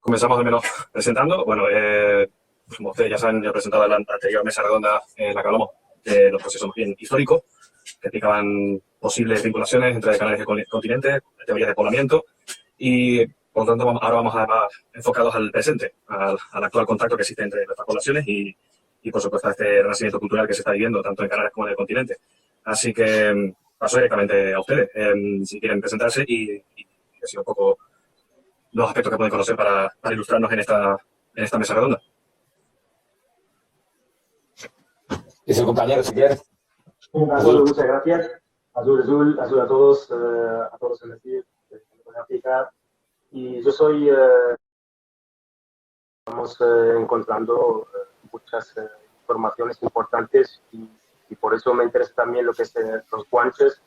Comenzamos al menos presentando. Bueno, como ustedes ya saben, ya he presentado en la anterior mesa redonda en la que hablamos de los procesos más bien históricos, que explicaban posibles vinculaciones entre Canarias y el continente, teorías de poblamiento, y por lo tanto ahora vamos a más enfocados al presente, al actual contacto que existe entre nuestras poblaciones y por supuesto a este renacimiento cultural que se está viviendo tanto en Canarias como en el continente. Así que paso directamente a ustedes, si quieren presentarse y decir un poco los aspectos que pueden conocer para ilustrarnos en esta mesa redonda. Dice el compañero, si quieres. Azul, muchas gracias. Azul a todos en decir, de África. Y yo soy, estamos encontrando muchas informaciones importantes y por eso me interesa también lo que es los guanches,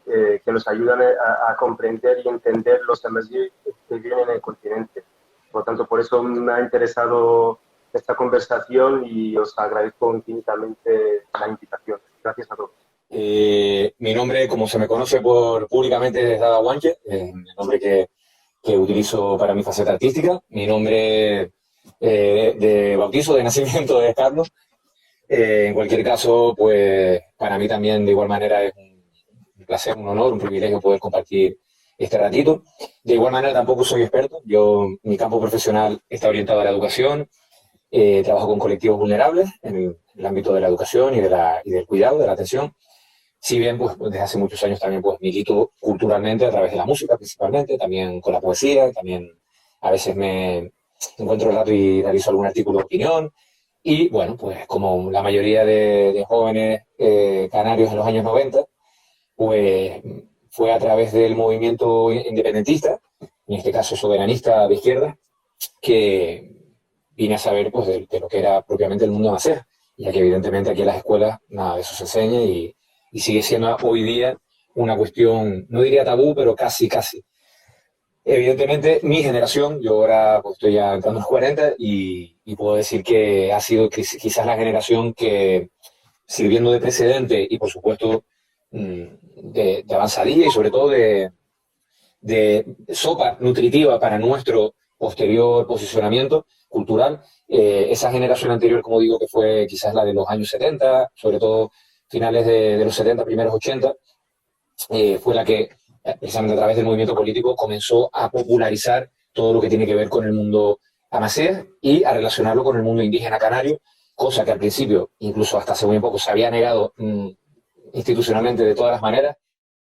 que nos ayudan a comprender y entender los emergentes que vienen en el continente. Por lo tanto, por eso me ha interesado esta conversación y os agradezco infinitamente la invitación. Gracias a todos. Mi nombre, como se me conoce públicamente, es Dada Guanche, el nombre que utilizo para mi faceta artística. Mi nombre de bautizo, de nacimiento, es Carlos. En cualquier caso, pues para mí también de igual manera es un placer, un honor, un privilegio poder compartir este ratito. De igual manera tampoco soy experto. Mi campo profesional está orientado a la educación. Trabajo con colectivos vulnerables en el ámbito de la educación y del cuidado, de la atención. Si bien pues, desde hace muchos años también pues, milito culturalmente a través de la música principalmente, también con la poesía, también a veces me encuentro el rato y realizo algún artículo de opinión. Y bueno, pues como la mayoría de jóvenes canarios en los años 90, pues fue a través del movimiento independentista, en este caso soberanista de izquierda, que vine a saber pues, de lo que era propiamente el mundo nacer, ya que evidentemente aquí en las escuelas nada de eso se enseña y sigue siendo hoy día una cuestión, no diría tabú, pero casi. Evidentemente, mi generación, yo ahora pues, estoy ya entrando en los 40 y puedo decir que ha sido quizás la generación que, sirviendo de precedente y por supuesto de avanzadilla y sobre todo de sopa nutritiva para nuestro posterior posicionamiento cultural, esa generación anterior, como digo, que fue quizás la de los años 70, sobre todo finales de los 70, primeros 80, fue la que, precisamente a través del movimiento político, comenzó a popularizar todo lo que tiene que ver con el mundo amazigh y a relacionarlo con el mundo indígena canario, cosa que al principio, incluso hasta hace muy poco, se había negado institucionalmente de todas las maneras.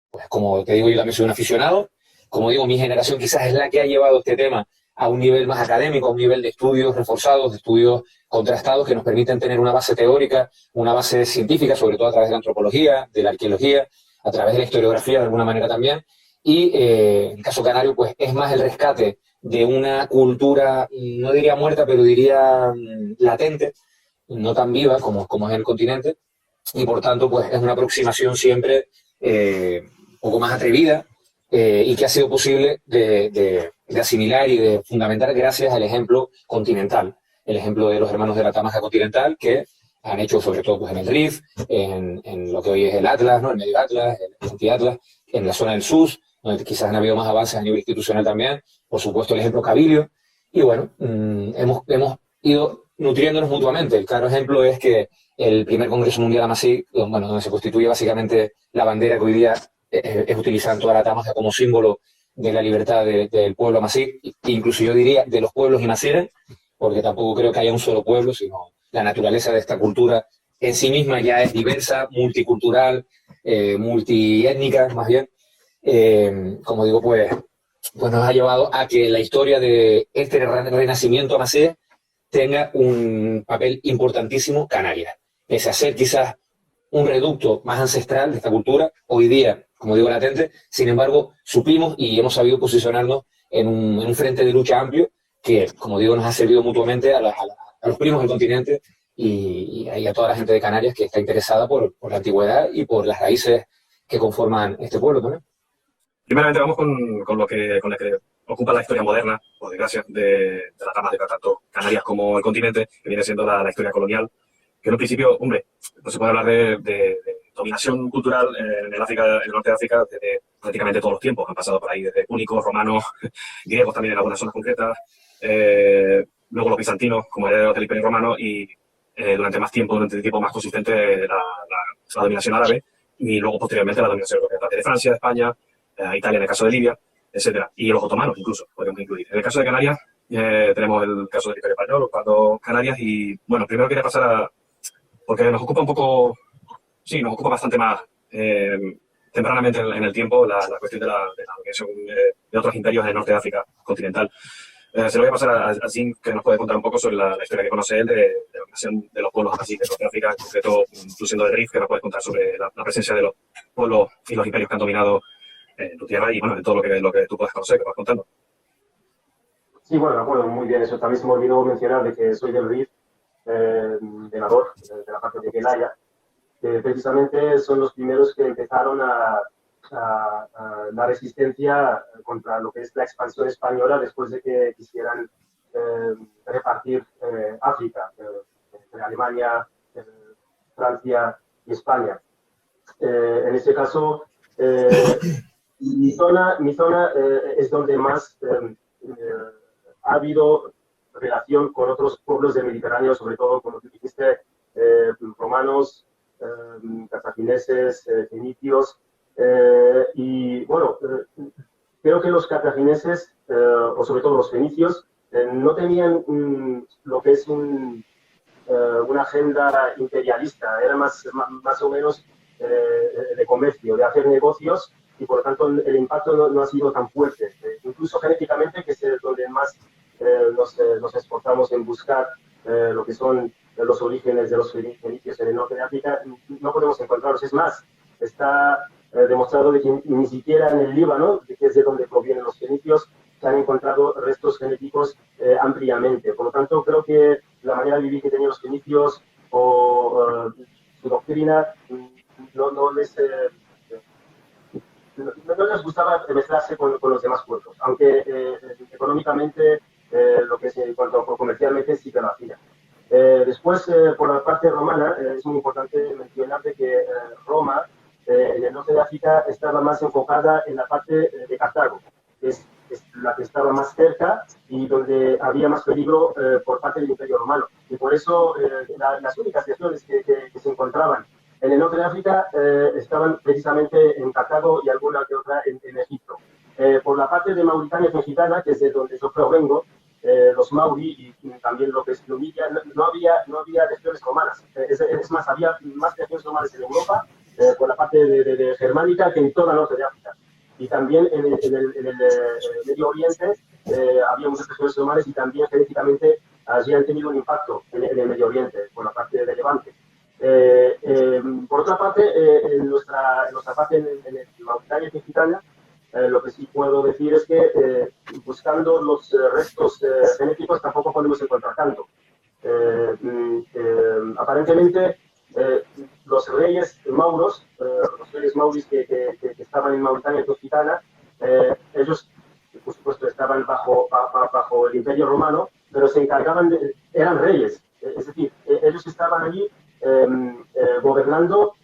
Pues como te digo, yo también soy un aficionado. Como digo, mi generación quizás es la que ha llevado este tema a un nivel más académico, a un nivel de estudios reforzados, de estudios contrastados que nos permiten tener una base teórica, una base científica, sobre todo a través de la antropología, de la arqueología, a través de la historiografía de alguna manera también. Y en el caso canario, pues es más el rescate de una cultura, no diría muerta, pero diría latente, no tan viva como es en el continente, y por tanto, pues es una aproximación siempre un poco más atrevida y que ha sido posible de asimilar y de fundamentar gracias al ejemplo continental, el ejemplo de los hermanos de la Tamaja continental que han hecho sobre todo pues, en el Rif, en lo que hoy es el Atlas, ¿no? El Medio Atlas, el Anti-Atlas, en la zona del SUS, donde quizás han habido más avances a nivel institucional también, por supuesto el ejemplo Cabilio, y bueno, hemos ido nutriéndonos mutuamente. El claro ejemplo es que el primer Congreso Mundial Amazigh, bueno, donde se constituye básicamente la bandera que hoy día es utilizada en toda la Tamaja como símbolo de la libertad del pueblo amazigh, incluso yo diría de los pueblos imaziren, porque tampoco creo que haya un solo pueblo, sino la naturaleza de esta cultura en sí misma ya es diversa, multicultural, multiétnica, más bien. Como digo, pues nos ha llevado a que la historia de este renacimiento amazigh tenga un papel importantísimo Canarias. Pese a ser quizás un reducto más ancestral de esta cultura, hoy día, como digo, latente, sin embargo, supimos y hemos sabido posicionarnos en un frente de lucha amplio que, como digo, nos ha servido mutuamente a los primos del continente y a toda la gente de Canarias que está interesada por la antigüedad y por las raíces que conforman este pueblo también. Primeramente vamos con lo que ocupa la historia moderna, por desgracia, de la Tamaja, tanto Canarias como el continente, que viene siendo la historia colonial, que en un principio, hombre, no se puede hablar de dominación cultural en el norte de África desde prácticamente todos los tiempos. Han pasado por ahí desde púnicos, romanos, griegos también en algunas zonas concretas, luego los bizantinos como herederos del Imperio Romano y durante tiempo más consistente la dominación árabe y luego posteriormente la dominación europea, parte de Francia, de España, Italia en el caso de Libia, etcétera, y los otomanos incluso, podríamos incluir. En el caso de Canarias tenemos el caso del Imperio Español, ocupando Canarias y, bueno, primero quería pasar porque nos ocupa un poco, sí, nos ocupa bastante más tempranamente en el tiempo la cuestión de la dominación de otros imperios en el norte de África continental. Se lo voy a pasar a Jim, que nos puede contar un poco sobre la historia que conoce él de la dominación de los pueblos así de norte de África, en concreto, tú siendo de Rif, que nos puede contar sobre la presencia de los pueblos y los imperios que han dominado tu tierra y, bueno, de todo lo que tú puedas conocer, que vas contando. Sí, bueno, de acuerdo, muy bien. Eso también se me olvidó mencionar de que soy del RIF, de Nador, de la parte de Celaya, que precisamente son los primeros que empezaron a la resistencia contra lo que es la expansión española después de que quisieran repartir África entre Alemania, Francia y España. En este caso, mi zona es donde más ha habido relación con otros pueblos del Mediterráneo, sobre todo, como tú dijiste, romanos, cartagineses, fenicios. Y bueno, creo que los cartagineses, o sobre todo los fenicios, no tenían lo que es una agenda imperialista, era más o menos de comercio, de hacer negocios, y por lo tanto el impacto no ha sido tan fuerte. Incluso genéticamente, que es donde más nos esforzamos en buscar lo que son los orígenes de los fenicios en el norte de África, no podemos encontrarlos. Es más, está demostrado de que ni siquiera en el Líbano, que es de donde provienen los fenicios, se han encontrado restos genéticos ampliamente. Por lo tanto, creo que la manera de vivir que tenían los fenicios o su doctrina no les gustaba mezclarse con los demás pueblos, aunque económicamente, lo que es en cuanto a comercialmente, sí que lo hacía. Después, por la parte romana, es muy importante mencionar de que Roma, en el norte de África, estaba más enfocada en la parte de Cartago, que es la que estaba más cerca y donde había más peligro por parte del Imperio Romano. Y por eso las únicas regiones que se encontraban en el norte de África estaban precisamente en Cartago y alguna que otra en Egipto. Por la parte de Mauritania Mexicana, que es de donde yo provengo, los Mauri y también lo que es Numidia, no había legiones romanas. Es más, había más legiones romanas en Europa, por la parte de Germánica, que en toda el norte de África. Y también en el Medio Oriente había muchas legiones romanas y también genéticamente allí han tenido un impacto en el Medio Oriente, por la parte de Levante. Por otra parte, en nuestra parte en el Mauritania Mexicana, lo que sí puedo decir es que buscando los restos genéticos tampoco podemos encontrar tanto. Aparentemente, los reyes mauros, que estaban en Mauritania Mexicana, ellos, por supuesto, estaban bajo el Imperio Romano, pero se encargaban eran reyes, es decir, ellos estaban allí gobernando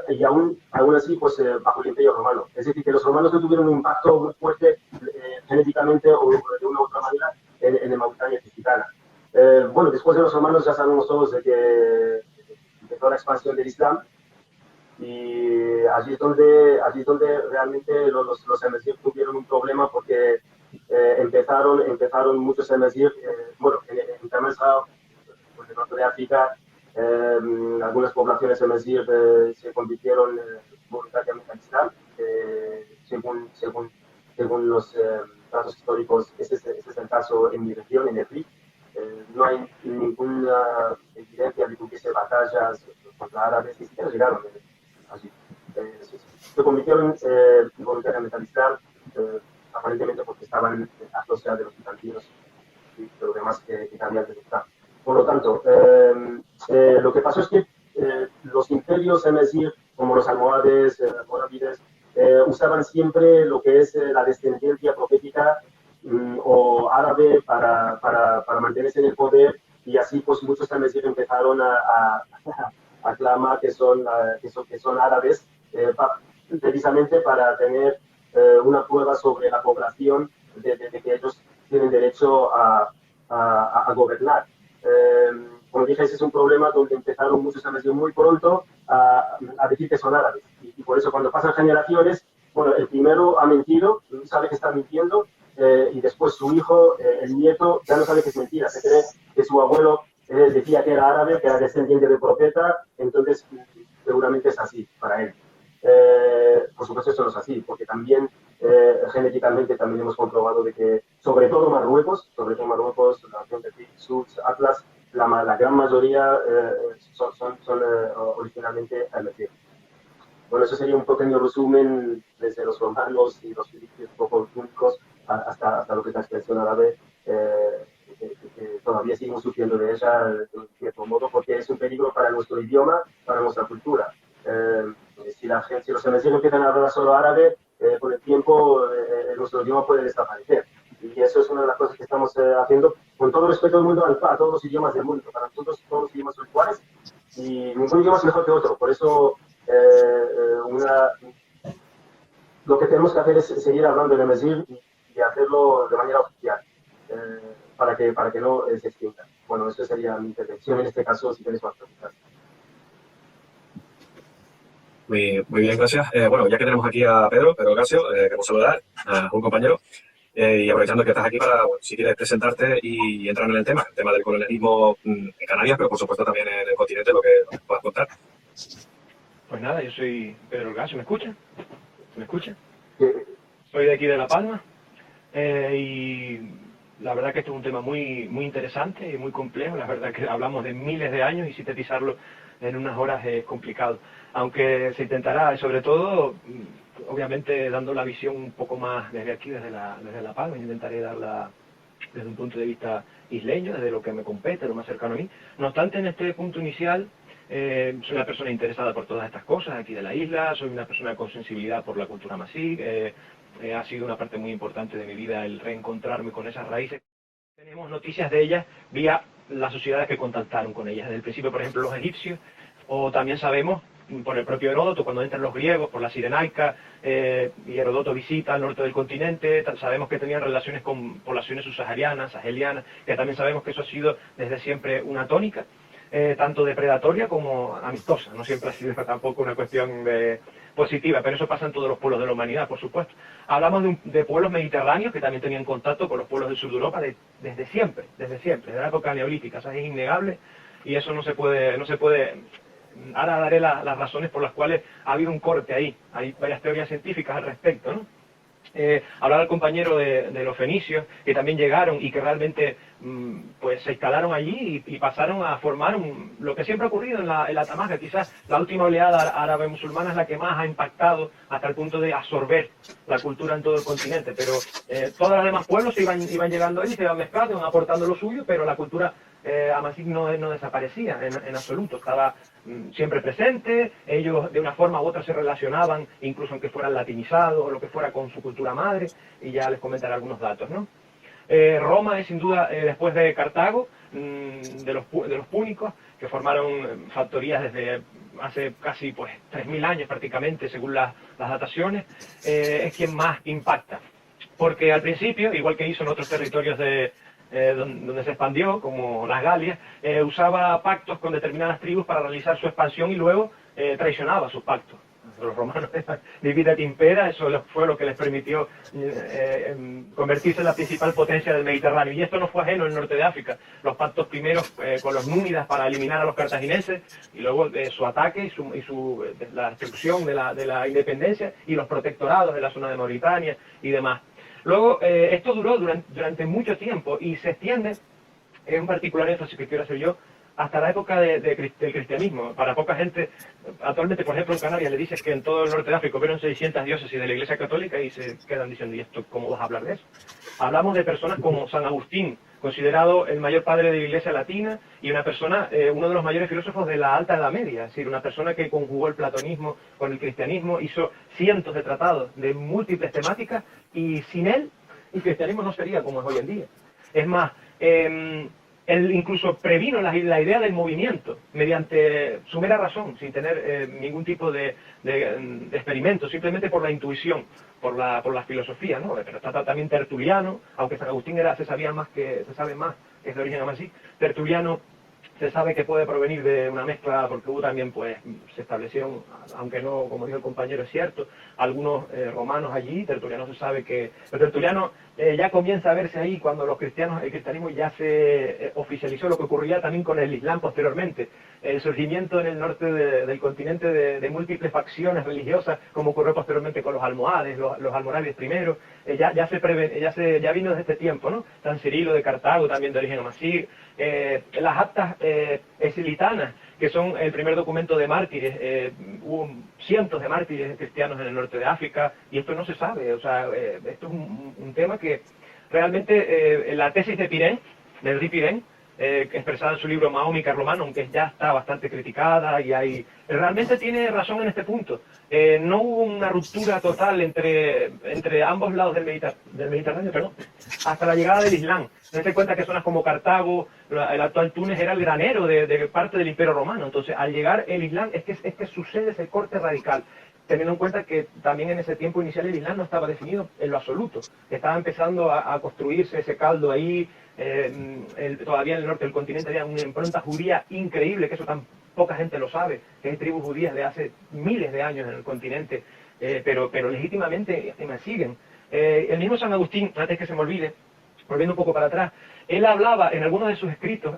y aún así pues bajo el Imperio Romano. Es decir, que los romanos no tuvieron un impacto muy fuerte genéticamente o de una u otra manera en el Mauritania Mexicana. Bueno, después de los romanos ya sabemos todos de que empezó la expansión del Islam y allí es donde realmente los emesir tuvieron un problema porque empezaron muchos emesir, bueno, en Tamazgao, pues, el norte de África, algunas poblaciones emesir se convirtieron voluntariamente al Islam, según los datos históricos. Ese es el caso en mi región, en el RIF. No hay ninguna evidencia de que hubiese batallas contra árabes, ni siquiera llegaron allí. Se convirtieron voluntariamente al Islam, aparentemente porque estaban asociados de los bizantinos y de lo demás que cambian del Islam. Por lo tanto, lo que pasó es que los imperios emesir, como los almohades, morávides, usaban siempre lo que es la descendencia profética o árabe para mantenerse en el poder, y así pues muchos emesir empezaron a aclama que son árabes, precisamente para tener una prueba sobre la población de que ellos tienen derecho a gobernar. Como dije, ese es un problema donde empezaron muchos árabes muy pronto a decir que son árabes. Y por eso cuando pasan generaciones, bueno, el primero ha mentido, sabe que está mintiendo, y después su hijo, el nieto, ya no sabe que es mentira, se cree que su abuelo decía que era árabe, que era descendiente del profeta, entonces seguramente es así para él. Por supuesto eso no es así, porque también genéticamente también hemos comprobado de que, sobre todo Marruecos, la región de South Atlas, la gran mayoría son originalmente almerios. Bueno, eso sería un pequeño resumen desde los romanos y los filipinos poco únicos hasta lo que es la expresión árabe, que todavía seguimos sufriendo de ella de cierto modo, porque es un peligro para nuestro idioma, para nuestra cultura. Si los almerios empiezan a hablar solo árabe, con el tiempo nuestro idioma puede desaparecer. Y eso es una de las cosas que estamos haciendo, con todo respeto del mundo, a todos los idiomas del mundo. Para nosotros todos los idiomas son iguales y ningún idioma es mejor que otro. Por eso lo que tenemos que hacer es seguir hablando de Mesir y hacerlo de manera oficial, para que no se extinga. Bueno, eso sería mi intervención en este caso, si tenéis más preguntas. Muy bien, gracias. Bueno, ya que tenemos aquí a Pedro Gasio, queremos saludar a un compañero, y aprovechando que estás aquí para, bueno, si quieres presentarte y entrar en el tema del colonialismo en Canarias, pero por supuesto también en el continente, lo que puedas contar. Pues nada, yo soy Pedro Gasio, ¿me escuchan? ¿Me escuchan? Sí. Soy de aquí de La Palma, y la verdad que este es un tema muy interesante y muy complejo. La verdad que hablamos de miles de años y sintetizarlo en unas horas es complicado. Aunque se intentará, sobre todo, obviamente dando la visión un poco más desde aquí, desde La Palma, intentaré darla desde un punto de vista isleño, desde lo que me compete, lo más cercano a mí. No obstante, en este punto inicial, soy una persona interesada por todas estas cosas aquí de la isla, soy una persona con sensibilidad por la cultura masí, ha sido una parte muy importante de mi vida el reencontrarme con esas raíces. Tenemos noticias de ellas vía las sociedades que contactaron con ellas, desde el principio, por ejemplo, los egipcios, o también sabemos por el propio Heródoto, cuando entran los griegos, por la Cirenaica, y Heródoto visita el norte del continente, sabemos que tenían relaciones con poblaciones subsaharianas, sahelianas, que también sabemos que eso ha sido desde siempre una tónica, tanto depredatoria como amistosa. No siempre ha sido tampoco una cuestión positiva, pero eso pasa en todos los pueblos de la humanidad, por supuesto. Hablamos de pueblos mediterráneos que también tenían contacto con los pueblos del sur de Europa desde siempre, desde la época neolítica. Eso es innegable y eso no se puede. Ahora daré las razones por las cuales ha habido un corte ahí. Hay varias teorías científicas al respecto, ¿no? Hablaba el compañero de los fenicios, que también llegaron y que realmente pues se instalaron allí y pasaron a formar lo que siempre ha ocurrido en la Tamasca. Quizás la última oleada árabe musulmana es la que más ha impactado hasta el punto de absorber la cultura en todo el continente, pero todos los demás pueblos iban llegando allí, se iban mezclando, iban aportando lo suyo, pero la cultura amasí no desaparecía en absoluto, estaba siempre presente. Ellos de una forma u otra se relacionaban, incluso aunque fueran latinizados o lo que fuera, con su cultura madre, y ya les comentaré algunos datos, ¿no? Roma es sin duda, después de Cartago, de los púnicos, que formaron factorías desde hace casi 3.000 años prácticamente, según las dataciones, es quien más impacta. Porque al principio, igual que hizo en otros territorios donde se expandió, como las Galias, usaba pactos con determinadas tribus para realizar su expansión y luego traicionaba sus pactos. Los romanos divide et impera, eso fue lo que les permitió convertirse en la principal potencia del Mediterráneo. Y esto no fue ajeno en el norte de África. Los pactos primeros con los númidas para eliminar a los cartagineses, y luego su ataque y la destrucción de la independencia, y los protectorados de la zona de Mauritania y demás. Luego, esto duró durante mucho tiempo y se extiende, es un particular énfasis que quiero hacer yo, hasta la época del cristianismo. Para poca gente, actualmente, por ejemplo, en Canarias le dices que en todo el norte de África hubieron 600 diócesis de la Iglesia Católica y se quedan diciendo, ¿y esto cómo vas a hablar de eso? Hablamos de personas como San Agustín, considerado el mayor padre de la Iglesia latina y una persona, uno de los mayores filósofos de la Alta Edad Media, es decir, una persona que conjugó el platonismo con el cristianismo, hizo cientos de tratados de múltiples temáticas, y sin él el cristianismo no sería como es hoy en día. Es más, Él incluso previno la idea del movimiento mediante su mera razón, sin tener ningún tipo de experimento, simplemente por la intuición, por la filosofía, ¿no? Pero está también Tertuliano, aunque San Agustín se sabe más, que es de origen amasí. Tertuliano se sabe que puede provenir de una mezcla, porque hubo también, pues, se establecieron, aunque no, como dijo el compañero, es cierto, algunos romanos allí. Tertuliano se sabe que... Pero Tertuliano ya comienza a verse ahí cuando el cristianismo ya se oficializó, lo que ocurría también con el Islam posteriormente. El surgimiento en el norte del continente de múltiples facciones religiosas, como ocurrió posteriormente con los almohades, los almorávides primero, ya vino desde este tiempo, ¿no? San Cirilo de Cartago, también de origen amasí. Las actas esilitanas, que son el primer documento de mártires. Hubo cientos de mártires cristianos en el norte de África, y esto no se sabe. O sea, esto es un tema que realmente la tesis de Pirén, de Henri Pirén, expresada en su libro Mahoma Romano, aunque ya está bastante criticada, y realmente tiene razón en este punto. No hubo una ruptura total entre ambos lados del Mediterráneo, perdón, hasta la llegada del Islam. Tened cuenta que zonas como Cartago, el actual Túnez, era el granero de parte del Imperio Romano. Entonces, al llegar el Islam, es que sucede ese corte radical, teniendo en cuenta que también en ese tiempo inicial el Islam no estaba definido en lo absoluto. Estaba empezando a construirse ese caldo ahí. Todavía en el norte del continente había una impronta judía increíble, que eso tan poca gente lo sabe, que hay tribus judías de hace miles de años en el continente, pero legítimamente me siguen. El mismo San Agustín, antes que se me olvide, volviendo un poco para atrás, él hablaba en algunos de sus escritos,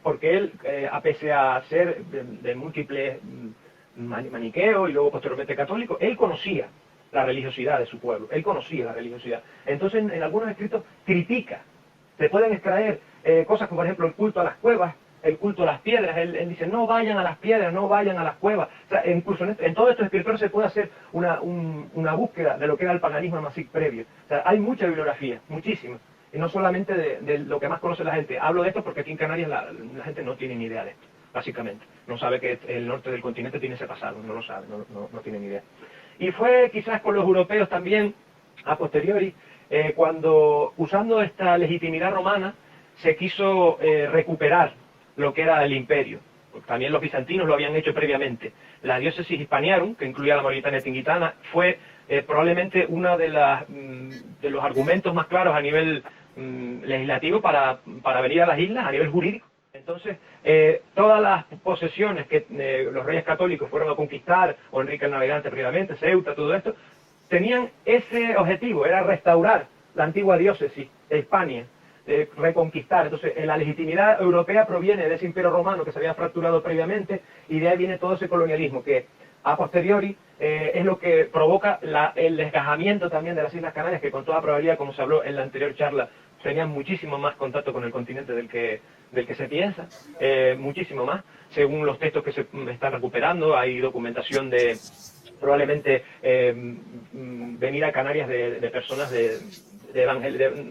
porque él, a pesar a ser de múltiples maniqueo y luego posteriormente católico, él conocía la religiosidad de su pueblo, él conocía la religiosidad. Entonces en algunos escritos critica, se pueden extraer cosas como por ejemplo el culto a las cuevas, el culto a las piedras. Él dice, no vayan a las piedras, no vayan a las cuevas. O sea, incluso en todos estos escritores se puede hacer una búsqueda de lo que era el paganismo amasí previo. O sea, hay mucha bibliografía, muchísima. Y no solamente de lo que más conoce la gente. Hablo de esto porque aquí en Canarias la gente no tiene ni idea de esto, básicamente. No sabe que el norte del continente tiene ese pasado, no lo sabe, no tiene ni idea. Y fue quizás con los europeos también, a posteriori, cuando, usando esta legitimidad romana, se quiso recuperar lo que era el imperio. También los bizantinos lo habían hecho previamente. La diócesis Hispaniarum, que incluía la Mauritania Tingitana, fue probablemente uno de los argumentos más claros a nivel legislativo para venir a las islas, a nivel jurídico. Entonces, todas las posesiones que los reyes católicos fueron a conquistar, o Enrique el Navegante previamente, Ceuta, todo esto, tenían ese objetivo, era restaurar la antigua diócesis de Hispania, reconquistar. Entonces, la legitimidad europea proviene de ese imperio romano que se había fracturado previamente, y de ahí viene todo ese colonialismo que, a posteriori, es lo que provoca el desgajamiento también de las Islas Canarias, que con toda probabilidad, como se habló en la anterior charla, tenían muchísimo más contacto con el continente del que se piensa, muchísimo más. Según los textos que se están recuperando, hay documentación de probablemente venir a Canarias de personas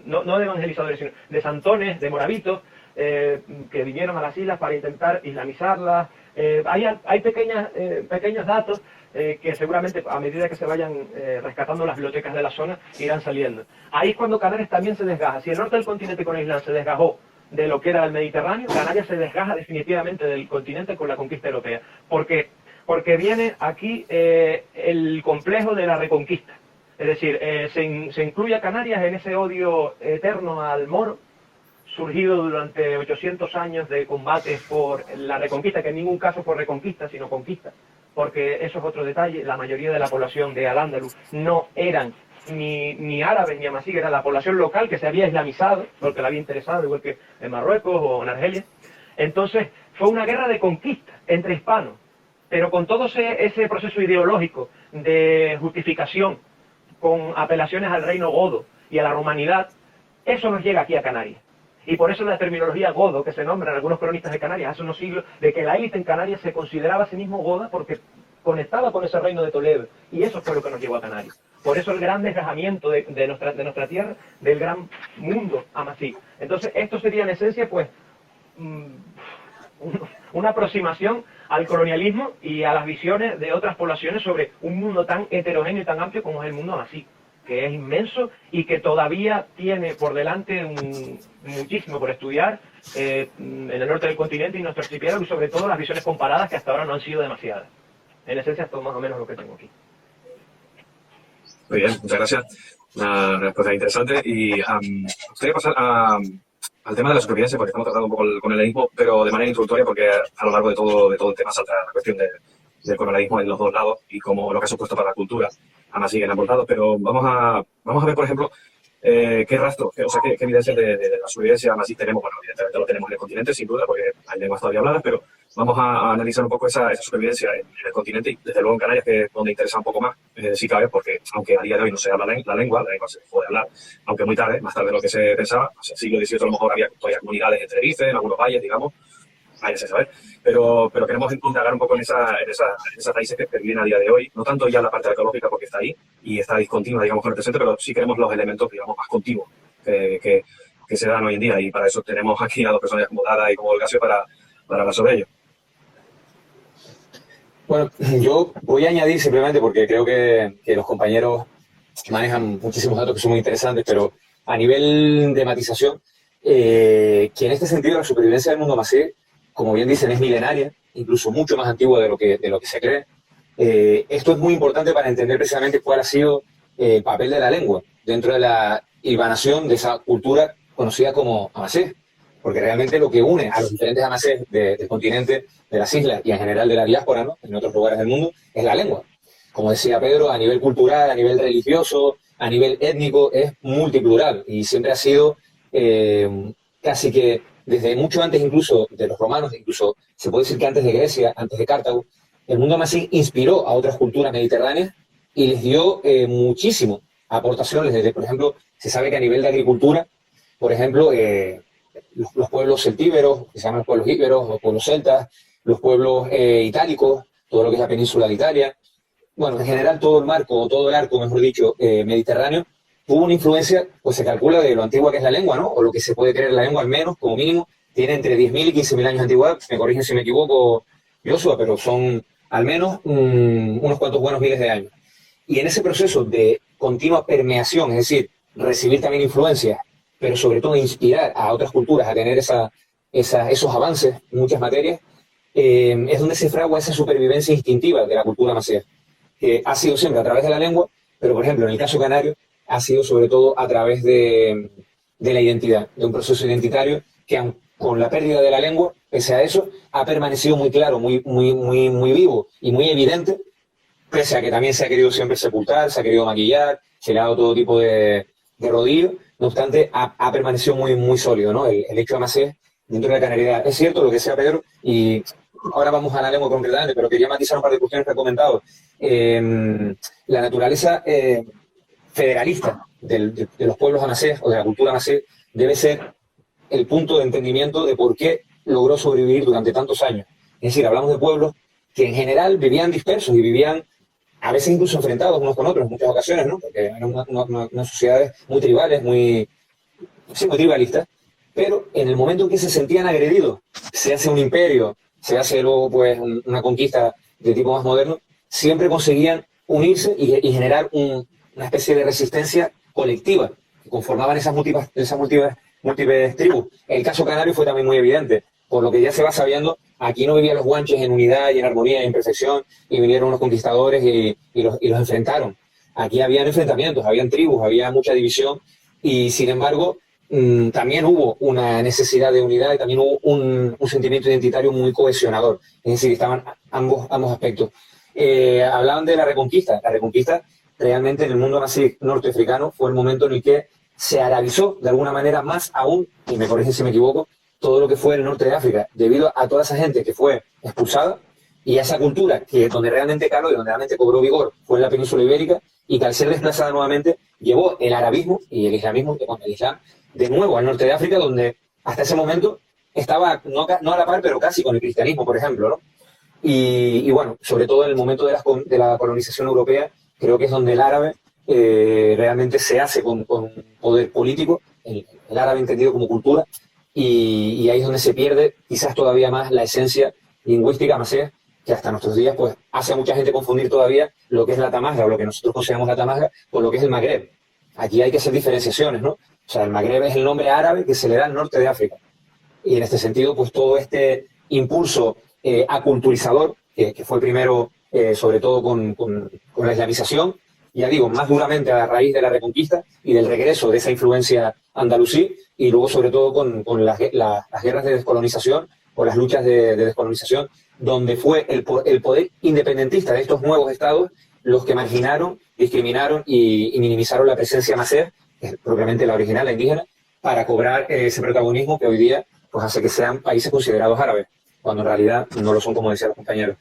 no de evangelizadores, sino de santones, de moravitos, que vinieron a las islas para intentar islamizarlas. Hay pequeños datos que seguramente a medida que se vayan rescatando las bibliotecas de la zona irán saliendo. Ahí es cuando Canarias también se desgaja. Si el norte del continente con Islam se desgajó de lo que era el Mediterráneo, Canarias se desgaja definitivamente del continente con la conquista europea. ¿Por qué? Porque viene aquí el complejo de la reconquista. Es decir, se incluye a Canarias en ese odio eterno al moro, surgido durante 800 años de combates por la reconquista, que en ningún caso fue reconquista, sino conquista, porque eso es otro detalle. La mayoría de la población de Al-Ándalus no eran ni árabes ni amasí, era la población local que se había islamizado, porque le había interesado, igual que en Marruecos o en Argelia. Entonces, fue una guerra de conquista entre hispanos, pero con todo ese proceso ideológico de justificación, con apelaciones al reino godo y a la romanidad, eso nos llega aquí a Canarias. Y por eso la terminología godo, que se nombra en algunos cronistas de Canarias hace unos siglos, de que la élite en Canarias se consideraba a sí mismo goda porque conectaba con ese reino de Toledo. Y eso fue lo que nos llevó a Canarias. Por eso el gran desgajamiento de nuestra tierra, del gran mundo amasí. Entonces, esto sería en esencia, pues, una aproximación al colonialismo y a las visiones de otras poblaciones sobre un mundo tan heterogéneo y tan amplio como es el mundo amasí, que es inmenso y que todavía tiene por delante muchísimo por estudiar en el norte del continente y nuestro archipiélago, y sobre todo las visiones comparadas que hasta ahora no han sido demasiadas. En esencia, esto es más o menos lo que tengo aquí. Muy bien, muchas gracias. Una respuesta interesante. Y me gustaría pasar al tema de la supervivencia, porque estamos tratando un poco con el helenismo, pero de manera introductoria, porque a lo largo de todo el tema salta la cuestión del colonialismo en los dos lados y cómo lo que ha supuesto para la cultura, además siguen ambos lados. Pero vamos a ver, por ejemplo, qué rastros, qué evidencias de la supervivencia más sí tenemos. Bueno, evidentemente lo tenemos en el continente, sin duda, porque hay lenguas todavía habladas, pero vamos a analizar un poco esa supervivencia en el continente y desde luego en Canarias, que es donde interesa un poco más, si cabe, porque aunque a día de hoy no se habla la lengua se puede hablar, aunque muy tarde, más tarde de lo que se pensaba. O sea, el siglo XVIII a lo mejor había todavía comunidades en Tenerife, en algunos valles, digamos, váyase a saber, pero queremos indagar un poco en esas raíces que vienen a día de hoy, no tanto ya la parte arqueológica porque está ahí y está discontinua, digamos, con el presente, pero sí queremos los elementos, digamos, más continuos que se dan hoy en día, y para eso tenemos aquí a dos personas como Dada y como Olgasio para hablar sobre ello. Bueno, yo voy a añadir simplemente, porque creo que los compañeros manejan muchísimos datos que son muy interesantes, pero a nivel de matización, que en este sentido la supervivencia del mundo masé, como bien dicen, es milenaria, incluso mucho más antigua de lo que se cree. Esto es muy importante para entender precisamente cuál ha sido el papel de la lengua dentro de la hilvanación de esa cultura conocida como amasé, porque realmente lo que une a los diferentes amasés del continente, de las islas y en general de la diáspora, ¿no?, en otros lugares del mundo, es la lengua. Como decía Pedro, a nivel cultural, a nivel religioso, a nivel étnico, es multiplural y siempre ha sido casi que desde mucho antes incluso de los romanos, incluso se puede decir que antes de Grecia, antes de Cartago, el mundo amasí inspiró a otras culturas mediterráneas y les dio muchísimo aportaciones. Desde, por ejemplo, se sabe que a nivel de agricultura, por ejemplo, los pueblos celtíberos, que se llaman los pueblos íberos, los pueblos celtas, los pueblos itálicos, todo lo que es la península de Italia, bueno, en general todo el arco, mejor dicho, mediterráneo, tuvo una influencia, pues se calcula de lo antigua que es la lengua, ¿no? O lo que se puede creer la lengua, al menos, como mínimo, tiene entre 10.000 y 15.000 años de antigüedad. Me corrigen si me equivoco, Joshua, pero son al menos unos cuantos buenos miles de años. Y en ese proceso de continua permeación, es decir, recibir también influencias, pero sobre todo inspirar a otras culturas a tener esos avances en muchas materias, es donde se fragua esa supervivencia instintiva de la cultura masea, que ha sido siempre a través de la lengua, pero por ejemplo en el caso canario ha sido sobre todo a través de la identidad, de un proceso identitario que aun con la pérdida de la lengua, pese a eso, ha permanecido muy claro, muy vivo y muy evidente, pese a que también se ha querido siempre sepultar, se ha querido maquillar, se le ha dado todo tipo de rodillo. No obstante, ha permanecido muy sólido, ¿no? El hecho de Macé dentro de la canariedad. Es cierto lo que sea Pedro, y ahora vamos a la lengua concretamente, pero quería matizar un par de cuestiones que ha comentado. La naturaleza federalista de los pueblos amacés o de la cultura amacé debe ser el punto de entendimiento de por qué logró sobrevivir durante tantos años. Es decir, hablamos de pueblos que en general vivían dispersos y vivían a veces incluso enfrentados unos con otros en muchas ocasiones, ¿no? Porque eran unas sociedades muy tribales, muy tribalistas, pero en el momento en que se sentían agredidos, se hace un imperio, se hace luego pues una conquista de tipo más moderno, siempre conseguían unirse y generar una especie de resistencia colectiva que conformaban esas múltiples tribus. El caso canario fue también muy evidente, por lo que ya se va sabiendo. Aquí no vivían los guanches en unidad y en armonía y en perfección, y vinieron unos conquistadores y los enfrentaron. Aquí habían enfrentamientos, habían tribus, había mucha división, y sin embargo también hubo una necesidad de unidad y también hubo un sentimiento identitario muy cohesionador. Es decir, estaban ambos aspectos. Hablaban de la Reconquista. La Reconquista realmente en el mundo así norteafricano fue el momento en el que se arabizó de alguna manera más aún, y me corrigen si me equivoco, todo lo que fue el norte de África, debido a toda esa gente que fue expulsada y a esa cultura que donde realmente caló y donde realmente cobró vigor fue en la península ibérica, y que al ser desplazada nuevamente llevó el arabismo y el islamismo, el islam, de nuevo al norte de África, donde hasta ese momento estaba no a la par, pero casi con el cristianismo, por ejemplo, ¿no? Y bueno, sobre todo en el momento de la colonización europea, creo que es donde el árabe realmente se hace con poder político, el árabe entendido como cultura, y ahí es donde se pierde quizás todavía más la esencia lingüística masea, que hasta nuestros días pues hace a mucha gente confundir todavía lo que es la tamasga o lo que nosotros consideramos la tamasga con lo que es el Magreb. aquí hay que hacer diferenciaciones, ¿no? O sea, el Magreb es el nombre árabe que se le da al norte de África. Y en este sentido, pues todo este impulso aculturizador, que fue primero, sobre todo con la islamización, ya digo, más duramente a raíz de la Reconquista y del regreso de esa influencia andalusí, y luego sobre todo con las guerras de descolonización o las luchas de descolonización, donde fue el poder independentista de estos nuevos estados los que marginaron, discriminaron y minimizaron la presencia macer, que es propiamente la original, la indígena, para cobrar ese protagonismo que hoy día pues hace que sean países considerados árabes, cuando en realidad no lo son, como decían los compañeros.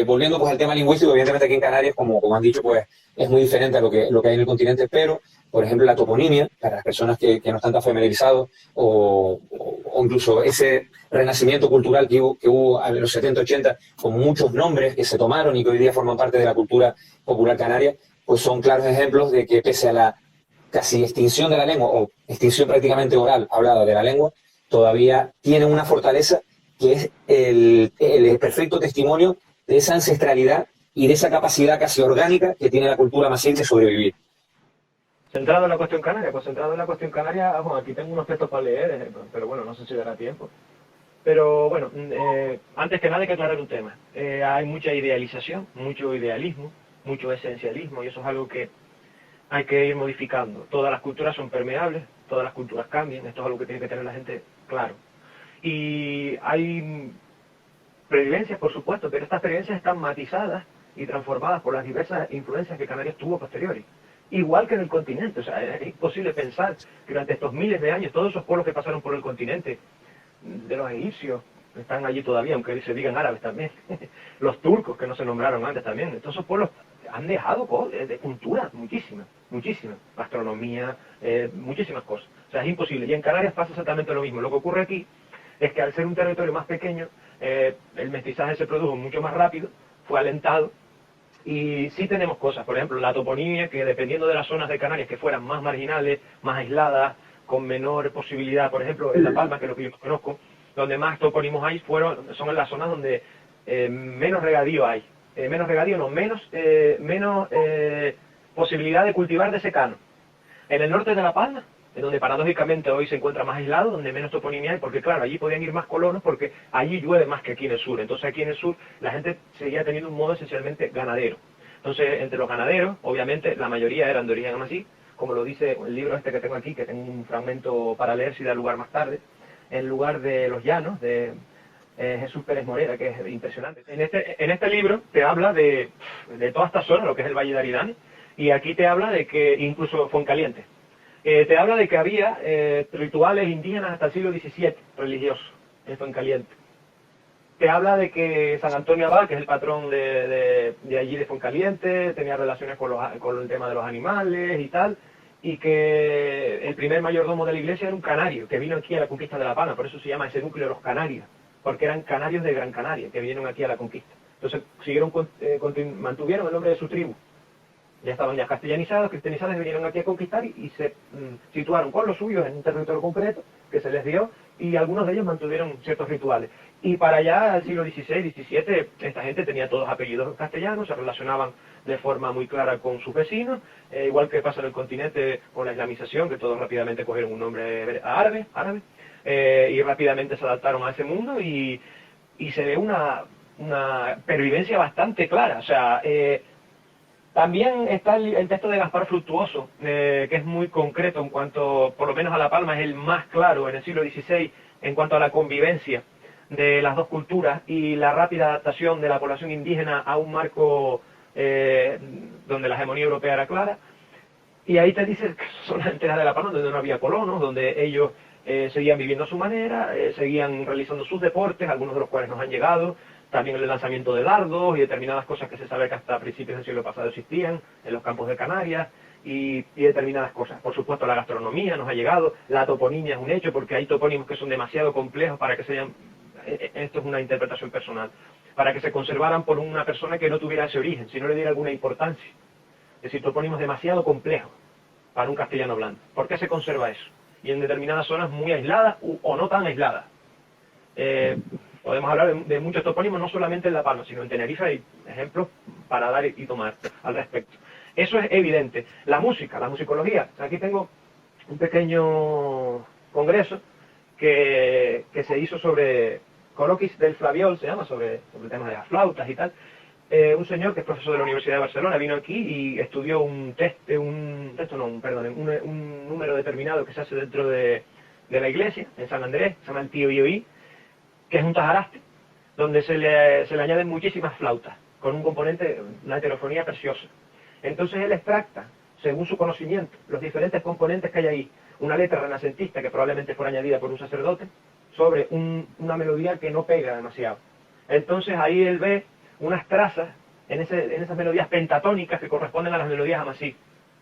Volviendo pues al tema lingüístico, evidentemente aquí en Canarias, como han dicho, pues es muy diferente a lo que hay en el continente, pero, por ejemplo, la toponimia, para las personas que no están tan familiarizados, o incluso ese renacimiento cultural que hubo en los 70, 80, con muchos nombres que se tomaron y que hoy día forman parte de la cultura popular canaria, pues son claros ejemplos de que pese a la casi extinción de la lengua, o extinción prácticamente oral hablada de la lengua, todavía tienen una fortaleza que es el perfecto testimonio de esa ancestralidad y de esa capacidad casi orgánica que tiene la cultura maciel de sobrevivir. Centrado en la cuestión canaria, pues centrado en la cuestión canaria, bueno, aquí tengo unos textos para leer, pero bueno, no sé si dará tiempo. Pero bueno, antes que nada hay que aclarar un tema. Hay mucha idealización, mucho idealismo, mucho esencialismo, y eso es algo que hay que ir modificando. Todas las culturas son permeables, todas las culturas cambian, esto es algo que tiene que tener la gente claro. Y hay previvencias, por supuesto, pero estas previvencias están matizadas y transformadas por las diversas influencias que Canarias tuvo posteriores. Igual que en el continente, o sea, es imposible pensar que durante estos miles de años, todos esos pueblos que pasaron por el continente, de los egipcios, están allí todavía, aunque se digan árabes también, los turcos que no se nombraron antes también, todos esos pueblos han dejado de cultura, muchísimas, gastronomía, muchísimas cosas. O sea, es imposible. Y en Canarias pasa exactamente lo mismo. Lo que ocurre aquí es que al ser un territorio más pequeño, el mestizaje se produjo mucho más rápido, fue alentado, y sí tenemos cosas, por ejemplo, la toponimia, que dependiendo de las zonas de Canarias que fueran más marginales, más aisladas, con menor posibilidad, por ejemplo, en La Palma, que es lo que yo conozco, donde más toponimos hay, son en las zonas donde menos regadío hay. Menos regadío, no, menos posibilidad de cultivar de secano. En el norte de La Palma, en donde paradójicamente hoy se encuentra más aislado, donde menos toponimia hay, porque claro, allí podían ir más colonos, porque allí llueve más que aquí en el sur. Entonces aquí en el sur la gente seguía teniendo un modo esencialmente ganadero. Entonces, entre los ganaderos, obviamente, la mayoría eran de origen amasí, como lo dice el libro este que tengo aquí, que tengo un fragmento para leer si da lugar más tarde, en lugar de Los Llanos, de Jesús Pérez Morera, que es impresionante. En este libro te habla de toda esta zona, lo que es el Valle de Aridane, y aquí te habla de que, incluso Fuencaliente, te habla de que había rituales indígenas hasta el siglo XVII, religiosos, en Fuencaliente. Te habla de que San Antonio Abad, que es el patrón de allí de Fuencaliente, tenía relaciones con el tema de los animales y tal, y que el primer mayordomo de la iglesia era un canario, que vino aquí a la conquista de La Palma, por eso se llama ese núcleo los canarios, porque eran canarios de Gran Canaria, que vinieron aquí a la conquista. Entonces mantuvieron el nombre de su tribu. Ya estaban ya castellanizados, cristianizados, y vinieron aquí a conquistar y se situaron con los suyos en un territorio concreto que se les dio, y algunos de ellos mantuvieron ciertos rituales. Y para allá, al siglo XVI, XVII, esta gente tenía todos apellidos castellanos, se relacionaban de forma muy clara con sus vecinos, igual que pasa en el continente con la islamización, que todos rápidamente cogieron un nombre árabe, y rápidamente se adaptaron a ese mundo, y se ve una pervivencia bastante clara. O sea, también está el texto de Gaspar Fructuoso, que es muy concreto en cuanto, por lo menos a La Palma, es el más claro en el siglo XVI en cuanto a la convivencia de las dos culturas y la rápida adaptación de la población indígena a un marco donde la hegemonía europea era clara. Y ahí te dice que son las enteras de La Palma, donde no había colonos, donde ellos seguían viviendo a su manera, seguían realizando sus deportes, algunos de los cuales nos han llegado, también el lanzamiento de dardos y determinadas cosas que se sabe que hasta principios del siglo pasado existían en los campos de Canarias, y determinadas cosas. Por supuesto, la gastronomía nos ha llegado, la toponimia es un hecho, porque hay topónimos que son demasiado complejos para que sean, esto es una interpretación personal, para que se conservaran por una persona que no tuviera ese origen, si no le diera alguna importancia. Es decir, topónimos demasiado complejos para un castellano blando. ¿Por qué se conserva eso? Y en determinadas zonas muy aisladas o no tan aisladas. Podemos hablar de muchos topónimos, no solamente en La Palma, sino en Tenerife hay ejemplos para dar y tomar al respecto. Eso es evidente. La música, la musicología. Aquí tengo un pequeño congreso que se hizo sobre coloquis del flaviol, se llama, sobre el tema de las flautas y tal. Un señor que es profesor de la Universidad de Barcelona vino aquí y estudió un número determinado que se hace dentro de la iglesia, en San Andrés, se llama el Tío Ioí, que es un tajaraste, donde se le añaden muchísimas flautas, con un componente, una heterofonía preciosa. Entonces él extracta, según su conocimiento, los diferentes componentes que hay ahí, una letra renacentista que probablemente fuera añadida por un sacerdote, sobre una melodía que no pega demasiado. Entonces ahí él ve unas trazas en esas melodías pentatónicas que corresponden a las melodías amasí,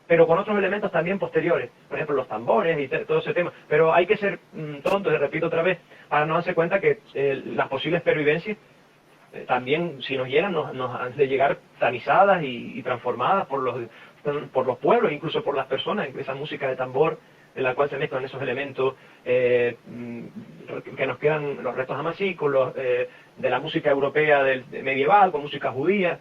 pero con otros elementos también posteriores, por ejemplo los tambores y todo ese tema. Pero hay que ser tonto, y repito otra vez, para no darse cuenta que las posibles pervivencias también, si nos llegan, nos han de llegar tamizadas y transformadas por los pueblos, incluso por las personas, esa música de tambor en la cual se mezclan esos elementos que nos quedan, los restos amasícos, de la música europea medieval, con música judía,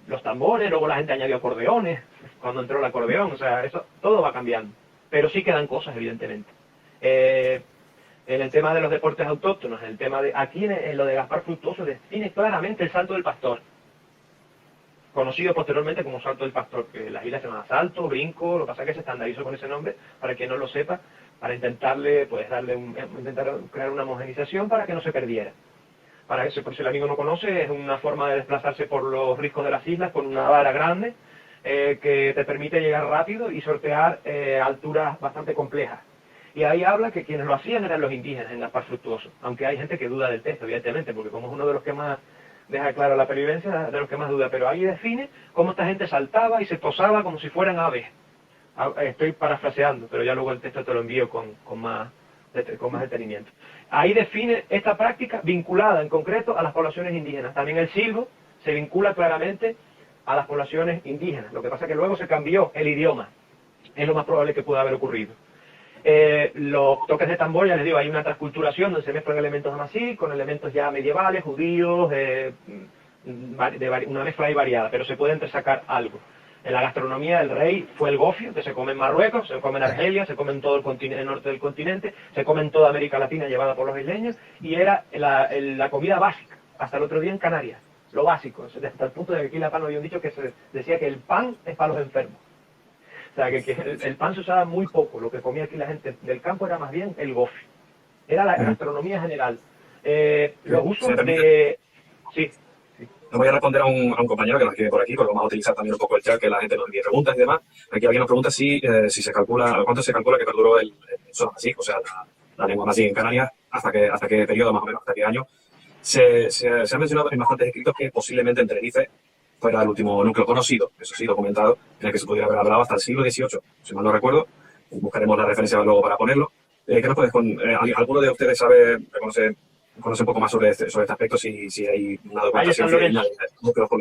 los tambores, luego la gente añadió acordeones, cuando entró el acordeón, o sea, eso todo va cambiando, pero sí quedan cosas, evidentemente. En el tema de los deportes autóctonos, en el tema de, aquí en lo de Gaspar Fructuoso define claramente el salto del pastor, conocido posteriormente como salto del pastor, que las islas se llaman salto, brinco, lo que pasa es que se estandarizó con ese nombre, para quien no lo sepa, para intentarle, pues intentar crear una homogenización para que no se perdiera. Para eso, por si el amigo no conoce, es una forma de desplazarse por los riscos de las islas con una vara grande, que te permite llegar rápido y sortear alturas bastante complejas. Y ahí habla que quienes lo hacían eran los indígenas en Gaspar Fructuoso, aunque hay gente que duda del texto, evidentemente, porque como es uno de los que más deja claro la pervivencia, de los que más duda, pero ahí define cómo esta gente saltaba y se posaba como si fueran aves. Estoy parafraseando, pero ya luego el texto te lo envío con más detenimiento. Ahí define esta práctica vinculada en concreto a las poblaciones indígenas. También el silbo se vincula claramente a las poblaciones indígenas. Lo que pasa es que luego se cambió el idioma. Es lo más probable que pueda haber ocurrido. Los toques de tambor, ya les digo, hay una transculturación donde se mezclan elementos amasí con elementos ya medievales, judíos, una mezcla ahí variada, pero se puede entresacar algo. En la gastronomía el rey fue el gofio, que se come en Marruecos, se come en Argelia, se come en todo el norte del continente, se come en toda América Latina llevada por los isleños, y era la comida básica, hasta el otro día en Canarias, lo básico, hasta el punto de que aquí en La Palma había un dicho que se decía que el pan es para los enfermos. O sea, que el pan se usaba muy poco, lo que comía aquí la gente del campo era más bien el gofio. Era la gastronomía general. Los usos de... Sí. No voy a responder a un compañero que nos escribe por aquí, porque vamos a utilizar también un poco el chat, que la gente nos envíe preguntas y demás. Aquí alguien nos pregunta si se calcula, cuánto se calcula que perduró el son amasí, o sea, la lengua amasí en Canarias, hasta qué periodo más o menos, hasta qué año. Se ha mencionado en bastantes escritos que posiblemente en Tenerife fuera el último núcleo conocido, eso sí, documentado, en el que se pudiera haber hablado hasta el siglo XVIII, si mal no recuerdo. Buscaremos la referencia luego para ponerlo. ¿Qué nos puedes ¿alguno de ustedes conoce un poco más sobre este aspecto, si hay una documentación fidedigna de núcleos con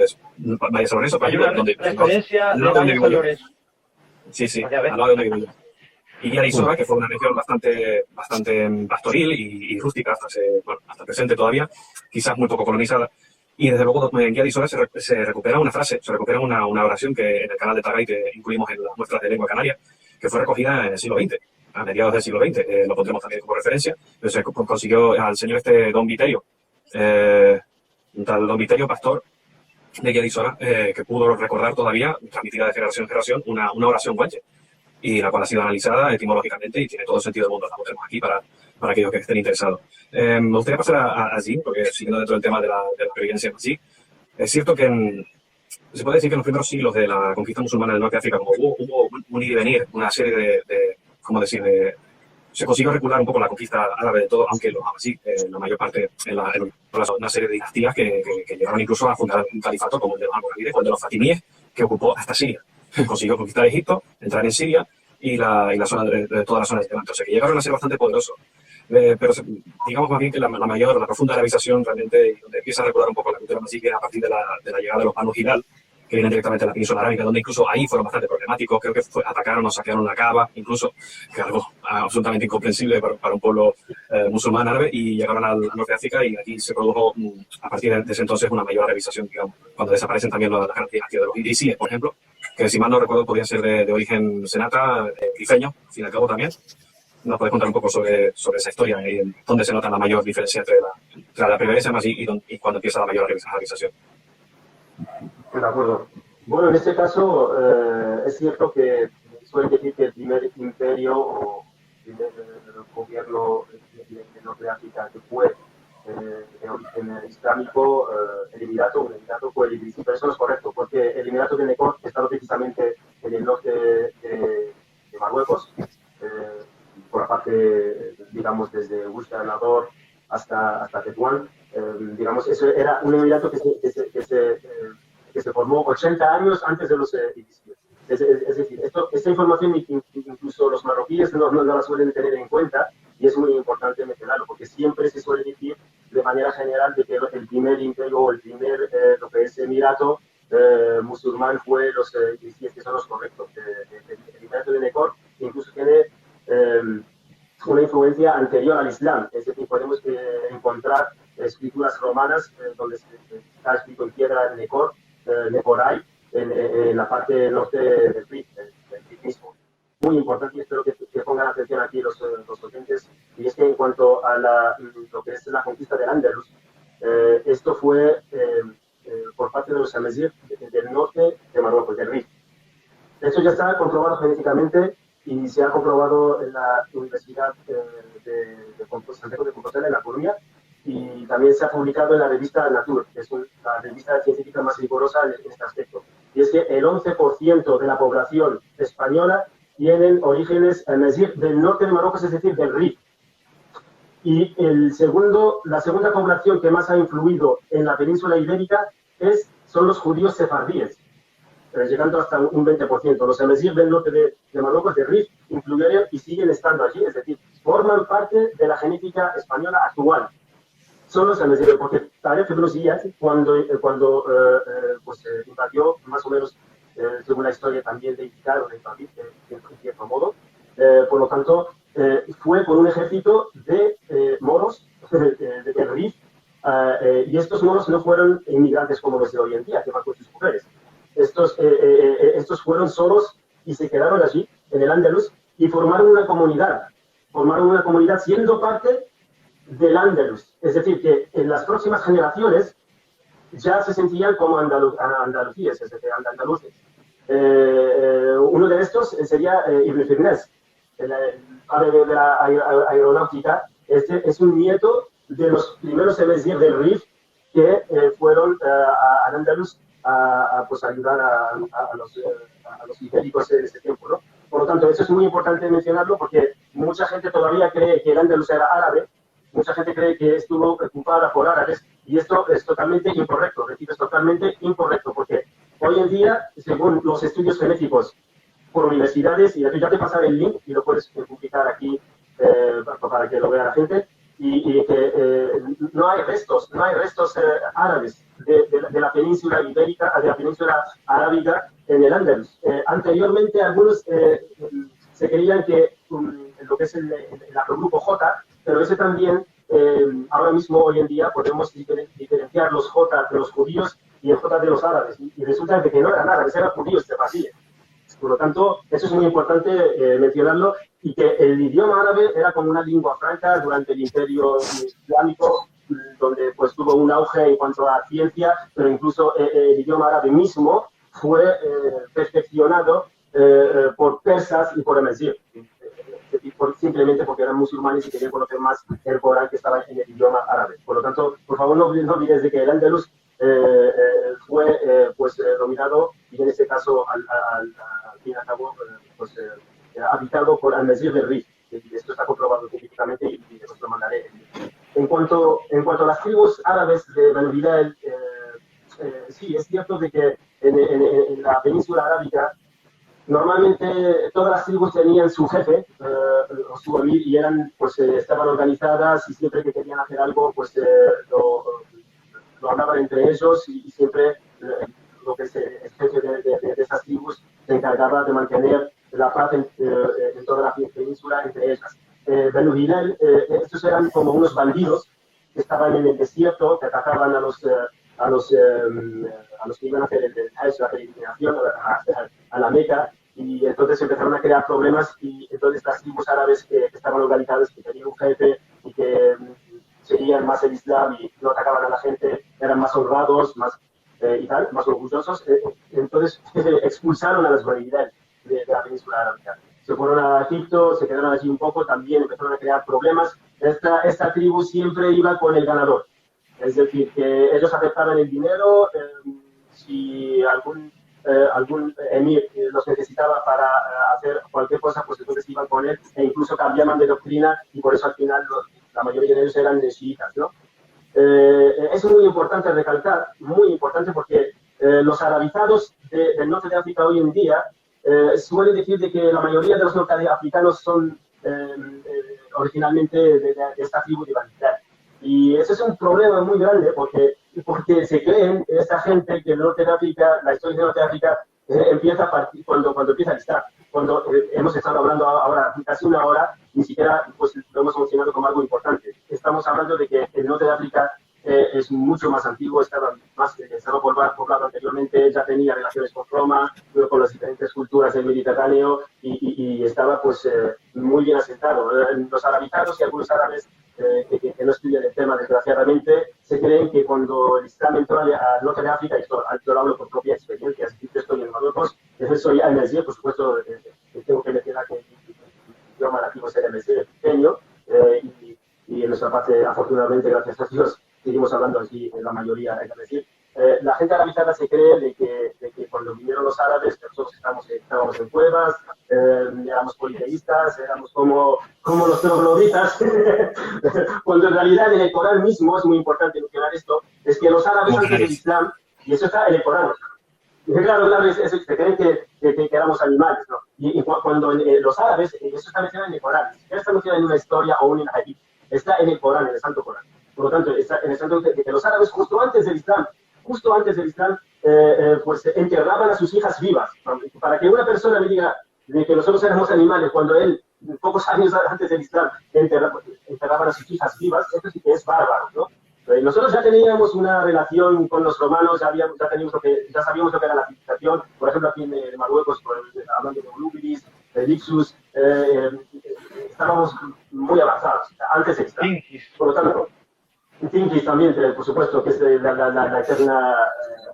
Valle San Lorenzo? Hay una referencia de Valle San Lorenzo. Sí, al lado de donde vivo yo. Y Arizona, que fue una región bastante pastoril y rústica hasta presente todavía, quizás muy poco colonizada. Y desde luego en Guía de Isora se recupera una frase, se recupera una oración que en el canal de Tagay que incluimos en las muestras de lengua canaria, que fue recogida en el siglo XX, a mediados del siglo XX. Lo pondremos también como referencia. Pero se consiguió al señor Don Viterio, un tal Don Viterio, pastor de Guía de Isora, que pudo recordar todavía, transmitida de generación en generación, una oración guanche, y la cual ha sido analizada etimológicamente y tiene todo el sentido del mundo. La tenemos aquí para aquellos que estén interesados. Me gustaría pasar a Jim, porque siguiendo dentro del tema de la pervivencia en sí, es cierto que se puede decir que en los primeros siglos de la conquista musulmana del norte de África, como hubo un ir y venir, una serie se consiguió regular un poco la conquista árabe de todo, aunque la mayor parte en una serie de dinastías que llegaron incluso a fundar un califato como el de los almorávides o el de los fatimíes, que ocupó hasta Siria. Consiguió conquistar Egipto, entrar en Siria y toda la zona de Levante. O sea, que llegaron a ser bastante poderosos. Pero digamos más bien que la profunda arabización realmente, donde empieza a regular un poco la cultura masí, que a partir de la llegada de los Banu Hilal, que vienen directamente de la península arábiga, donde incluso ahí fueron bastante problemáticos. Creo que atacaron o saquearon la Kaaba, incluso, que es algo absolutamente incomprensible para un pueblo musulmán árabe, y llegaron al norte de África, y aquí se produjo a partir de ese entonces una mayor arabización, digamos, cuando desaparecen también las grandes dinastías de los idrisíes, por ejemplo, que si mal no recuerdo podía ser de origen senata, rifeño, al fin y al cabo también. ¿Nos puedes contar un poco sobre esa historia y dónde se nota la mayor diferencia entre la primera SMS y cuando empieza la mayor realización? De acuerdo. Bueno, en este caso es cierto que suelen decir que el primer imperio o primer gobierno de Norte de África que fue de origen islámico, el Emirato fue el Idrisí, pero eso no es correcto, porque el Emirato de Nekor estaba precisamente en el norte de Marruecos, por la parte, digamos, desde Oujda Nador hasta Tetuán. Digamos, eso era un emirato que se formó 80 años antes de los idrisíes. Es decir, esta información incluso los marroquíes no la suelen tener en cuenta, y es muy importante mencionarlo, porque siempre se suele decir de manera general de que el primer imperio o el primer, lo que es emirato musulmán fue los idrisíes, que son los correctos. El emirato de Nekor incluso tiene una influencia anterior al Islam, es decir, podemos encontrar escrituras romanas donde está escrito en piedra Nekor, Nekorai, en la parte norte del Rif mismo. Muy importante, y espero que pongan atención aquí los oyentes, y es que en cuanto a lo que es la conquista del Andalus, esto fue por parte de los amazigh del norte de Marruecos, del Rif. Esto ya está comprobado genéticamente y se ha comprobado en la Universidad de Santiago de Compostela, en La Coruña, y también se ha publicado en la revista Nature, que es la revista científica más rigurosa en este aspecto. Y es que el 11% de la población española tienen orígenes amazigh del norte de Marruecos, es decir, del Rif. Y la segunda población que más ha influido en la península ibérica son los judíos sefardíes, llegando hasta un 20%. Los amazigh del norte de Marruecos, de Rif, influyeron y siguen estando allí, es decir, forman parte de la genética española actual. Son los amazigh, porque Tarek ibn Ziyad, cuando invadió, más o menos, según la historia también de Icar o de David, en cierto modo, por lo tanto, fue con un ejército de moros de Rif, y estos moros no fueron inmigrantes como los de hoy en día, que van con sus mujeres. Estos fueron solos y se quedaron allí, en el Andalus, y formaron una comunidad siendo parte del Andalus. Es decir, que en las próximas generaciones ya se sentían como andalucíes, es decir, andaluces. Uno de estos sería Ibn Firnes, el padre de la aeronáutica. Este es un nieto de los primeros amazigh del Rif que fueron al Andalus a ayudar a los ibéricos en ese tiempo, ¿no? Por lo tanto, eso es muy importante mencionarlo, porque mucha gente todavía cree que el Andalus era árabe, mucha gente cree que estuvo ocupada por árabes, y esto es totalmente incorrecto, repito, es totalmente incorrecto, porque hoy en día, según los estudios genéticos por universidades, y ya te pasaré el link y lo puedes publicar aquí para que lo vea la gente, y que no hay restos árabes de la península ibérica, de la península arábiga en el Andalus. Anteriormente, algunos se creían que lo que es el haplogrupo J, pero ese también, ahora mismo, hoy en día, podemos diferenciar los J de los judíos y el J de los árabes, y resulta que no eran árabes, eran judíos de Basile. Por lo tanto, eso es muy importante mencionarlo, y que el idioma árabe era como una lengua franca durante el Imperio Islámico, donde pues tuvo un auge en cuanto a ciencia, pero incluso el idioma árabe mismo fue perfeccionado por persas y por amazigh, simplemente porque eran musulmanes y querían conocer más el Corán, que estaba en el idioma árabe. Por lo tanto, por favor, no olvides de que el Andalus fue dominado, y en este caso al fin y al cabo habitado por amazigh del Rif, y esto está comprobado científicamente, y os lo mandaré. En cuanto a las tribus árabes de Banu Hilal, sí, es cierto de que en la península arábiga normalmente todas las tribus tenían su jefe o su emir, y estaban organizadas, y siempre que querían hacer algo lo hablaban entre ellos, y siempre lo que es el jefe de esas tribus se encargaba de mantener la paz en toda la península entre ellas. Banu Hilal, estos eran como unos bandidos que estaban en el desierto, que atacaban a los a los que iban a hacer el Hajj, la peregrinación a la Meca, y entonces empezaron a crear problemas y entonces las tribus árabes que estaban organizadas, que tenían un jefe y que seguían más el Islam y no atacaban a la gente, eran más honrados, más y tal, más orgullosos, entonces expulsaron a las variedades de la península arábiga. Se fueron a Egipto, se quedaron allí un poco, también empezaron a crear problemas. Esta tribu siempre iba con el ganador. Es decir, que ellos aceptaban el dinero, si algún emir los necesitaba para hacer cualquier cosa, pues entonces iban con él e incluso cambiaban de doctrina y por eso al final la mayoría de ellos eran chiitas, ¿no? Es muy importante recalcar, muy importante porque los arabizados del norte de África hoy en día suelen decir de que la mayoría de los norteafricanos son originalmente de esta tribu de Bagdad. Y ese es un problema muy grande porque se creen esta gente que el norte de África, la historia de norte de África empieza a partir cuando empieza el Islam. Cuando hemos estado hablando ahora casi una hora, ni siquiera pues, lo hemos mencionado como algo importante. Estamos hablando de que el norte de África es mucho más antiguo, estaba poblado anteriormente, ya tenía relaciones con Roma, con las diferentes culturas del Mediterráneo y estaba pues muy bien asentado. Los arabizados y algunos árabes que no estudian el tema, desgraciadamente, se creen que cuando el Islam entró al norte de África, y esto lo hablo por propia experiencia, así que estoy en Marruecos, soy MSD, por supuesto, tengo que mencionar que el idioma nativo es el MSD pequeño, y en nuestra parte, afortunadamente, gracias a Dios, seguimos hablando así en la mayoría, es decir, la gente arabizada se cree de que cuando vinieron los árabes, nosotros estábamos en cuevas, éramos politeístas, éramos como los trogloditas, cuando en realidad en el Corán mismo, es muy importante mencionar esto, es que los árabes antes del Islam, y eso está en el Corán, claro, se creen que éramos animales, ¿no? Y cuando los árabes, eso está mencionado en el Corán, ni siquiera está mencionado en una historia o en un hadith, está en el Corán, en el Santo Corán. Por lo tanto, está en el Santo de que los árabes, justo antes del Islam, pues enterraban a sus hijas vivas. Para que una persona me diga de que nosotros éramos animales cuando él, pocos años antes del Islam, enterraban a sus hijas vivas, esto sí que es bárbaro, ¿no? Nosotros ya teníamos una relación con los romanos, ya sabíamos lo que era la civilización, por ejemplo aquí en Marruecos, hablando de Volubilis, de Lixus, estábamos muy avanzados, antes del Islam. Por lo tanto, Tinquis también, por supuesto, que es la eterna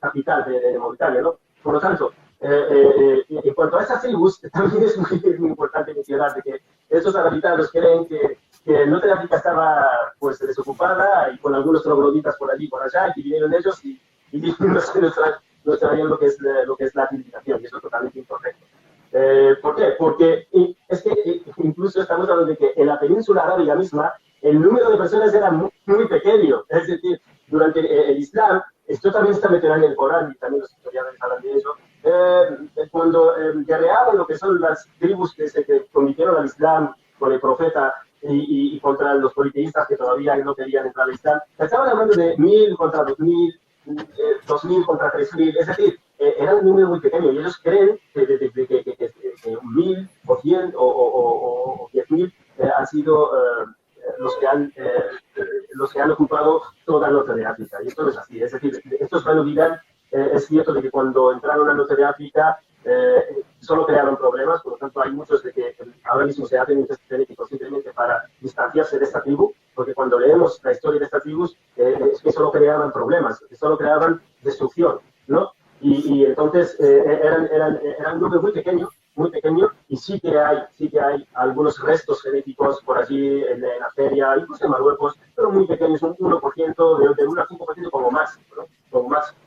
capital de Mauritania, ¿no? Por lo tanto, en cuanto a esas tribus, también es muy importante mencionar de que esos arabizanos creen que el norte de África estaba pues desocupada y con algunos trogloditas por allí y por allá, y que vinieron ellos y nos traían lo que es la civilización, y eso es totalmente incorrecto. ¿Por qué? Porque es que incluso estamos hablando de que en la península arábiga misma el número de personas era muy pequeño. Es decir, durante el Islam, esto también está mencionado en el Corán y también los historiadores hablan de ello, cuando guerreaban lo que son las tribus que convirtieron al Islam con el profeta y contra los politeístas que todavía no querían entrar al Islam, estaban hablando de 1000 contra 2000, 2000 contra 3000, es decir, era un número muy pequeño y ellos creen que 1000 o 100 o 10.000 han sido los que han ocupado toda el norte de África. Y esto no es así. Es decir, estos Banu Bilal, es cierto de que cuando entraron al norte de África solo crearon problemas, por lo tanto hay muchos de que ahora mismo se hacen un test genético simplemente para distanciarse de esta tribu, porque cuando leemos la historia de estas tribus es que solo creaban problemas, que solo creaban destrucción, ¿no? Y entonces eran un número muy pequeño, y sí que hay algunos restos genéticos por allí en Argelia, incluso en Marruecos, pero muy pequeños, un 1%, de 1 a 5% como máximo, ¿no? Como máximo.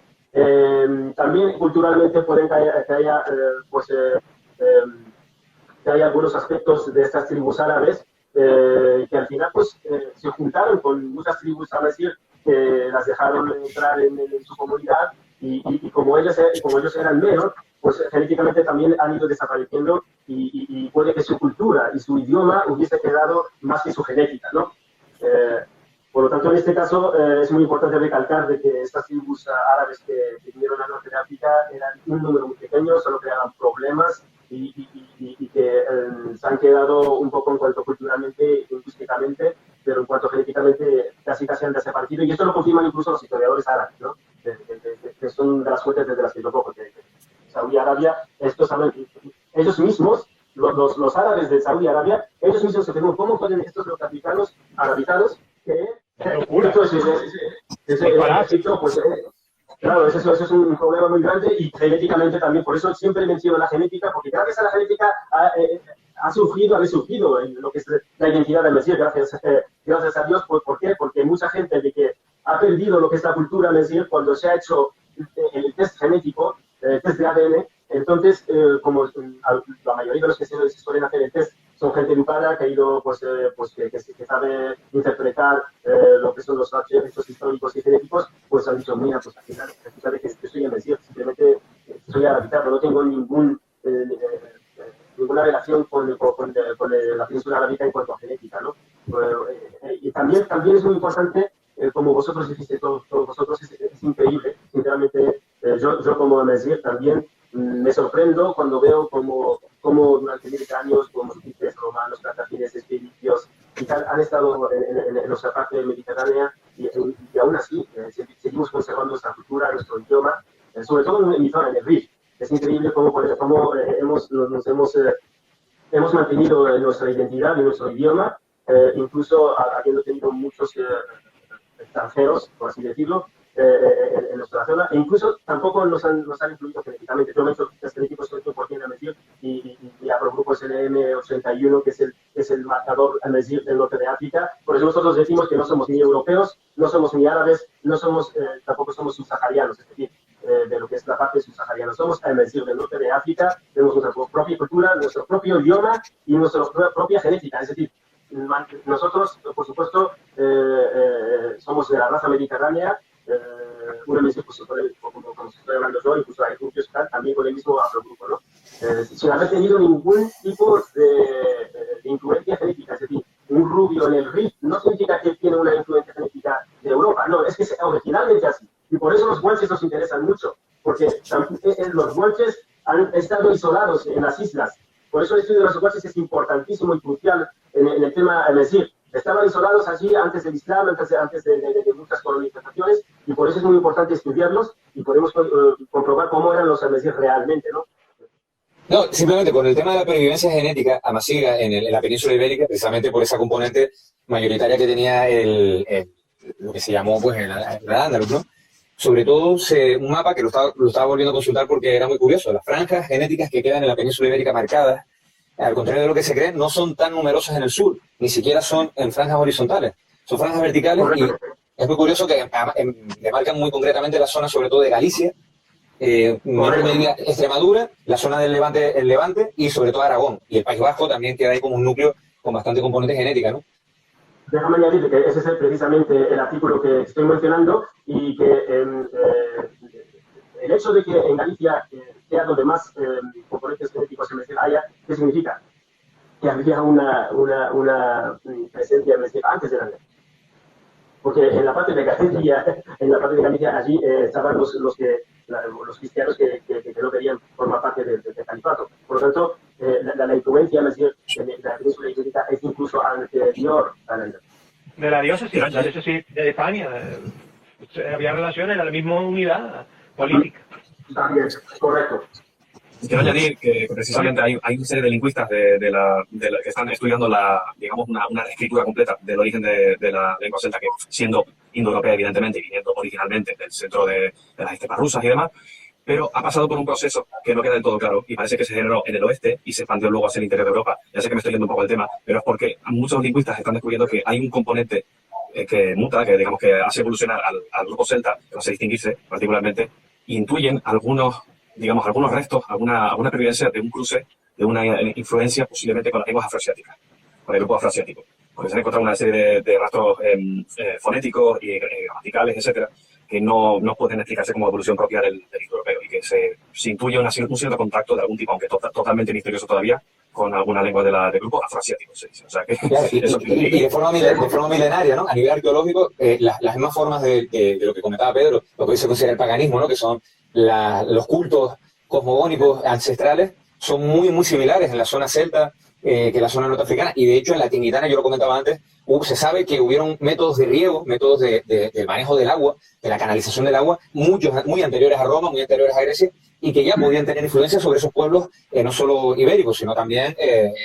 También culturalmente pueden que haya algunos aspectos de estas tribus árabes que al final pues se juntaron con muchas tribus, a decir, que las dejaron entrar en su comunidad y como ellos eran menos, pues genéticamente también han ido desapareciendo y puede que su cultura y su idioma hubiese quedado más que su genética, ¿no? Por lo tanto, en este caso es muy importante recalcar de que estas tribus árabes que vinieron al norte de África eran un número muy pequeño, solo creaban problemas y que se han quedado un poco en cuanto culturalmente y lingüísticamente, pero en cuanto genéticamente casi han desaparecido. Y esto lo confirman incluso los historiadores árabes, ¿no? son de las fuentes de las que yo cojo, que Saudi Arabia, ellos mismos, los árabes de Saudi Arabia, ellos mismos se preguntan cómo pueden estos los africanos arabizados que... Claro, eso es un problema muy grande y genéticamente también, por eso siempre menciono la genética, porque gracias a la genética ha resurgido lo que es la identidad del Mesías, gracias a Dios. ¿Por qué? Porque mucha gente de que ha perdido lo que es la cultura Mesías cuando se ha hecho el test genético, el test de ADN, entonces, como la mayoría de los que se suelen hacer el test son gente educada, que ha ido, que sabe interpretar lo que son los hechos históricos y genéticos, pues han dicho, mira, pues al final, sabes que yo soy el Mesías, simplemente soy arabizado, no tengo ninguna relación con la península arábica en cuanto a genética, ¿no? Y también es muy importante, como vosotros dijiste, todos vosotros, es increíble, sinceramente, yo como Mesías también me sorprendo cuando veo como durante miles de años, como egipcios, romanos, cartagineses, fenicios y tal, han estado en nuestra parte mediterránea y aún así seguimos conservando nuestra cultura, nuestro idioma, sobre todo en mi zona, en el Rif. Es increíble cómo hemos mantenido nuestra identidad y nuestro idioma, incluso habiendo tenido muchos extranjeros, por así decirlo, en nuestra zona, e incluso tampoco nos han influido genéticamente. Yo me he hecho test genéticos por quien Mesir y Agrogrupo es el M81, que es el marcador Mesir del norte de África. Por eso nosotros decimos que no somos ni europeos, no somos ni árabes, tampoco somos subsaharianos, es decir, de lo que es la parte subsahariana. Somos Mesir del norte de África, tenemos nuestra propia cultura, nuestro propio idioma y nuestra propia genética, es decir, nosotros, por supuesto, somos de la raza mediterránea, una mención, pues, como estoy hablando yo, incluso hay grupos también con el mismo Agrogrupo, ¿no? Sin haber tenido ningún tipo de influencia genética, es decir, un rubio en el Rif no significa que tiene una influencia genética de Europa, no, es que es originalmente así. Y por eso los guanches nos interesan mucho, porque los guanches han estado isolados en las islas. Por eso el estudio de los guanches es importantísimo y crucial en el tema, es decir, estaban isolados allí antes del Islam, antes de muchas colonizaciones, y por eso es muy importante estudiarlos y podemos comprobar cómo eran los amazigh realmente, ¿no? No, simplemente con el tema de la pervivencia genética amazigha en la península ibérica, precisamente por esa componente mayoritaria que tenía lo que se llamó pues el Al-Ándalus, ¿no? Sobre todo un mapa que lo estaba volviendo a consultar porque era muy curioso. Las franjas genéticas que quedan en la península ibérica marcadas, al contrario de lo que se cree, no son tan numerosas en el sur, ni siquiera son en franjas horizontales, son franjas verticales. Y es muy curioso que demarcan muy concretamente la zona, sobre todo de Galicia, menor medida Extremadura, la zona del Levante, el Levante y sobre todo Aragón. Y el País Vasco también queda ahí como un núcleo con bastante componente genética, ¿no? Déjame añadir que ese es precisamente el artículo que estoy mencionando y que el hecho de que en Galicia sea donde más componentes genéticos se haya, ¿qué significa? Que había una presencia antes de la guerra. Porque en la parte de Galicia, allí estaban los cristianos que no querían formar parte del califato. Por lo tanto, la influencia de la península ibérica es incluso anterior a la guerra. De la diócesis de España. Había relaciones, era la misma unidad política. También, correcto. Quiero añadir que precisamente hay una serie de lingüistas que están estudiando digamos una reescritura completa del origen de la lengua celta, que siendo indoeuropea, evidentemente, y viniendo originalmente del centro de las estepas rusas y demás, pero ha pasado por un proceso que no queda del todo claro y parece que se generó en el oeste y se expandió luego hacia el interior de Europa. Ya sé que me estoy yendo un poco del tema, pero es porque muchos lingüistas están descubriendo que hay un componente que muta, que digamos que hace evolucionar al grupo celta, que hace distinguirse particularmente, e intuyen algunos restos, alguna pervivencia de un cruce, de una influencia posiblemente con las lenguas afroasiáticas, con el grupo afroasiático. Porque se han encontrado una serie de rastros fonéticos y gramaticales, etcétera, que no pueden explicarse como evolución propia del indoeuropeo y que se intuye un cierto contacto de algún tipo, aunque totalmente misterioso todavía, con alguna lengua del grupo afroasiático, se dice. O sea que claro, y de forma milenaria, ¿no? A nivel arqueológico, las mismas formas de lo que comentaba Pedro, lo que hoy se considera el paganismo, ¿no? Que son los cultos cosmogónicos ancestrales, son muy, muy similares en la zona celta, que la zona norteafricana. Y de hecho en la Tingitana, yo lo comentaba antes, se sabe que hubieron métodos de riego, métodos de manejo del agua, de la canalización del agua, muchos, muy anteriores a Roma, muy anteriores a Grecia, y que ya podían tener influencia sobre esos pueblos, no solo ibéricos, sino también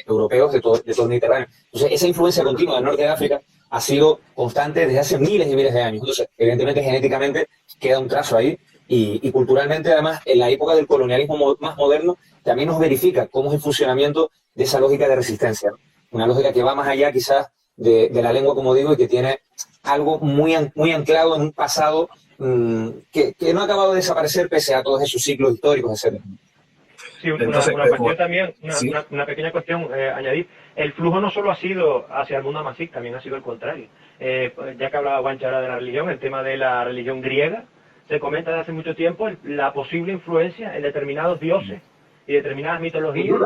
europeos de todo el Mediterráneo. Entonces, esa influencia continua del norte de África ha sido constante desde hace miles y miles de años. Entonces, evidentemente, genéticamente queda un trazo ahí, y culturalmente, además, en la época del colonialismo más moderno, también nos verifica cómo es el funcionamiento de esa lógica de resistencia, ¿no? Una lógica que va más allá, quizás, de la lengua, como digo, y que tiene algo muy anclado en un pasado que no ha acabado de desaparecer pese a todos esos ciclos históricos, etc. Sí, una cuestión también, una pequeña cuestión añadir. El flujo no solo ha sido hacia el mundo amazigh, también ha sido el contrario. Ya que hablaba Guanche ahora de la religión, el tema de la religión griega, se comenta desde hace mucho tiempo la posible influencia en determinados dioses y determinadas mitologías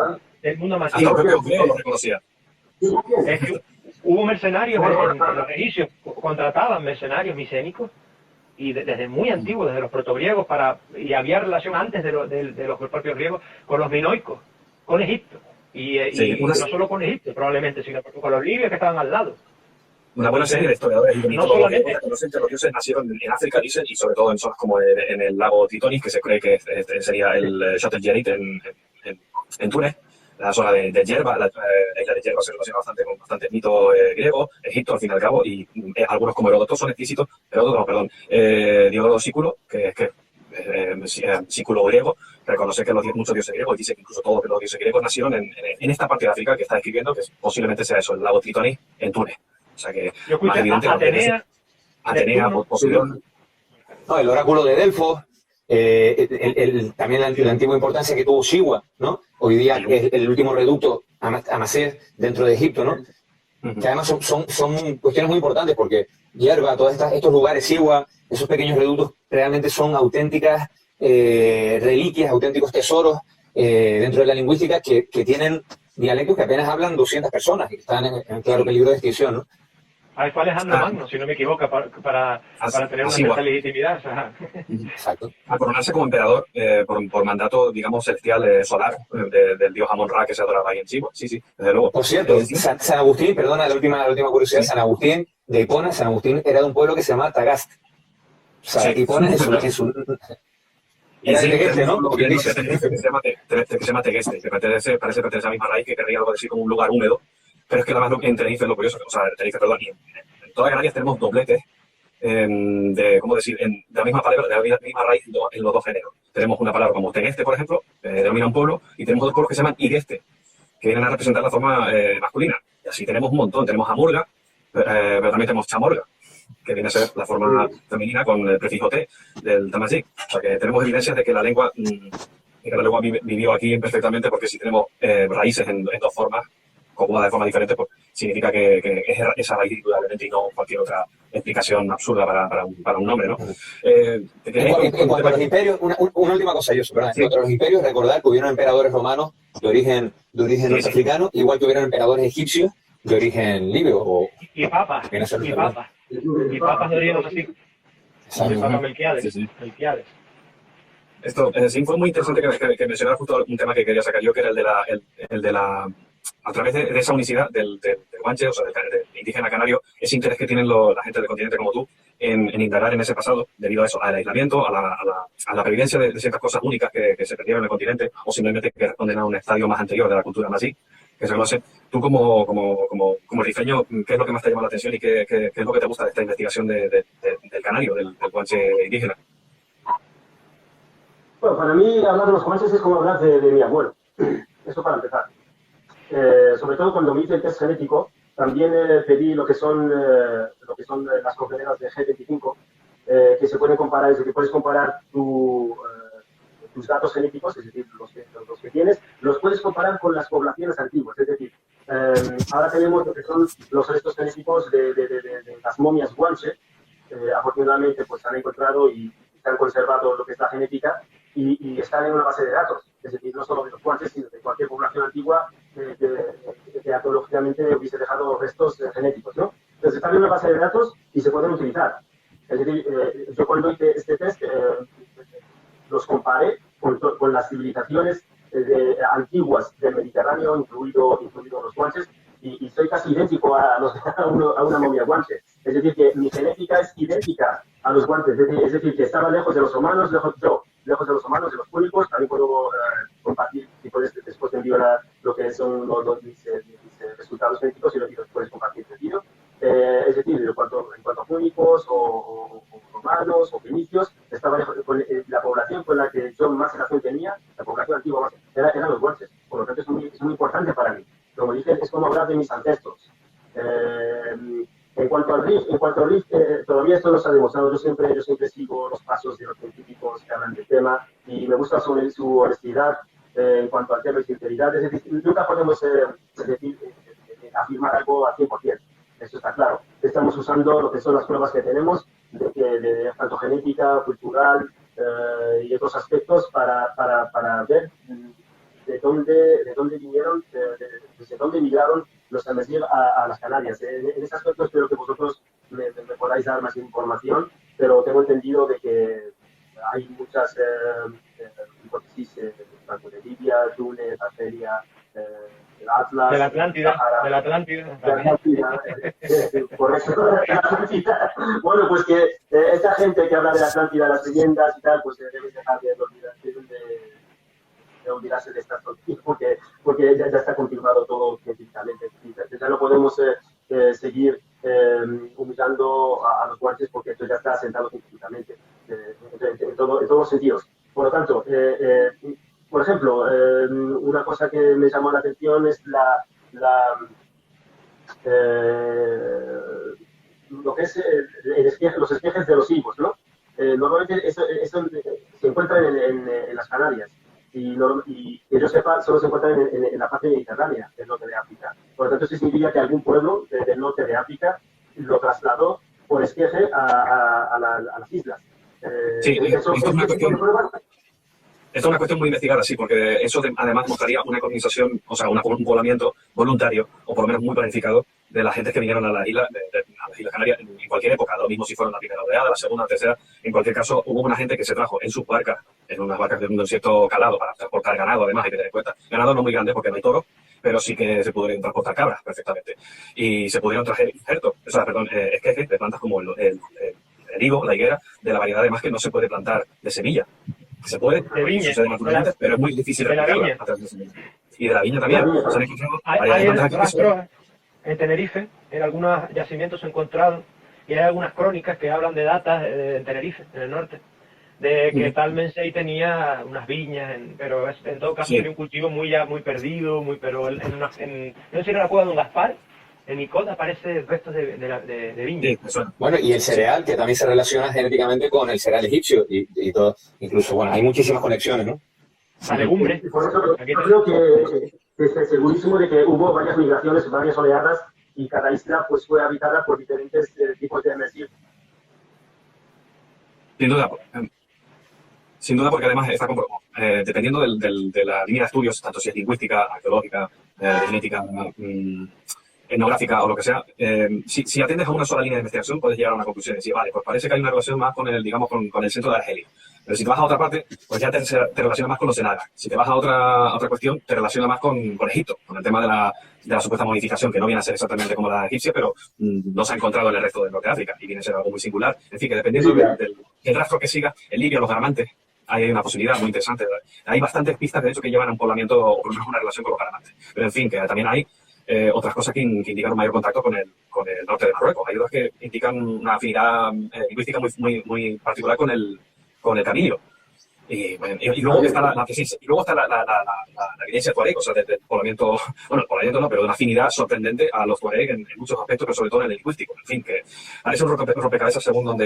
del mundo amazigh. Hasta el propio griego lo reconocía. Es que hubo mercenarios en los egipcios, contrataban mercenarios micénicos, y desde muy antiguo, desde los protogriegos, y había relación antes de los propios griegos con los minoicos, con Egipto, y no solo con Egipto probablemente, sino con los libios que estaban al lado. Una buena serie de historiadores y no solamente que conocen que los dioses nacieron en África, dicen, y sobre todo en zonas como en el lago Tritonis, que se cree que sería el Château Djerit en Túnez, la zona de Yerba, la isla de Yerba se relaciona bastante con bastantes mitos griegos, Egipto al fin y al cabo, y algunos como Heródoto son explícitos, Diodoro Sículo, que es Sículo griego, reconoce que muchos dioses griegos, dice que incluso todos los dioses griegos nacieron en esta parte de África que está describiendo, que posiblemente sea eso, el lago Tritonis en Túnez. O sea que yo más evidente Atenea Poseidón. No, el oráculo de Delfos, también la antigua importancia que tuvo Siwa, ¿no? Hoy día es el último reducto amazigh dentro de Egipto, ¿no? Que además son cuestiones muy importantes porque Yerba, todos estos lugares, Siwa, esos pequeños reductos realmente son auténticas reliquias, auténticos tesoros dentro de la lingüística que tienen dialectos que apenas hablan 200 personas y que están en claro peligro de extinción, ¿no? Ahí fue Alejandro Magno, si no me equivoco, para tener una cierta legitimidad. Exacto. A coronarse como emperador por mandato, digamos, celestial solar del dios Amon-Ra que se adoraba ahí en Siwa. Sí, desde luego. Por cierto, San Agustín, perdona la última curiosidad, ¿sí? San Agustín de Hipona, San Agustín era de un pueblo que se llamaba Tagast. O sea, Hipona es un Y sí, Tegeste, ¿no? Que se llama Tegeste, que parece pertenecer a la misma raíz, que querría algo así como un lugar húmedo. Pero es que además en Tenerife es lo curioso, o sea, en todas Canarias tenemos dobletes ¿cómo decir? De la misma palabra, de la misma raíz en los dos géneros. Tenemos una palabra como Tegeste, por ejemplo, denomina un pueblo, y tenemos dos pueblos que se llaman Igueste, que vienen a representar la forma masculina. Y así tenemos un montón. Tenemos Amurga, pero también tenemos Chamorga, que viene a ser la forma femenina con el prefijo T del Tamashik. O sea que tenemos evidencias de que la lengua vivió aquí perfectamente, porque si tenemos raíces en dos formas, conjugadas de forma diferente, pues significa que es esa raíz indudablemente y no cualquier otra explicación absurda para un nombre, ¿no? En cuanto a los imperios, una última cosa, yo, ¿verdad? En cuanto a los imperios, recordar que hubieron emperadores romanos de origen norteafricano, igual que hubieron emperadores egipcios de origen libio. Y papas de origen así. El Papa Melquiades. Esto sí fue muy interesante que mencionara justo un tema que quería sacar yo, que era el de la a través de esa unicidad del guanche, o sea, del indígena canario, ese interés que tienen la gente del continente como tú en indagar en ese pasado, debido a eso, al aislamiento, a la previdencia de ciertas cosas únicas que se perdieron en el continente, o simplemente que responden a un estadio más anterior de la cultura amazigh, que se conoce. Tú como rifeño, ¿qué es lo que más te llama la atención y qué es lo que te gusta de esta investigación del canario, del guanche indígena? Bueno, para mí hablar de los guanches es como hablar de mi abuelo. Eso para empezar. Sobre todo cuando me hice el test genético, también pedí lo que son las coordenadas de G25, que se pueden comparar, es decir, que puedes comparar tus datos genéticos, es decir, los que tienes, los puedes comparar con las poblaciones antiguas. Es decir, ahora tenemos lo que son los restos genéticos de las momias guanche. Afortunadamente, pues han encontrado y se han conservado lo que es la genética y están en una base de datos. Es decir, no solo de los guanches, sino de cualquier población antigua que arqueológicamente hubiese dejado restos genéticos, ¿no? Entonces están en una base de datos y se pueden utilizar. Es decir, yo cuando hice este test los comparé con las civilizaciones antiguas del Mediterráneo, incluido los guanches, y soy casi idéntico a una momia guanche. Es decir, que mi genética es idéntica a los guanches, es decir, que estaba lejos de los humanos, lejos de los humanos, de los públicos. También puedo compartir, si puedes, después te envío lo que son mis resultados genéticos y los puedes compartir el vídeo. Es decir, en cuanto a públicos o romanos o fenicios, estaba lejos, la población con la que yo más relación tenía, la población antigua eran los guanches. Por lo tanto, es muy importante para mí. Como dije, es como hablar de mis ancestros. En cuanto al Rift, todavía esto no se ha demostrado. Yo siempre sigo los pasos de los científicos que hablan del tema y me gusta su honestidad en cuanto al tema y sinceridad. Es decir, nunca podemos afirmar algo al 100%. Eso está claro. Estamos usando lo que son las pruebas que tenemos, de tanto genética, cultural y otros aspectos para ver de dónde vinieron, desde dónde migraron los Amazigh a las Canarias. En ese aspecto espero que vosotros me podáis dar más información, pero tengo entendido de que hay muchas hipótesis, tanto de Libia, Túnez, Argelia, el Atlas, de la Atlántida, por eso, la Atlántida. Bueno, pues que esta gente que habla de la Atlántida, las leyendas y tal, pues deben dejar de olvidarse de estas noticias, porque ya está confirmado todo científicamente. Ya no podemos seguir humillando a los guanches, porque esto ya está asentado científicamente en todos los sentidos. Por lo tanto, por ejemplo, una cosa que me llamó la atención es lo que es los esquejes de los higos, ¿no? Normalmente eso se encuentran en las Canarias. Y que yo sepa, solo se encuentran en la parte mediterránea, del norte de África. Por lo tanto, eso significa que algún pueblo del norte de África lo trasladó por esqueje a las islas. Sí, esto es una cuestión muy investigada, sí, porque eso además mostraría una colonización, o sea, un poblamiento voluntario, o por lo menos muy planificado, de las gentes que vinieron a las Islas Canarias en cualquier época, lo mismo si fueron la primera oleada, la segunda, la tercera. En cualquier caso, hubo una gente que se trajo en sus barcas, en unas barcas de un cierto calado para transportar ganado, además hay que tener en cuenta. Ganado no muy grande porque no hay toros, pero sí que se pudieron transportar cabras perfectamente. Y se pudieron traer esquejes de plantas como el higo, la higuera, de la variedad además que no se puede plantar de semilla. Se puede, sucede naturalmente, pero es muy difícil replicarla a través de semilla. Y de la viña también. Hay rastros en Tenerife, en algunos yacimientos se han encontrado, y hay algunas crónicas que hablan de datas en Tenerife, en el norte, de que tal Mensei tenía unas viñas, pero en todo caso tenía un cultivo muy perdido, pero no sé si era la cueva de un Gaspar, en Icod aparece restos de viña. Sí, bueno, y el cereal, que también se relaciona genéticamente con el cereal egipcio y todo. Incluso, bueno, hay muchísimas conexiones, ¿no? La legumbre. Por eso creo que estoy segurísimo de que hubo varias migraciones, varias oleadas, y cada isla pues fue habitada por diferentes tipos de Amazigh. Sin duda, porque además está comprobado. Dependiendo de la línea de estudios, tanto si es lingüística, arqueológica, genética, etnográfica o lo que sea, si atiendes a una sola línea de investigación, puedes llegar a una conclusión y decir, vale, pues parece que hay una relación más con el centro de Argelia. Pero si te vas a otra parte, pues ya te relaciona más con los Senagas. Si te vas a otra cuestión, te relaciona más con Egipto, con el tema de la supuesta modificación, que no viene a ser exactamente como la egipcia, pero no se ha encontrado en el resto del norte de África y viene a ser algo muy singular. En fin, que dependiendo del rastro que siga, el libio, los garamantes, hay una posibilidad muy interesante. Hay bastantes pistas, de hecho, que llevan a un poblamiento o por lo menos una relación con los garamantes. Pero en fin, que también hay otras cosas que indican un mayor contacto con el norte de Marruecos. Hay otras que indican una afinidad lingüística muy particular con el cabilio. Y luego está la evidencia tuareg, o sea, del poblamiento, bueno, el poblamiento no, pero de una afinidad sorprendente a los tuareg en muchos aspectos, pero sobre todo en el lingüístico. En fin, que parece un rompecabezas según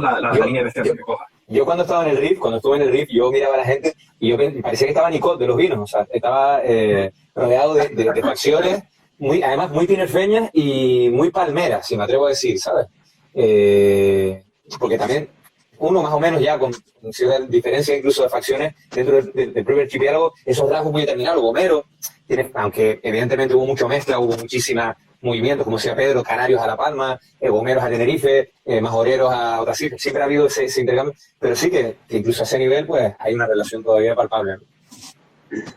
la línea de investigación que coja. Yo cuando estuve en el RIF, yo miraba a la gente y me parecía que estaba en Icod de los vinos, o sea, estaba rodeado de facciones, además muy tinerfeñas y muy palmeras, si me atrevo a decir, ¿sabes? Porque también uno más o menos ya con cierta diferencia incluso de facciones dentro del propio archipiélago, esos rasgos muy determinados. Gomero, aunque evidentemente hubo mucha mezcla, hubo muchísimos movimientos, como decía Pedro, canarios a La Palma, gomeros a Tenerife, majoreros a otras islas, siempre ha habido ese intercambio, pero sí que incluso a ese nivel pues hay una relación todavía palpable, ¿no?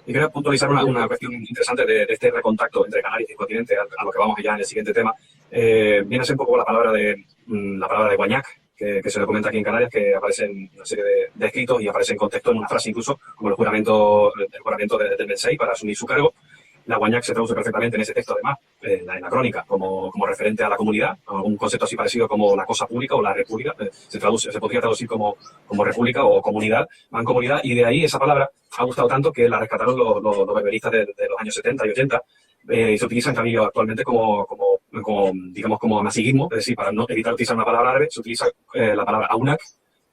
Y quería puntualizar una cuestión interesante de este recontacto entre Canarias y el continente, a lo que vamos ya en el siguiente tema. Viene a ser un poco la palabra de guañac, que se le comenta aquí en Canarias, que aparece en una serie de escritos y aparece en contexto en una frase incluso, como el juramento del Mensei para asumir su cargo. La guañac se traduce perfectamente en ese texto, además, en la crónica, como referente a la comunidad, un concepto así parecido como la cosa pública o la república. Se podría traducir como república o comunidad, mancomunidad, y de ahí esa palabra ha gustado tanto que la rescataron los berberistas de los años 70 y 80, y se utiliza en cambio actualmente digamos, como amasiguismo, es decir, para no evitar utilizar una palabra árabe, se utiliza la palabra aunac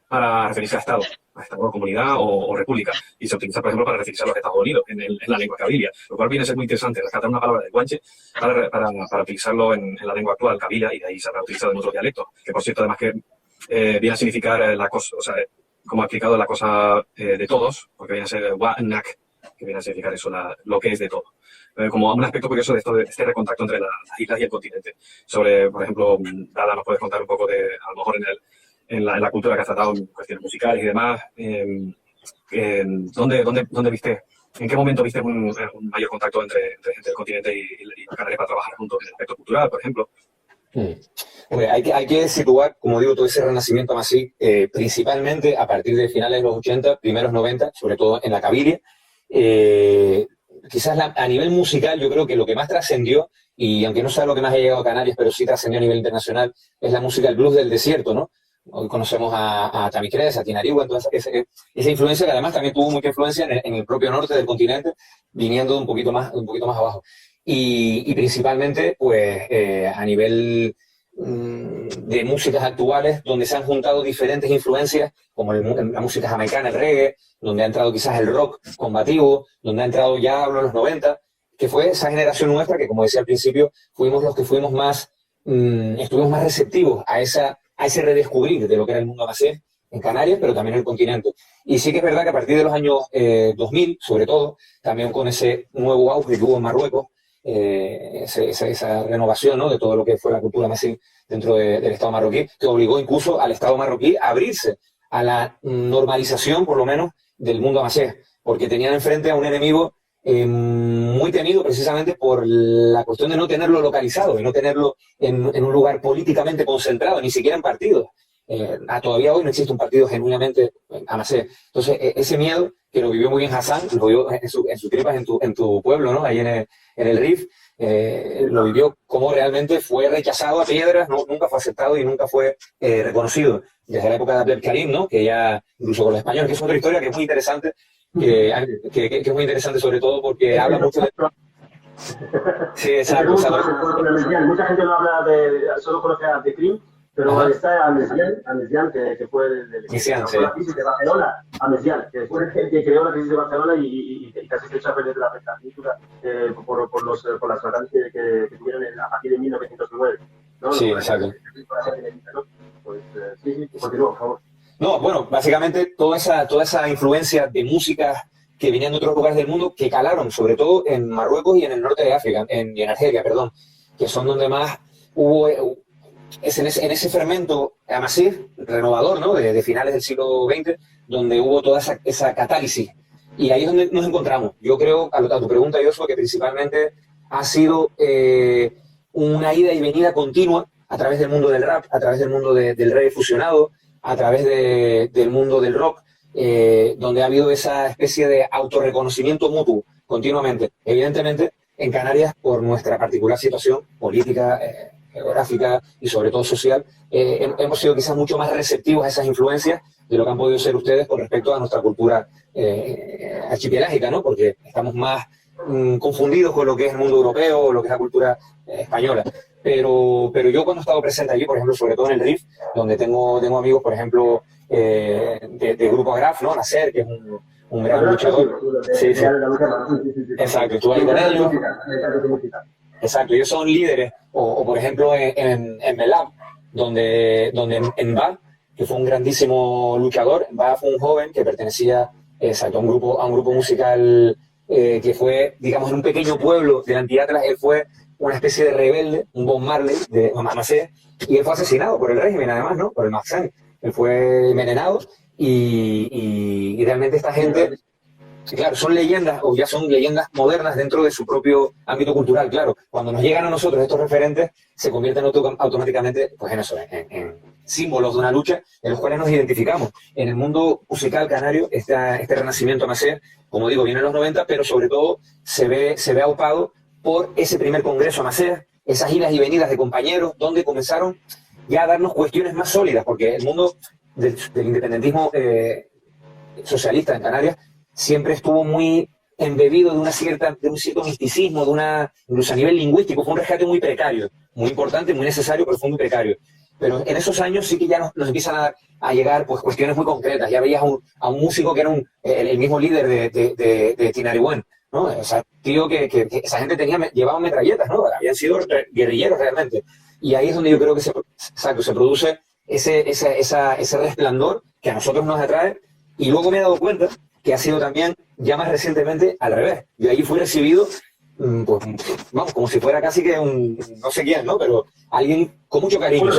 para referirse a Estado o comunidad o república. Y se utiliza, por ejemplo, para referirse a los Estados Unidos en la lengua cabilia, lo cual viene a ser muy interesante, rescatar una palabra de guanche para utilizarlo en la lengua actual, cabilia, y de ahí se habrá utilizado en otros dialectos. Que, por cierto, además que viene a significar la cosa, o sea, como ha explicado, la cosa de todos, porque viene a ser wa'nak, que viene a significar eso, lo que es de todo. Como un aspecto curioso de este recontacto entre las islas y el continente. Sobre, por ejemplo, Dada, nos puedes contar un poco a lo mejor en la cultura que has tratado, en cuestiones musicales y demás. ¿Dónde viste, en qué momento viste un mayor contacto entre gente del continente y Canarias para trabajar juntos en el aspecto cultural, por ejemplo? Hombre, hay que situar, como digo, todo ese renacimiento masí, principalmente a partir de finales de los 80, primeros 90, sobre todo en la cabilia. Quizás a nivel musical yo creo que lo que más trascendió, y aunque no sea lo que más ha llegado a Canarias, pero sí trascendió a nivel internacional, es la música, el blues del desierto, ¿no? Hoy conocemos a Tammy Cres, a Tinariwen, toda esa influencia que además también tuvo mucha influencia en el propio norte del continente, viniendo un poquito más abajo. Y principalmente, pues, a nivel de músicas actuales, donde se han juntado diferentes influencias, como la música jamaicana, el reggae, donde ha entrado quizás el rock combativo, donde ha entrado ya hablo de los 90, que fue esa generación nuestra que, como decía al principio, fuimos los que estuvimos más receptivos a ese redescubrir de lo que era el mundo amazigh en Canarias, pero también en el continente. Y sí que es verdad que a partir de los años 2000, sobre todo, también con ese nuevo auge que hubo en Marruecos, esa renovación, ¿no?, de todo lo que fue la cultura amazigh dentro del Estado marroquí, que obligó incluso al Estado marroquí a abrirse a la normalización, por lo menos, del mundo amazigh, porque tenían enfrente a un enemigo muy temido precisamente por la cuestión de no tenerlo localizado, de no tenerlo en un lugar políticamente concentrado, ni siquiera en partidos. Todavía hoy no existe un partido genuinamente amazigh. Entonces, ese miedo, que lo vivió muy bien Hassan, lo vivió en sus tripas en tu pueblo, ¿no?, ahí en el Rif, lo vivió como realmente fue rechazado a piedras, nunca fue aceptado y nunca fue reconocido. Desde la época de Abdel Karim, ¿no?, que ya, incluso con los españoles, que es otra historia que es muy interesante, que es muy interesante sobre todo porque habla mucho de... Sí, exacto. Mucha gente no habla solo conoce a Abdel Karim, pero está Amesian, que fue de la crisis de Barcelona, Amesian, que fue el que creó la crisis de Barcelona y casi se echa a perder la película por las batallas que tuvieron a partir de 1909, ¿no? Sí, exacto. Pues sí, continúa, por favor. No, bueno, básicamente toda esa influencia de músicas que venían de otros lugares del mundo, que calaron sobre todo en Marruecos y en el norte de África, y en Argelia, perdón, que son donde más hubo... Es en ese fermento amazigh renovador, ¿no?, de finales del siglo XX, donde hubo toda esa catálisis. Y ahí es donde nos encontramos. Yo creo, a tu pregunta, Joshua, que principalmente ha sido una ida y venida continua a través del mundo del rap, a través del mundo del reggae fusionado, a través del mundo del rock, donde ha habido esa especie de autorreconocimiento mutuo continuamente. Evidentemente, en Canarias, por nuestra particular situación política, geográfica y sobre todo social, hemos sido quizás mucho más receptivos a esas influencias de lo que han podido ser ustedes con respecto a nuestra cultura archipelágica, ¿no?, porque estamos más confundidos con lo que es el mundo europeo o lo que es la cultura española. Pero yo cuando he estado presente allí, por ejemplo, sobre todo en el Rif, donde tengo amigos, por ejemplo, de Grupo Agraf, ¿no?, Nasser, que es un gran luchador. Sí. Exacto, estuve ahí con ellos. Exacto, ellos son líderes, o por ejemplo en Melab, donde en Ba, que fue un grandísimo luchador. Ba fue un joven que pertenecía a un grupo musical que fue, digamos, en un pequeño pueblo del Anti-Atlas. Él fue una especie de rebelde, un Bob Marley de amazigh, y él fue asesinado por el régimen, además, ¿no?, por el Maxang. Él fue envenenado y realmente esta gente claro, son leyendas o ya son leyendas modernas dentro de su propio ámbito cultural, claro. Cuando nos llegan a nosotros estos referentes, se convierten automáticamente pues en eso, en símbolos de una lucha en los cuales nos identificamos. En el mundo musical canario, este renacimiento amateur, como digo, viene en los 90, pero sobre todo se ve aupado por ese primer congreso amateur, esas idas y venidas de compañeros, donde comenzaron ya a darnos cuestiones más sólidas, porque el mundo del independentismo socialista en Canarias siempre estuvo muy embebido de un cierto misticismo, incluso a nivel lingüístico, fue un rescate muy precario, muy importante, muy necesario, pero fue muy precario. Pero en esos años sí que ya nos empiezan a llegar pues, cuestiones muy concretas. Ya veías a un músico que era el mismo líder de Tinariwen, ¿no? O sea, tío que esa gente llevaba metralletas, ¿no? Habían sido guerrilleros realmente. Y ahí es donde yo creo que se produce ese resplandor que a nosotros nos atrae. Y luego me he dado cuenta que ha sido también, ya más recientemente, al revés. Yo ahí fui recibido, pues, vamos, como si fuera casi que no sé quién, ¿no? Pero alguien con mucho cariño.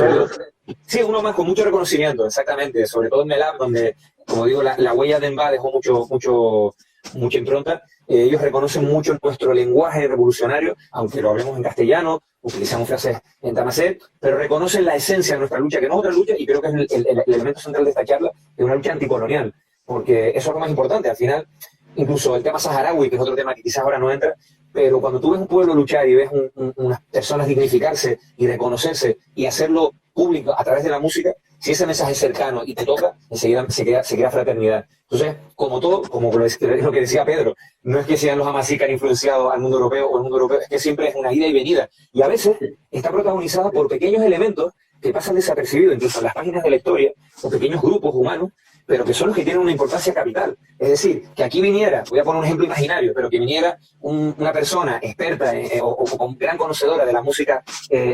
Sí, uno más con mucho reconocimiento, exactamente. Sobre todo en Melab, donde, como digo, la huella de Emba dejó mucha impronta. Ellos reconocen mucho nuestro lenguaje revolucionario, aunque lo hablemos en castellano, utilizamos frases en tamasé, pero reconocen la esencia de nuestra lucha, que no es otra lucha, y creo que es el elemento central de esta charla, es una lucha anticolonial, porque eso es lo más importante. Al final, incluso el tema saharaui, que es otro tema que quizás ahora no entra, pero cuando tú ves un pueblo luchar y ves unas personas dignificarse y reconocerse y hacerlo público a través de la música, si ese mensaje es cercano y te toca, enseguida se crea fraternidad. Entonces, como todo, como lo que decía Pedro, no es que sean los amasí que han influenciado al mundo europeo o el mundo europeo, es que siempre es una ida y venida. Y a veces está protagonizada por pequeños elementos que pasan desapercibidos, incluso en las páginas de la historia, o pequeños grupos humanos, pero que son los que tienen una importancia capital. Es decir, que aquí viniera, voy a poner un ejemplo imaginario, pero que viniera una persona experta o gran conocedora de la música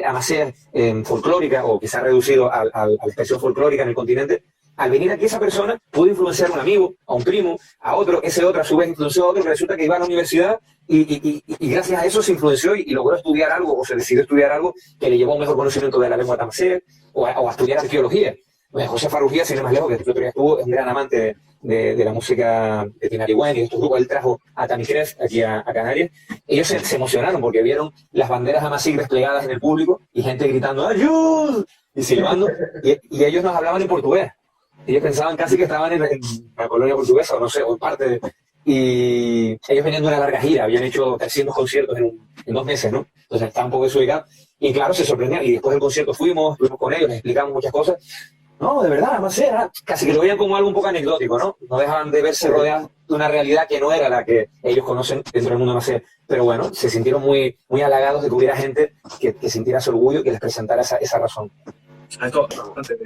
amateur folclórica, o que se ha reducido a la expresión folclórica en el continente, al venir aquí esa persona pudo influenciar a un amigo, a un primo, a otro, ese otro a su vez influenció a otro, que resulta que iba a la universidad y gracias a eso se influenció y logró estudiar algo, o se decidió estudiar algo que le llevó a un mejor conocimiento de la lengua tamasé, o a estudiar arqueología. José Farrugía, sin ir más lejos, que el otro día estuvo, es un gran amante de la música de Tinariwen y de estos grupos. Él trajo a Tamicref aquí a Canarias. Ellos se emocionaron porque vieron las banderas amasí desplegadas en el público y gente gritando ¡ayúd! Y silbando, y ellos nos hablaban en portugués. Ellos pensaban casi que estaban en la colonia portuguesa, o no sé, o en parte de... Y ellos venían de una larga gira, habían hecho 300 conciertos en 2 meses, ¿no? Entonces estaban un poco desubicados. Y claro, se sorprendían. Y después del concierto fuimos con ellos, les explicamos muchas cosas. No, de verdad, no sé, casi que lo veían como algo un poco anecdótico, ¿no? No dejaban de verse rodeados de una realidad que no era la que ellos conocen dentro del mundo amateur. Pero bueno, se sintieron muy, muy halagados de que hubiera gente que sintiera ese orgullo y que les presentara esa razón. Esto es bastante...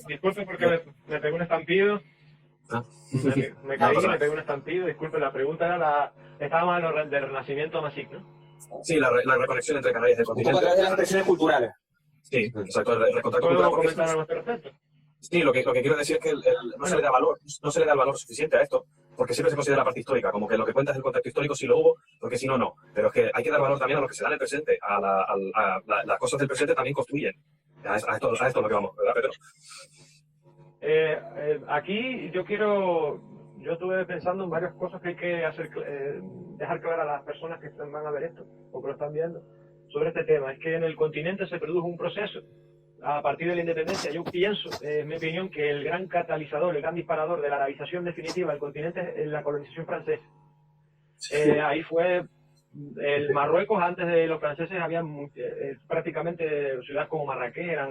Disculpe porque me pegó un estampido. Me caí, me pegó un estampido. Disculpe, la pregunta era estábamos en del renacimiento amazigh, ¿no? Sí, la reconexión entre Canarias y el continente. Un poco a través de las expresiones culturales. Sí, exacto, el contacto cultural. ¿Puedo comentar a nuestro respecto? Sí, lo que quiero decir es que no se le da el valor suficiente a esto, porque siempre se considera la parte histórica, como que lo que cuenta es el contexto histórico si lo hubo, porque si no, no. Pero es que hay que dar valor también a lo que se da en el presente, las cosas del presente también construyen. A esto es lo que vamos, ¿verdad, Pedro? Aquí yo estuve pensando en varias cosas que hay que dejar claras a las personas que van a ver esto, o que lo están viendo, sobre este tema. Es que en el continente se produjo un proceso a partir de la independencia. Yo pienso, en mi opinión, que el gran catalizador, el gran disparador de la arabización definitiva del continente es la colonización francesa. Ahí fue el Marruecos. Antes de los franceses había prácticamente ciudades como Marrakech eran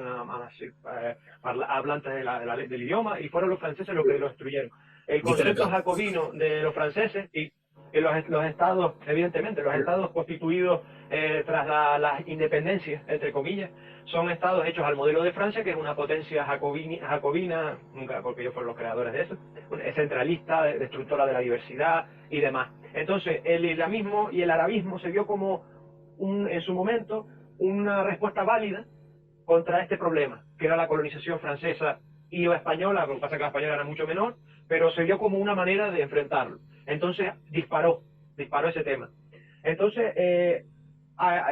hablantes del idioma, y fueron los franceses los que lo destruyeron. El concepto jacobino de los franceses y los estados, evidentemente, los estados constituidos tras la independencia, entre comillas, son estados hechos al modelo de Francia, que es una potencia jacobina, nunca, porque ellos fueron los creadores de eso, centralista, destructora de la diversidad y demás. Entonces, el islamismo y el arabismo se vio como, en su momento, una respuesta válida contra este problema, que era la colonización francesa y española. Lo que pasa es que la española era mucho menor, pero se vio como una manera de enfrentarlo. Entonces disparó ese tema. Entonces,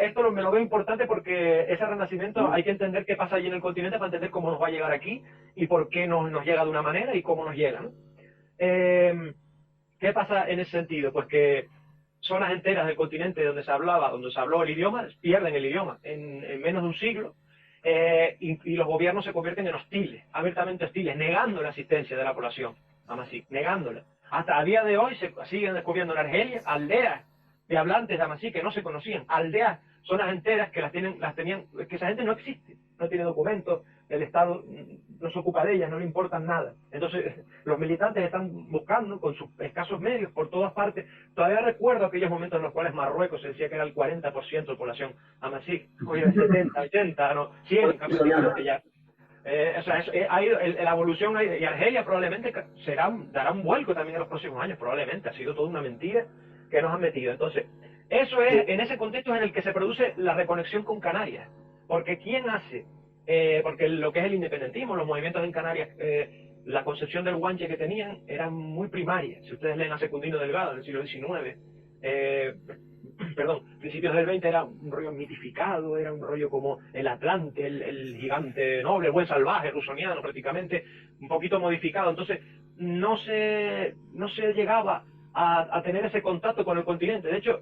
esto me lo veo importante porque ese renacimiento hay que entender qué pasa allí en el continente para entender cómo nos va a llegar aquí y por qué nos llega de una manera y cómo nos llega, ¿no? ¿Qué pasa en ese sentido? Pues que zonas enteras del continente donde se habló el idioma, pierden el idioma en menos de un siglo, y los gobiernos se convierten en hostiles, abiertamente hostiles, negando la asistencia de la población amasí, negándola. Hasta a día de hoy se siguen descubriendo en Argelia aldeas de hablantes de amasí que no se conocían, aldeas, zonas enteras que tenían, que esa gente no existe, no tiene documentos, el Estado no se ocupa de ellas, no le importan nada. Entonces, los militantes están buscando con sus escasos medios por todas partes. Todavía recuerdo aquellos momentos en los cuales Marruecos se decía que era el 40% de población amasí, hoy es 70, 80, no, 100, prácticamente ya. O sea, la evolución y Argelia probablemente dará un vuelco también en los próximos años, probablemente. Ha sido toda una mentira que nos han metido. Entonces, eso es, en ese contexto es en el que se produce la reconexión con Canarias. Porque ¿quién hace? Porque lo que es el independentismo, los movimientos en Canarias, la concepción del guanche que tenían era muy primaria. Si ustedes leen a Secundino Delgado del siglo XIX, perdón, principios del XX, era un rollo mitificado, era un rollo como el Atlante, el gigante noble, el buen salvaje, rusoniano prácticamente, un poquito modificado. Entonces, no se llegaba a tener ese contacto con el continente. De hecho,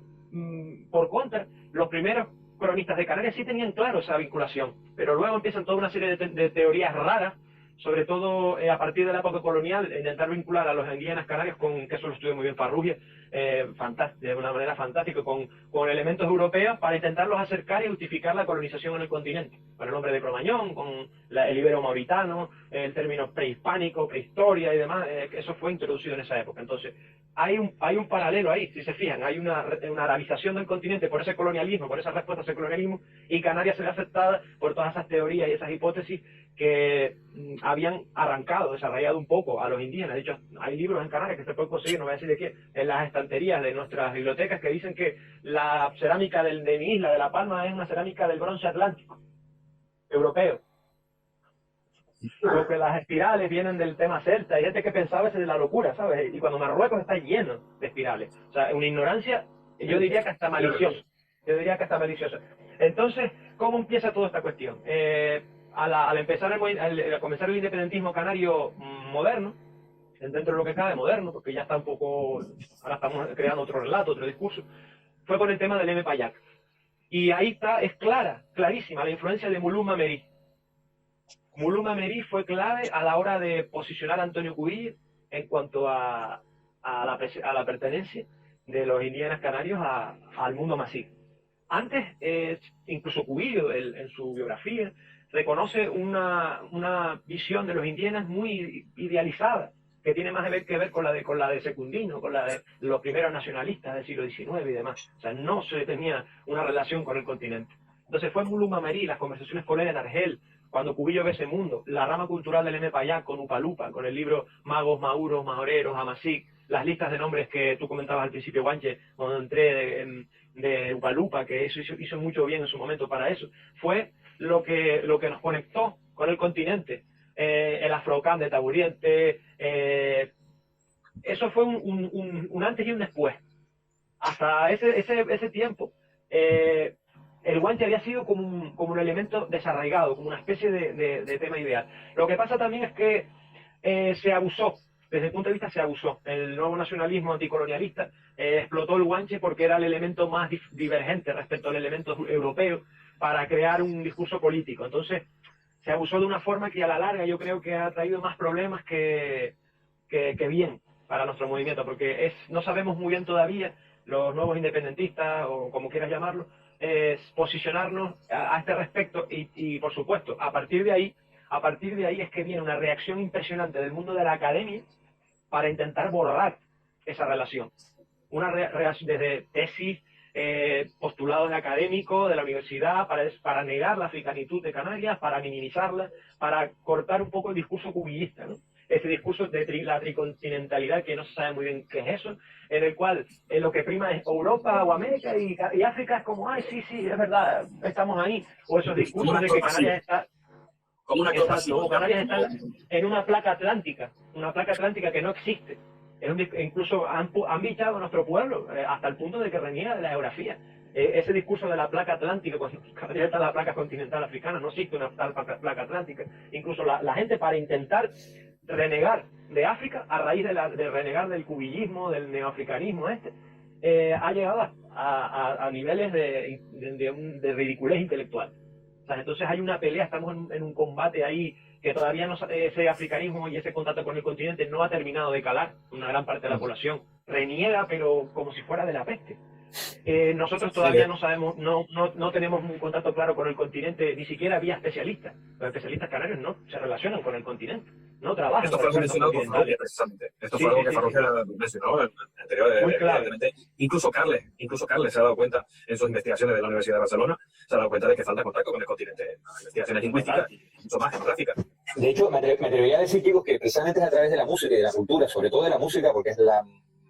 por contra, los primeros cronistas de Canarias sí tenían claro esa vinculación, pero luego empiezan toda una serie de teorías raras, sobre todo a partir de la época colonial, intentar vincular a los indígenas canarios que eso lo estudió muy bien Farrugia, de una manera fantástica, con elementos europeos para intentarlos acercar y justificar la colonización en el continente, con el nombre de Cromañón, con el ibero mauritano, el término prehispánico, prehistoria y demás, eso fue introducido en esa época. Entonces, hay un paralelo ahí, si se fijan, hay una arabización del continente por ese colonialismo, por esa respuesta a ese colonialismo, y Canarias se ve afectada por todas esas teorías y esas hipótesis que habían arrancado, desarrollado un poco a los indígenas. De hecho, hay libros en Canarias que se pueden conseguir, no voy a decir de qué, en las estanterías de nuestras bibliotecas, que dicen que la cerámica de mi isla, de La Palma, es una cerámica del bronce atlántico, europeo. Porque las espirales vienen del tema celta, hay gente que pensaba ese de la locura, ¿sabes? Y cuando Marruecos está lleno de espirales. O sea, una ignorancia, yo diría que hasta maliciosa. Entonces, ¿cómo empieza toda esta cuestión? Al comenzar el independentismo canario moderno, dentro de lo que cabe moderno, porque ya está un poco, ahora estamos creando otro relato, otro discurso, fue con el tema del M-Payak. Y ahí es clarísima la influencia de Muluma Meri. Muluma Meri fue clave a la hora de posicionar a Antonio Cubillo en cuanto a la pertenencia de los indígenas canarios al mundo amasí. Antes, incluso Cubillo, en su biografía, reconoce una visión de los indígenas muy idealizada, que tiene más que ver con la de Secundino, con la de los primeros nacionalistas del siglo XIX y demás. O sea, no se tenía una relación con el continente. Entonces fue Muluma Meri, las conversaciones con él en Argel, cuando Cubillo ve ese mundo, la rama cultural del M-Payak con Upalupa, con el libro Magos, Mauros, Maoreros, Amasí, las listas de nombres que tú comentabas al principio, Guanche, cuando entré de Upalupa, que eso hizo mucho bien en su momento para eso, fue lo que nos conectó con el continente. El Afrocam de Taburiente, eso fue un antes y un después. Hasta ese tiempo, el guanche había sido como un elemento desarraigado, como una especie de tema ideal. Lo que pasa también es que se abusó, desde el punto de vista se abusó. El nuevo nacionalismo anticolonialista explotó el guanche porque era el elemento más divergente respecto al elemento europeo para crear un discurso político. Entonces, se abusó de una forma que a la larga yo creo que ha traído más problemas que bien para nuestro movimiento, porque no sabemos muy bien todavía, los nuevos independentistas, o como quieras llamarlo, posicionarnos a este respecto y por supuesto, a partir de ahí es que viene una reacción impresionante del mundo de la academia para intentar borrar esa relación. Una reacción desde tesis, postulados académicos de la universidad para negar la africanitud de Canarias, para minimizarla, para cortar un poco el discurso cubillista, ¿no? Ese discurso de la tricontinentalidad que no se sabe muy bien qué es eso, en el cual lo que prima es Europa o América y África es como, ay, sí, es verdad, estamos ahí. O esos discursos de que Canarias está... Como una Exacto, Canarias está en una placa atlántica que no existe. Incluso han bichado a nuestro pueblo hasta el punto de que reniega de la geografía. Ese discurso de la placa atlántica, cuando Canarias está en la placa continental africana, no existe una tal placa atlántica. Incluso la gente, para intentar renegar de África a raíz de renegar del cubillismo, del neoafricanismo ha llegado a niveles de ridiculez intelectual. O sea, entonces hay una pelea, estamos en un combate ahí que todavía no, ese africanismo y ese contacto con el continente no ha terminado de calar. Una gran parte de la población reniega, pero como si fuera de la peste. Nosotros todavía no sabemos, no tenemos un contacto claro con el continente, ni siquiera vía especialistas. Los especialistas canarios no se relacionan con el continente, no trabajan. Esto fue mencionado por Farrugia, precisamente. Esto fue algo que Farrugia mencionó en anteriormente. Incluso Carles se ha dado cuenta en sus investigaciones de la Universidad de Barcelona, se ha dado cuenta de que falta contacto con el continente, investigaciones lingüísticas y mucho más geográficas. De hecho, me atrevería a decir, chicos, que precisamente es a través de la música y de la cultura, sobre todo de la música, porque es la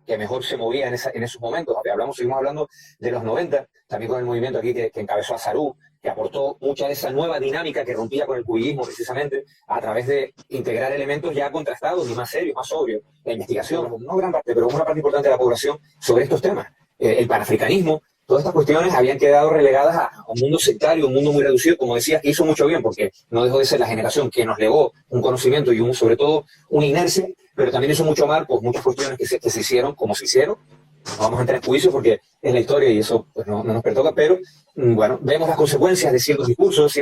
que mejor se movía en esos momentos. Seguimos hablando de los 90, también con el movimiento aquí que encabezó a Sarú, que aportó mucha de esa nueva dinámica que rompía con el cubillismo precisamente a través de integrar elementos ya contrastados y más serios, más sobrios. La investigación, no gran parte, pero una parte importante de la población sobre estos temas. El panafricanismo, todas estas cuestiones habían quedado relegadas a un mundo sectario, un mundo muy reducido, como decías, que hizo mucho bien, porque no dejó de ser la generación que nos legó un conocimiento y sobre todo una inercia, pero también hizo mucho mal, pues muchas cuestiones que se hicieron como se hicieron. No vamos a entrar en juicio porque es la historia y eso pues, no nos pertoca, pero bueno, vemos las consecuencias de ciertos discursos,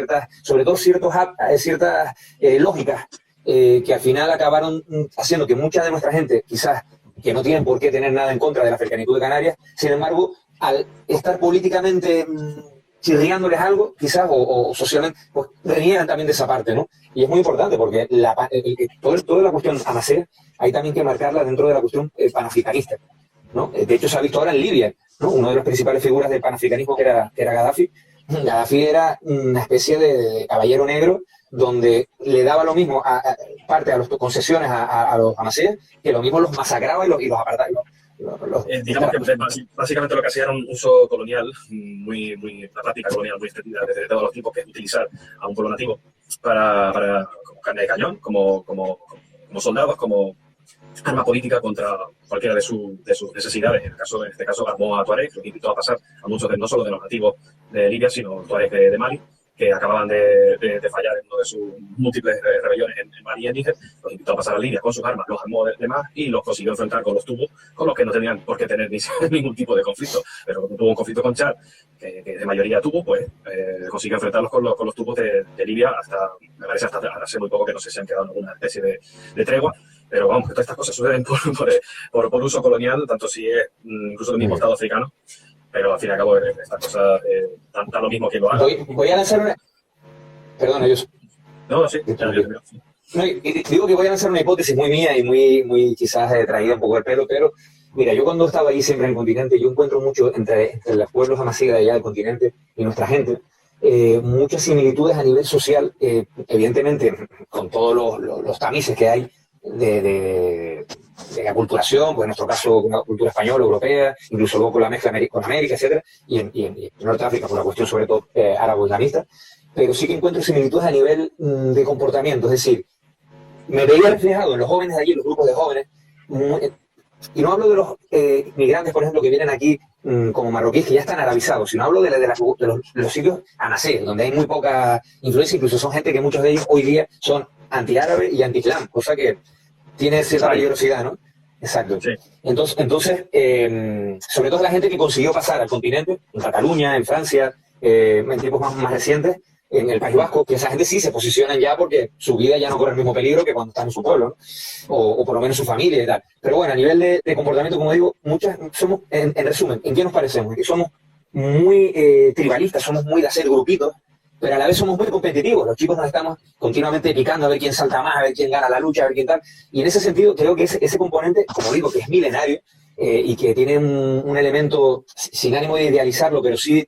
sobre todo ciertas lógicas que al final acabaron haciendo que mucha de nuestra gente, quizás que no tienen por qué tener nada en contra de la africanitud de Canarias, sin embargo, al estar políticamente chirriándoles algo, quizás, o socialmente, pues reniegan también de esa parte, ¿no? Y es muy importante porque toda la cuestión amacea hay también que marcarla dentro de la cuestión panafricanista, ¿no? De hecho, se ha visto ahora en Libia, ¿no? Una de las principales figuras del panafricanismo que era Gaddafi. Gaddafi era una especie de caballero negro donde le daba lo mismo parte a las concesiones a los amaceas, que lo mismo los masacraba y los apartaba. Digamos que básicamente lo que hacía era un uso colonial, una práctica colonial muy extendida desde todos los tipos, que es utilizar a un pueblo nativo para como carne de cañón, como soldados, como arma política contra cualquiera de sus necesidades. En este caso armó a Tuareg, los invitó a pasar a muchos, no solo de los nativos de Libia, sino Tuareg de Mali, que acababan de fallar en una de sus múltiples rebeliones en Mali y en Níger. Los invitó a pasar a Libia con sus armas, los armó de más y los consiguió enfrentar con los tubos, con los que no tenían por qué tener ningún tipo de conflicto. Pero como tuvo un conflicto con Chad, que de mayoría tuvo, pues consiguió enfrentarlos con los tubos de Libia me parece hasta hace muy poco, que no sé si han quedado en alguna especie de tregua. Pero vamos, que todas estas cosas suceden por uso colonial, tanto si es incluso el mismo Estado africano. Pero al fin y al cabo estas cosas dan lo mismo que lo hagan. Voy a lanzar una... Perdona, yo... No, sí. No, digo que voy a lanzar una hipótesis muy mía y muy quizás traída un poco del pelo, pero mira, yo cuando estaba allí siempre en el continente, yo encuentro mucho entre los pueblos amazigh de allá del continente y nuestra gente, muchas similitudes a nivel social, evidentemente con todos los tamices que hay de aculturación, pues en nuestro caso una cultura española, europea, incluso luego con la mezcla con América, etcétera, y en Norteáfrica por una cuestión sobre todo árabo-islamista, pero sí que encuentro similitudes a nivel de comportamiento, es decir, me veía reflejado en los jóvenes de allí, los grupos de jóvenes, y no hablo de los migrantes, por ejemplo, que vienen aquí como marroquíes, que ya están arabizados, sino hablo de los sitios amazigh, donde hay muy poca influencia, incluso son gente que muchos de ellos hoy día son antiárabe y anti-islam, cosa que tiene cierta peligrosidad, ¿no? Exacto. Sí. Entonces sobre todo la gente que consiguió pasar al continente, en Cataluña, en Francia, en tiempos más recientes, en el País Vasco, que esa gente sí se posicionan ya porque su vida ya no corre el mismo peligro que cuando están en su pueblo, ¿no? O por lo menos su familia y tal. Pero bueno, a nivel de comportamiento, como digo, somos, en resumen, ¿en qué nos parecemos? Que somos muy tribalistas, somos muy de hacer grupitos, pero a la vez somos muy competitivos. Los chicos nos estamos continuamente picando a ver quién salta más, a ver quién gana la lucha, a ver quién tal. Y en ese sentido creo que ese componente, como digo, que es milenario y que tiene un elemento, sin ánimo de idealizarlo, pero sí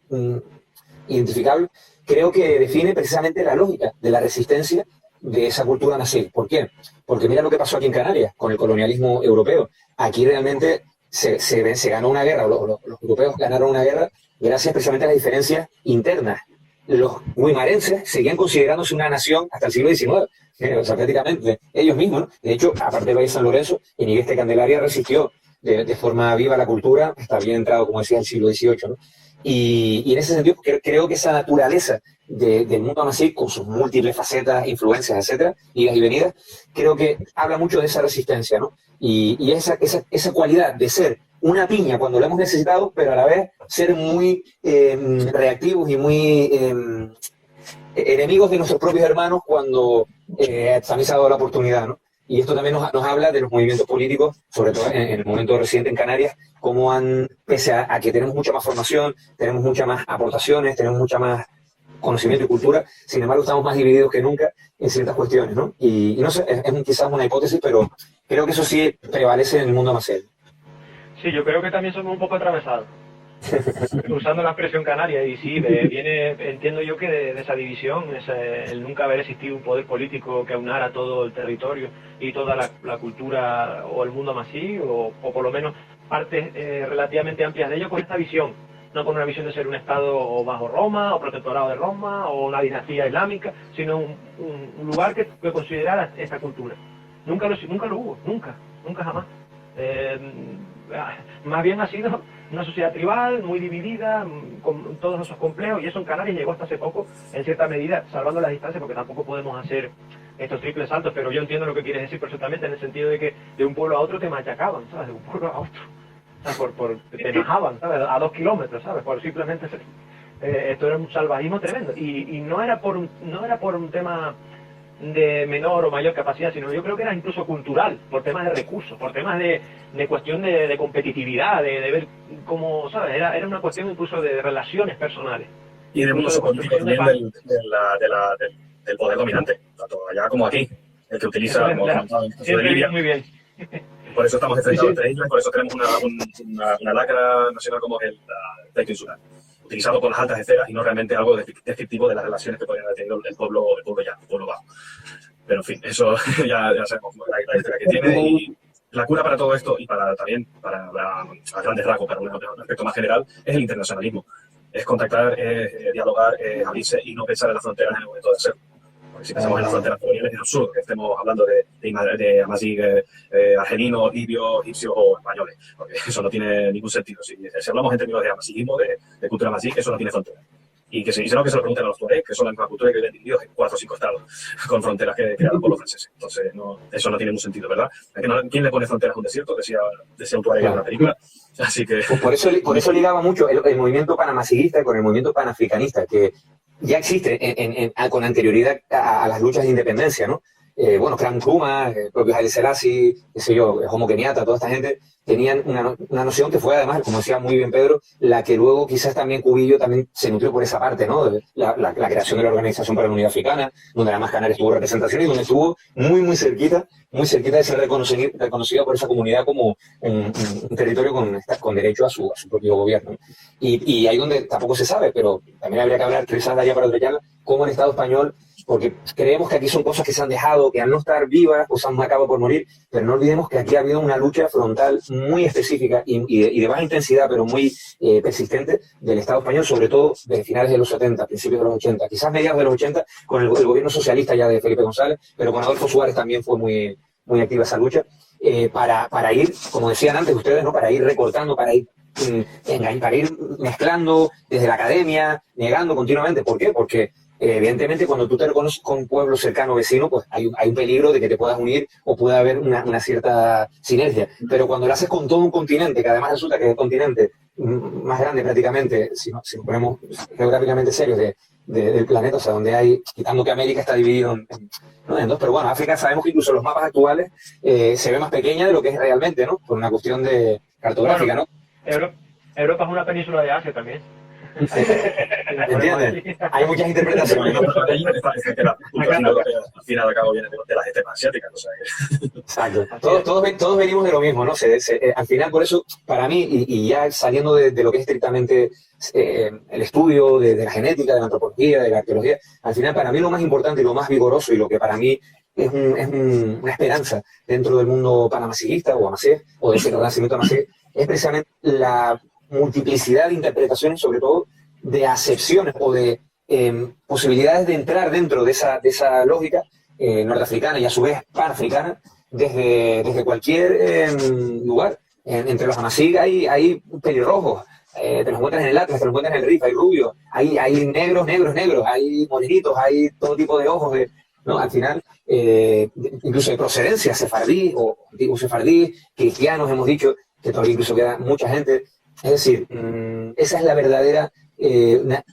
identificable, creo que define precisamente la lógica de la resistencia de esa cultura nazi. ¿Por qué? Porque mira lo que pasó aquí en Canarias con el colonialismo europeo. Aquí realmente se ganó una guerra, o los europeos ganaron una guerra gracias precisamente a las diferencias internas. Los guimarenses seguían considerándose una nación hasta el siglo XIX, o sea, prácticamente ellos mismos, ¿no? De hecho, aparte del Valle de San Lorenzo, en Candelaria resistió de forma viva la cultura hasta bien entrado, como decía, el siglo XVIII, ¿no? Y en ese sentido creo que esa naturaleza del mundo amasí, con sus múltiples facetas, influencias, etcétera, idas y venidas, creo que habla mucho de esa resistencia, ¿no? Y esa cualidad de ser una piña cuando lo hemos necesitado, pero a la vez ser muy reactivos y muy enemigos de nuestros propios hermanos cuando también se ha dado la oportunidad, ¿no? Y esto también nos habla de los movimientos políticos, sobre todo en el momento reciente en Canarias, cómo pese a que tenemos mucha más formación, tenemos muchas más aportaciones, tenemos mucha más conocimiento y cultura, sin embargo estamos más divididos que nunca en ciertas cuestiones, ¿no? Y no sé, es quizás una hipótesis, pero creo que eso sí prevalece en el mundo amasí. Sí, yo creo que también somos un poco atravesados, usando la expresión canaria, y sí, entiendo yo que de esa división, el nunca haber existido un poder político que aunara todo el territorio y toda la cultura o el mundo amasí, o por lo menos partes relativamente amplias de ello, con esta visión, no con una visión de ser un Estado o bajo Roma, o protectorado de Roma, o una dinastía islámica, sino un lugar que considerara esta cultura. Nunca lo hubo, nunca jamás. Más bien ha sido una sociedad tribal, muy dividida, con todos esos complejos, y eso en Canarias llegó hasta hace poco, en cierta medida, salvando las distancias, porque tampoco podemos hacer estos triples saltos, pero yo entiendo lo que quieres decir perfectamente, en el sentido de que de un pueblo a otro te machacaban, ¿sabes? De un pueblo a otro. O sea, te enojaban, ¿sabes? A 2 kilómetros, ¿sabes? Por simplemente ser, esto era un salvajismo tremendo. Y no era por un tema de menor o mayor capacidad, sino yo creo que era incluso cultural, por temas de recursos, por temas de cuestión de competitividad, de ver cómo, ¿sabes? Era una cuestión incluso de relaciones personales. Y de uso político también del poder dominante, tanto allá como aquí, el que utiliza, como comentado en el caso de Libia. Muy bien. Por eso estamos enfrentados entre islas, por eso tenemos una lacra nacional como es el pleito insular, utilizado por las altas esferas y no realmente algo descriptivo de las relaciones que podrían haber tenido el pueblo bajo. Pero en fin, eso ya sabemos la historia que tiene, y la cura para todo esto, y también para a grandes rasgos, para un aspecto más general, es el internacionalismo. Es contactar, dialogar, abrirse y no pensar en las fronteras en el momento de hacerlo. Porque si pensamos en las fronteras coloniales es absurdo que estemos hablando de amazigh argelinos, libios, egipcios o españoles, porque eso no tiene ningún sentido. Si hablamos en términos de amazighismo, de cultura amazigh, eso no tiene fronteras. Y que se lo pregunten a los tuareg, que son la misma cultura que viven divididos en 4 o 5 estados, con fronteras creadas por los franceses. Entonces, eso no tiene ningún sentido, ¿verdad? ¿Quién le pone fronteras a un desierto? Decía un tuareg en una película. Así que... Pues por eso ligaba mucho el movimiento panamaziguista con el movimiento panafricanista, que ya existe con anterioridad a las luchas de independencia, ¿no? Clan Nkrumah, propio Haile Selassie, qué sé yo, Jomo Kenyatta, toda esta gente tenían una noción que fue además, como decía muy bien Pedro, la que luego quizás también Cubillo también se nutrió por esa parte, ¿no? La creación de la Organización para la Unidad Africana, donde además Canarias tuvo representación y donde estuvo muy cerquita de ser reconocida por esa comunidad como un territorio con derecho a su propio gobierno. Y ahí donde tampoco se sabe, pero también habría que hablar quizás de allá para otra charla, cómo el Estado español, porque creemos que aquí son cosas que se han dejado, que al no estar vivas, pues han acabado por morir, pero no olvidemos que aquí ha habido una lucha frontal muy específica y de baja intensidad, pero muy persistente del Estado español, sobre todo desde finales de los 70, principios de los 80, quizás mediados de los 80, con el gobierno socialista ya de Felipe González, pero con Adolfo Suárez también fue muy activa esa lucha, para ir, como decían antes ustedes, ¿no? Para ir recortando, para ir mezclando desde la academia, negando continuamente. ¿Por qué? Porque evidentemente cuando tú te reconoces con un pueblo cercano vecino, pues hay un peligro de que te puedas unir o pueda haber una cierta sinergia. Pero cuando lo haces con todo un continente, que además resulta que es el continente más grande prácticamente, si nos ponemos geográficamente serios del planeta, o sea, donde hay, quitando que América está dividido en dos, pero bueno, África sabemos que incluso los mapas actuales se ve más pequeña de lo que es realmente, ¿no? Por una cuestión de cartográfica, ¿no? Europa es una península de Asia también. ¿Entiendes? Hay muchas interpretaciones. Al final al cabo viene de las estepas asiáticas. O sea que... Exacto. Todos venimos de lo mismo, ¿no? Al final, por eso, para mí, y ya saliendo de lo que es estrictamente el estudio de la genética, de la antropología, de la arqueología, al final, para mí lo más importante y lo más vigoroso y lo que para mí es una esperanza dentro del mundo panamaziguista o amazigh, o de ese renacimiento amazigh, es precisamente la multiplicidad de interpretaciones, sobre todo de acepciones o de posibilidades de entrar dentro de esa lógica norteafricana y a su vez panafricana desde cualquier lugar. Entre los amazigh hay pelirrojos, te los encuentras en el Atlas, te los encuentras en el Rif, hay rubios, hay negros, hay morenitos, hay todo tipo de ojos, ¿no? Al final, incluso de procedencia, sefardí o antiguos sefardí, cristianos, hemos dicho, que todavía incluso queda mucha gente. Es decir, esa es la verdadera,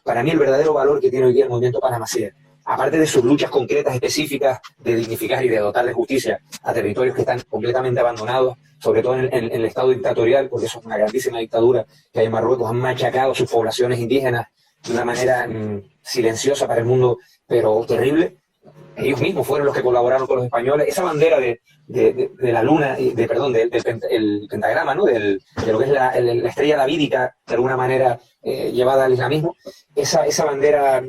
para mí el verdadero valor que tiene hoy día el movimiento Panamasier. Aparte de sus luchas concretas, específicas, de dignificar y de dotar de justicia a territorios que están completamente abandonados, sobre todo en el estado dictatorial, porque eso es una grandísima dictadura que hay en Marruecos, han machacado a sus poblaciones indígenas de una manera silenciosa para el mundo, pero terrible. Ellos mismos fueron los que colaboraron con los españoles. Esa bandera de la luna, el pentagrama, ¿no? De lo que es la estrella davídica, de alguna manera llevada al islamismo, esa bandera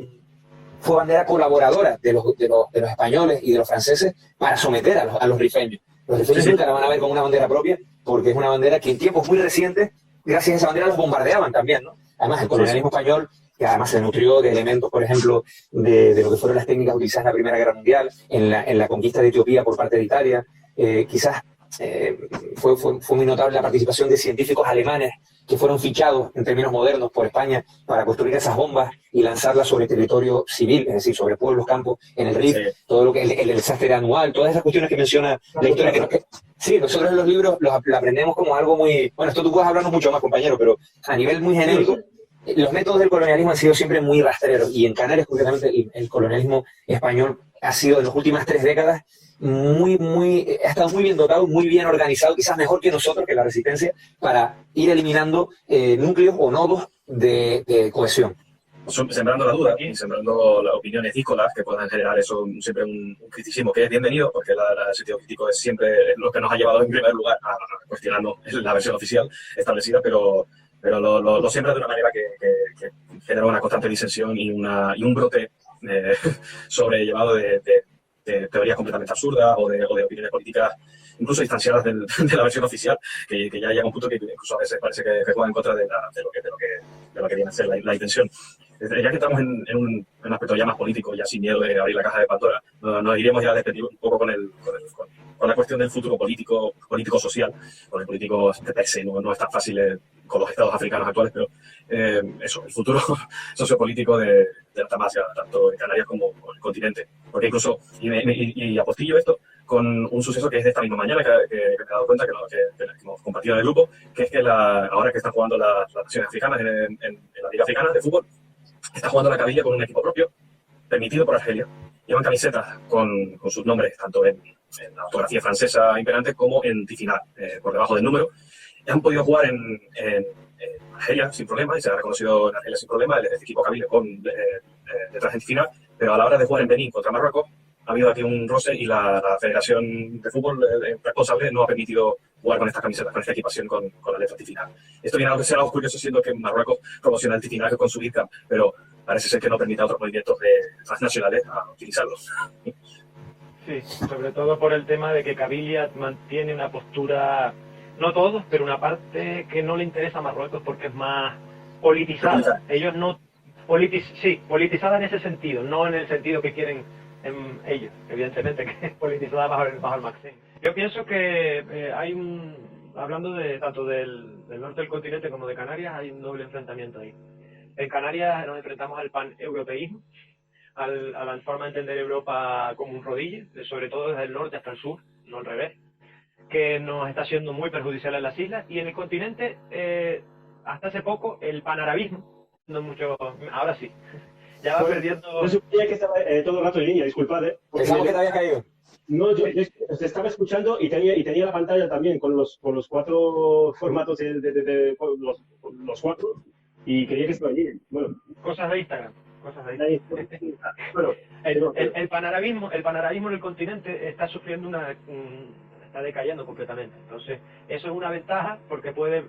fue bandera colaboradora de los españoles y de los franceses para someter a los rifeños. Los rifeños nunca la van a ver con una bandera propia, porque es una bandera que en tiempos muy recientes, gracias a esa bandera, los bombardeaban también, ¿no? Además, el colonialismo español, que además se nutrió de elementos, por ejemplo, de lo que fueron las técnicas utilizadas en la Primera Guerra Mundial, en la conquista de Etiopía por parte de Italia, quizás fue muy notable la participación de científicos alemanes que fueron fichados en términos modernos por España para construir esas bombas y lanzarlas sobre territorio civil, es decir, sobre pueblos, campos, en el Rif, todo lo que el desastre anual, todas esas cuestiones que menciona la historia. Sí, nosotros en los libros lo aprendemos como algo muy... Bueno, esto tú puedes hablarnos mucho más, compañero, pero a nivel muy genérico, los métodos del colonialismo han sido siempre muy rastreros, y en Canarias, concretamente, el colonialismo español ha sido en las últimas 3 décadas ha estado muy bien dotado, muy bien organizado, quizás mejor que nosotros, que la resistencia, para ir eliminando núcleos o nodos de cohesión. Sembrando la duda y sembrando las opiniones díscolas que puedan generar eso, siempre un criticismo que es bienvenido, porque el sentido crítico es siempre lo que nos ha llevado en primer lugar a cuestionarnos la versión oficial establecida, pero lo siembra de una manera que genera una constante disensión y un brote sobrellevado de teorías completamente absurdas o de opiniones políticas incluso distanciadas de la versión oficial, que ya llega a un punto que incluso a veces parece que juega en contra de lo que viene a ser la intención. Ya que estamos en un aspecto ya más político, ya sin miedo de abrir la caja de Pandora, nos iremos ya a despedir un poco con la cuestión del futuro político-social, con el político de pese, no es tan fácil con los estados africanos actuales, pero eso, el futuro sociopolítico de la Tamasia, tanto en Canarias como en el continente. Porque incluso, y apostillo esto, con un suceso que es de esta misma mañana, que me he dado cuenta, que hemos compartido en el grupo, que es que ahora que están jugando las naciones africanas en la Liga Africana de Fútbol, está jugando la Cabilia con un equipo propio, permitido por Argelia. Llevan camisetas con sus nombres, tanto en la ortografía francesa imperante como en tifinal, por debajo del número. Han podido jugar en Argelia sin problema, y se ha reconocido en Argelia sin problema el equipo Cabilia con detrás en tifinal, pero a la hora de jugar en Benín contra Marruecos, ha habido aquí un roce y la Federación de Fútbol responsable no ha permitido jugar con estas camisetas, con esta equipación con la letra tifinal. Esto viene a lo que será curioso, siendo que Marruecos promociona el tifinal con su ICAM, pero parece ser que no permite a otros movimientos transnacionales a utilizarlos. Sí, sobre todo por el tema de que Cabilia mantiene una postura, no todos, pero una parte que no le interesa a Marruecos porque es más politizada. Ellos no... politizada en ese sentido, no en el sentido que quieren ellos, evidentemente, que es politizada bajo el Maxim. Yo pienso que hablando tanto del norte del continente como de Canarias, hay un doble enfrentamiento ahí. En Canarias nos enfrentamos al paneuropeísmo, a la forma de entender Europa como un rodillo, sobre todo desde el norte hasta el sur, no al revés, que nos está siendo muy perjudicial en las islas, y en el continente, hasta hace poco, el panarabismo, no mucho, ahora sí, ya va perdiendo... No suponía que estaba todo el rato en línea, disculpad. Pensamos que te había caído. No, yo te estaba escuchando y tenía la pantalla también con los 4 formatos de los 4, y creía que estaba allí. Bueno, cosas de Instagram. Bueno, el panarabismo en el continente está sufriendo está decayendo completamente. Entonces, eso es una ventaja porque puede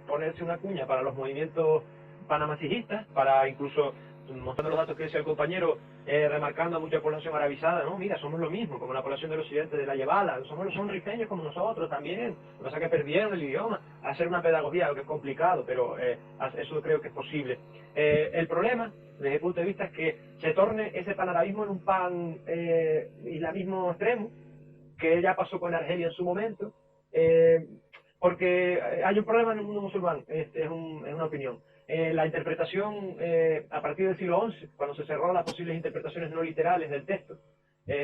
ponerse una cuña para los movimientos panamasijistas, para incluso, mostrando los datos que decía el compañero, remarcando a mucha población arabizada, no, mira, somos lo mismo, como la población de los occidentes de la Yebala, son rifeños como nosotros también, lo que pasa es que perdieron el idioma, hacer una pedagogía, lo que es complicado, pero eso creo que es posible. El problema, desde mi punto de vista, es que se torne ese panarabismo en un islamismo extremo, que ya pasó con Argelia en su momento, porque hay un problema en el mundo musulmán, es una opinión. La interpretación a partir del siglo XI, cuando se cerró las posibles interpretaciones no literales del texto,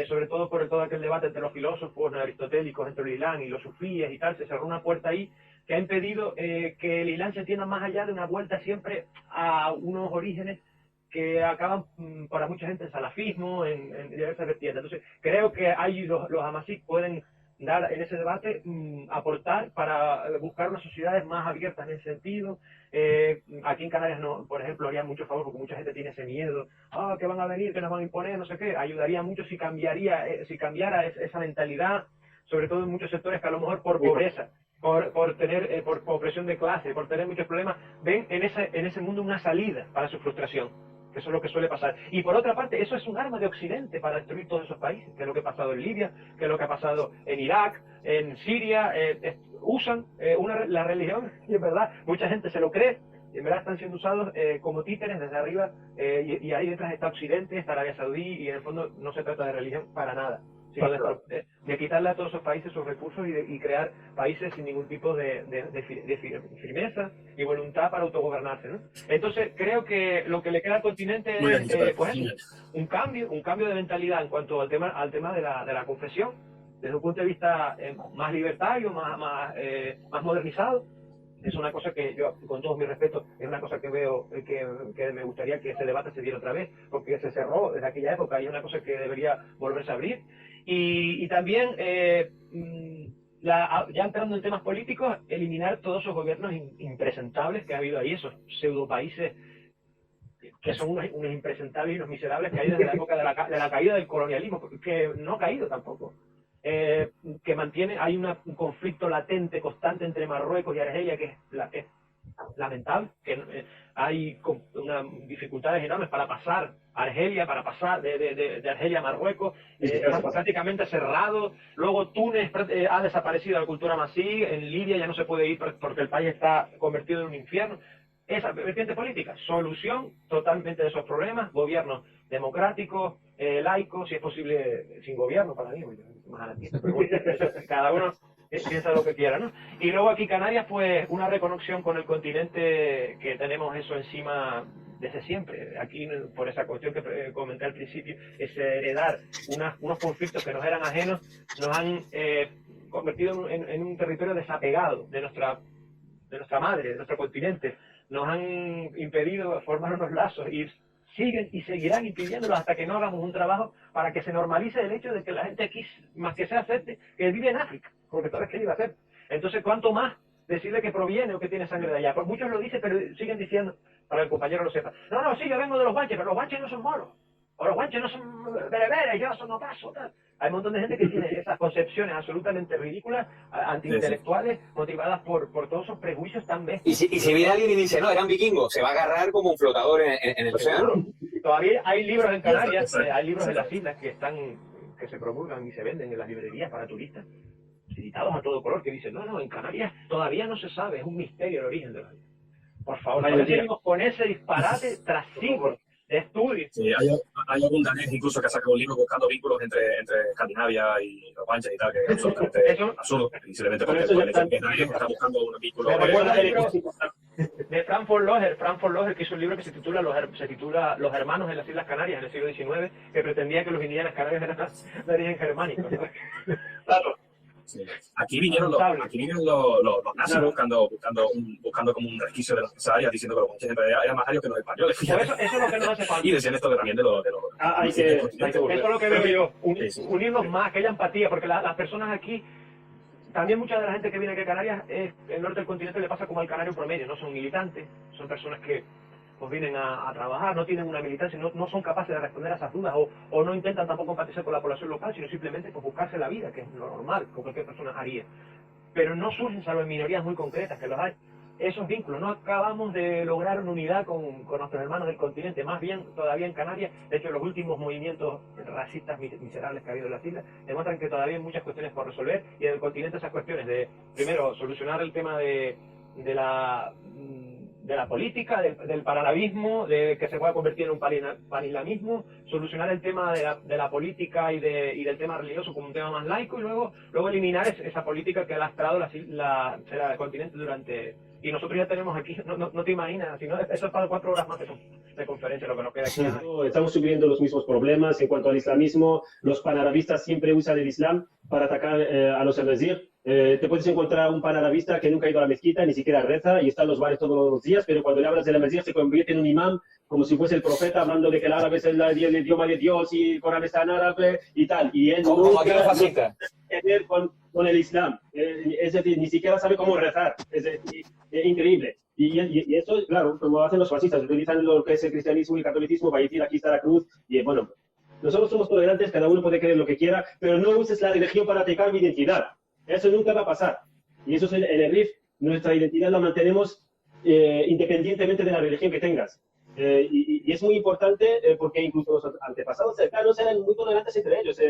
sobre todo por todo aquel debate entre los filósofos aristotélicos, entre el Islam y los sufíes y tal, se cerró una puerta ahí que ha impedido que el Islam se entienda más allá de una vuelta siempre a unos orígenes que acaban para mucha gente en salafismo, en diversas vertientes. Entonces, creo que ahí los hamasí pueden dar en ese debate, aportar para buscar unas sociedades más abiertas en ese sentido. Aquí en Canarias, no, por ejemplo, haría mucho favor porque mucha gente tiene ese miedo, que van a venir, que nos van a imponer, no sé qué. Ayudaría mucho si cambiara esa mentalidad, sobre todo en muchos sectores que a lo mejor por pobreza, por tener por opresión de clase, por tener muchos problemas, ven en ese mundo una salida para su frustración, que eso es lo que suele pasar. Y por otra parte, eso es un arma de Occidente para destruir todos esos países, que es lo que ha pasado en Libia, que es lo que ha pasado en Irak, en Siria. Usan la religión, y en verdad mucha gente se lo cree, y en verdad están siendo usados como títeres desde arriba, y ahí detrás está Occidente, está Arabia Saudí, y en el fondo no se trata de religión para nada, sino de quitarle a todos esos países sus recursos y crear países sin ningún tipo de firmeza y voluntad para autogobernarse, ¿no? Entonces creo que lo que le queda al continente es pues, un cambio de mentalidad en cuanto al tema de la confesión, desde un punto de vista más libertario, más modernizado. Es una cosa que yo, con todos mis respetos, es una cosa que veo que me gustaría que ese debate se diera otra vez, porque se cerró desde aquella época y es una cosa que debería volverse a abrir. Y también, ya entrando en temas políticos, eliminar todos esos gobiernos impresentables que ha habido ahí, esos pseudo países que son unos impresentables y unos miserables que hay desde la época de la caída del colonialismo, que no ha caído tampoco. Que mantiene, hay un conflicto latente, constante entre Marruecos y Argelia, que es lamentable, que hay unas dificultades enormes para pasar a Argelia, para pasar de Argelia a Marruecos, está prácticamente cerrado. Luego Túnez ha desaparecido de la cultura masí, en Libia ya no se puede ir porque el país está convertido en un infierno. Esa vertiente política, solución totalmente de esos problemas, gobierno democrático, laico, si es posible sin gobierno para mí, más garantista, pero bueno, cada uno piensa lo que quiera, ¿no? Y luego aquí Canarias, pues una reconexión con el continente, que tenemos eso encima desde siempre. Aquí, por esa cuestión que comenté al principio, es heredar unos conflictos que nos eran ajenos, nos han convertido en un territorio desapegado de nuestra madre, de nuestro continente. Nos han impedido formar unos lazos y siguen y seguirán impidiéndolos hasta que no hagamos un trabajo para que se normalice el hecho de que la gente aquí, más que se acepte, que vive en África, porque sabes que iba a hacer. Entonces, ¿cuánto más decirle que proviene o que tiene sangre de allá? Pues muchos lo dicen, pero siguen diciendo, para que el compañero lo sepa, no, sí, yo vengo de los guanches, pero los guanches no son moros, o los guanches no son bereberes, yo eso no paso, tal. Hay un montón de gente que tiene esas concepciones absolutamente ridículas, antiintelectuales, motivadas por todos esos prejuicios tan bestias. Y si viene alguien y dice, no, eran vikingos, se va a agarrar como un flotador en el océano. Todavía hay libros en Canarias, hay libros en las islas que se promulgan y se venden en las librerías para turistas, editados a todo color, que dicen, no, en Canarias todavía no se sabe, es un misterio el origen de la isla. Por favor, no seguimos con ese disparate tras siglos de estudio. Sí, hay algún danés incluso que ha sacado un libro buscando vínculos entre Escandinavia y los guanches y tal, que es absolutamente absurdo, simplemente porque nadie está buscando un vínculo. Me recuerda el libro de Frankfurt Loher, que hizo un libro que se titula Los hermanos en las Islas Canarias en el siglo XIX, que pretendía que los indígenas canarios eran de origen germánico. Claro. Sí. Aquí vinieron los nazis buscando como un resquicio de las áreas, diciendo que los guanches en realidad eran más arios que los españoles. Eso es lo que nos hace falta. Y decían esto también de los eso es lo que veo yo, unirnos más, que haya empatía, porque las personas aquí, también mucha de la gente que viene aquí a Canarias, el norte del continente le pasa como al canario promedio, no son militantes, son personas que pues vienen a trabajar, no tienen una militancia, no son capaces de responder a esas dudas o no intentan tampoco empatizar con la población local, sino simplemente pues, buscarse la vida, que es lo normal, que cualquier persona haría. Pero no surgen, salvo en minorías muy concretas, que los hay, esos vínculos. No acabamos de lograr una unidad con nuestros hermanos del continente, más bien todavía en Canarias. De hecho, los últimos movimientos racistas miserables que ha habido en las islas demuestran que todavía hay muchas cuestiones por resolver, y en el continente esas cuestiones de, primero, solucionar el tema de de la política, del panarabismo, de que se pueda convertir en un panislamismo, solucionar el tema de la política y del tema religioso como un tema más laico, y luego eliminar esa política que ha lastrado el continente durante... Y nosotros ya tenemos aquí, no te imaginas, sino eso es para 4 horas más de conferencia, lo que nos queda aquí. Estamos sufriendo los mismos problemas en cuanto al islamismo. Los panarabistas siempre usan el islam para atacar a los amazigh. Te puedes encontrar un panarabista que nunca ha ido a la mezquita, ni siquiera reza, y está en los bares todos los días, pero cuando le hablas del amazigh se convierte en un imán, como si fuese el profeta, hablando de que el árabe es el idioma de Dios y el Corán está en árabe y tal. Y él como aquí los fascistas. No tiene que ver con el islam. Es decir, ni siquiera sabe cómo rezar. Es decir, es increíble. Y esto, claro, como hacen los fascistas, utilizan lo que es el cristianismo y el catolicismo para decir aquí está la cruz. Y bueno, nosotros somos tolerantes, cada uno puede creer lo que quiera, pero no uses la religión para atacar mi identidad. Eso nunca va a pasar. Y eso es en el RIF. Nuestra identidad la mantenemos independientemente de la religión que tengas. Y es muy importante porque incluso los antepasados cercanos eran muy tolerantes entre ellos.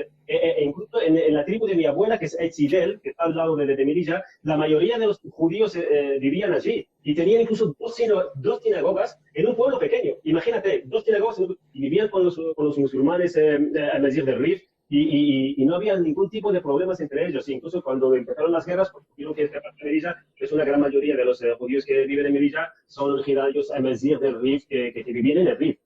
Incluso en la tribu de mi abuela, que es Etzidel, que está al lado de Melilla, la mayoría de los judíos vivían allí. Y tenían incluso dos sinagogas en un pueblo pequeño. Imagínate, 2 sinagogas y vivían con los musulmanes amazigh del Rif. Y no había ningún tipo de problemas entre ellos. Incluso cuando empezaron las guerras, porque tuvieron que escapar de Melilla, es una gran mayoría de los judíos que viven en Melilla son originarios amazigh del Rif que vivían en el Rif.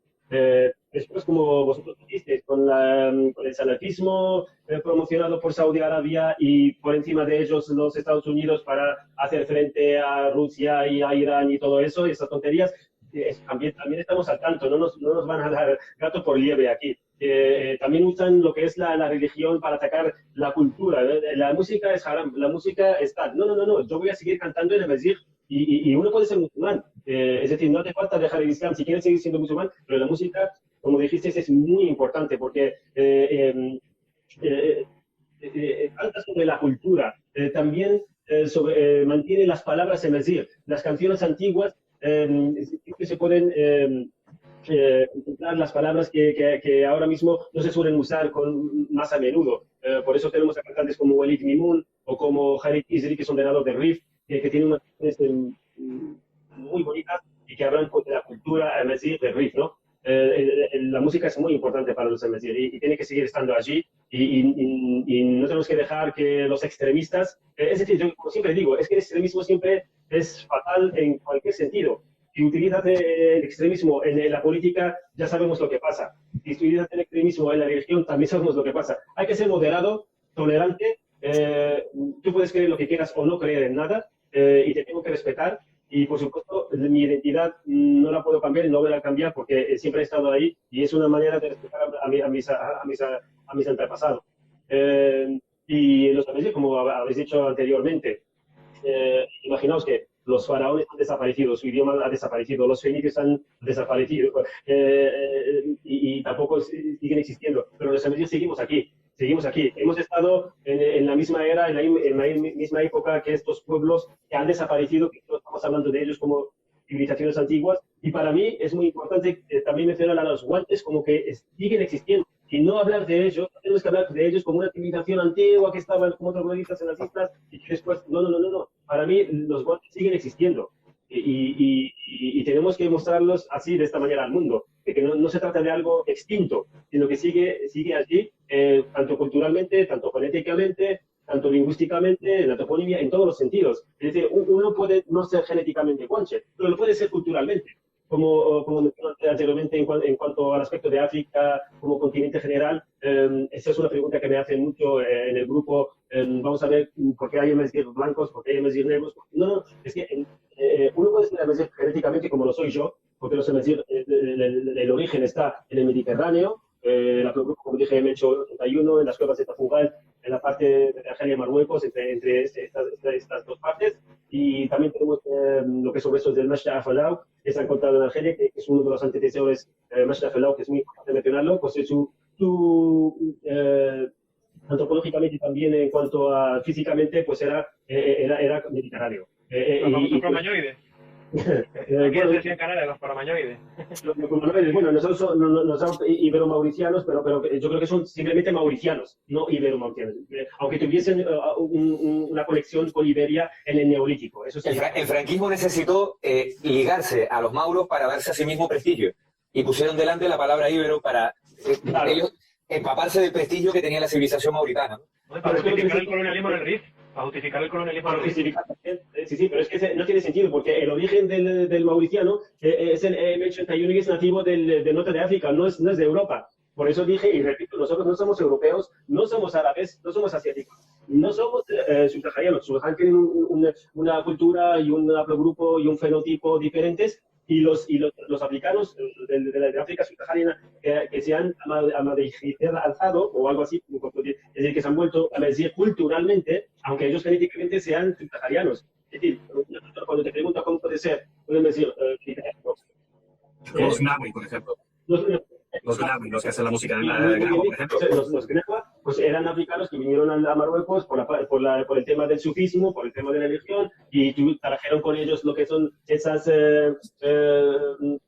Después, como vosotros dijisteis, con el salafismo promocionado por Saudi Arabia y por encima de ellos los Estados Unidos para hacer frente a Rusia y a Irán y todo eso, esas tonterías, también estamos al tanto, no nos van a dar gato por liebre aquí. También usan lo que es la religión para atacar la cultura. La música es haram, la música es tal. No, yo voy a seguir cantando en el amazigh y uno puede ser musulmán. Es decir, no te falta dejar el islam si quieres seguir siendo musulmán, pero la música, como dijiste, es muy importante porque trata sobre la cultura. También mantiene las palabras amazigh. Las canciones antiguas que se pueden encontrar las palabras que ahora mismo no se suelen usar más a menudo. Por eso tenemos a cantantes como Walid Mimoun o como Harit Isri, que son de lado de Rif, que tienen unas canciones muy bonitas y que hablan de la cultura amazigh de Rif, ¿no? La música es muy importante para los amazigh y tiene que seguir estando allí y no tenemos que dejar que los extremistas, es decir, yo como siempre digo, es que el extremismo siempre es fatal en cualquier sentido. Si utilizas el extremismo en la política, ya sabemos lo que pasa. Si utilizas el extremismo en la religión, también sabemos lo que pasa. Hay que ser moderado, tolerante. Tú puedes creer lo que quieras o no creer en nada y te tengo que respetar. Y, por supuesto, mi identidad no la puedo cambiar y no voy a cambiar porque siempre he estado ahí y es una manera de respetar a mis antepasados. Y los amazigh, como habéis dicho anteriormente, imaginaos que los faraones han desaparecido, su idioma ha desaparecido, los fenicios han desaparecido y tampoco siguen existiendo, pero los amazigh seguimos aquí. Hemos estado en la misma era, en la misma época que estos pueblos que han desaparecido, que no estamos hablando de ellos como civilizaciones antiguas, y para mí es muy importante también mencionar a los guantes como que siguen existiendo. Y no hablar de ellos, no tenemos que hablar de ellos como una civilización antigua que estaban como otros colonialistas en las islas y que después, no. Para mí los guantes siguen existiendo y tenemos que mostrarlos así, de esta manera al mundo, de que no se trata de algo extinto, sino que sigue allí, tanto culturalmente, tanto fonéticamente, tanto lingüísticamente, en la toponimia, en todos los sentidos. Es decir, uno puede no ser genéticamente guanche, pero lo puede ser culturalmente. Como mencioné anteriormente en cuanto al aspecto de África como continente general, esa es una pregunta que me hacen mucho en el grupo. Vamos a ver por qué hay amazigh blancos, por qué hay amazigh negros. No, es que uno puede ser amazigh genéticamente como lo soy yo, porque los amazigh, el origen está en el Mediterráneo, como dije, M881, en las cuevas de Tafugal, en la parte de Argelia y Marruecos, entre estas dos partes. Y también tenemos lo que son restos del Mashta Afalau, que se han encontrado en Argelia, que es uno de los antecesores Mashta Afalau, que es muy importante mencionarlo, pues antropológicamente y también en cuanto a físicamente, pues era mediterráneo. Cromañoide. ¿Qué se decía en Canarias? Los paramañoides. Bueno, no son ibero-mauricianos, pero yo creo que son simplemente mauricianos, no ibero-mauricianos. Aunque tuviesen una conexión con Iberia en el Neolítico. Eso sería... El franquismo necesitó ligarse a los mauros para darse a sí mismo prestigio. Y pusieron delante la palabra íbero para Claro. ellos empaparse del prestigio que tenía la civilización mauritana, ¿no? No, para justificar el colonialismo en el RIF. Para justificar el colonialismo en Para el RIF. justificar también. Sí, pero es que no tiene sentido, porque el origen del mauriciano es el M81 y es nativo del norte de África, no es de Europa. Por eso dije, y repito, nosotros no somos europeos, no somos árabes, no somos asiáticos, no somos subsaharianos. Subsaharianos tienen una cultura y un haplogrupo y un fenotipo diferentes, y los africanos de África subsahariana que se han alzado o algo así, es decir, que se han vuelto a decir culturalmente, aunque ellos genéticamente sean subsaharianos. Es decir, cuando te pregunto cómo puede ser, pueden decir, Como los Gnawi, por ejemplo. Los Gnawi, los que hacen la música en la Gnawa, por ejemplo. Los Gnawa pues eran africanos que vinieron a Marruecos por el tema del sufismo, por el tema de la religión, y trajeron con ellos lo que son esas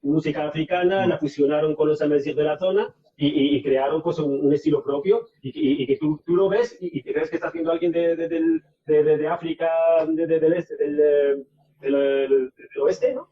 música africana, la fusionaron con los amazigh de la zona y crearon pues un estilo propio, y que tú lo ves y te crees que estás viendo a alguien de África, del este, del oeste, ¿no?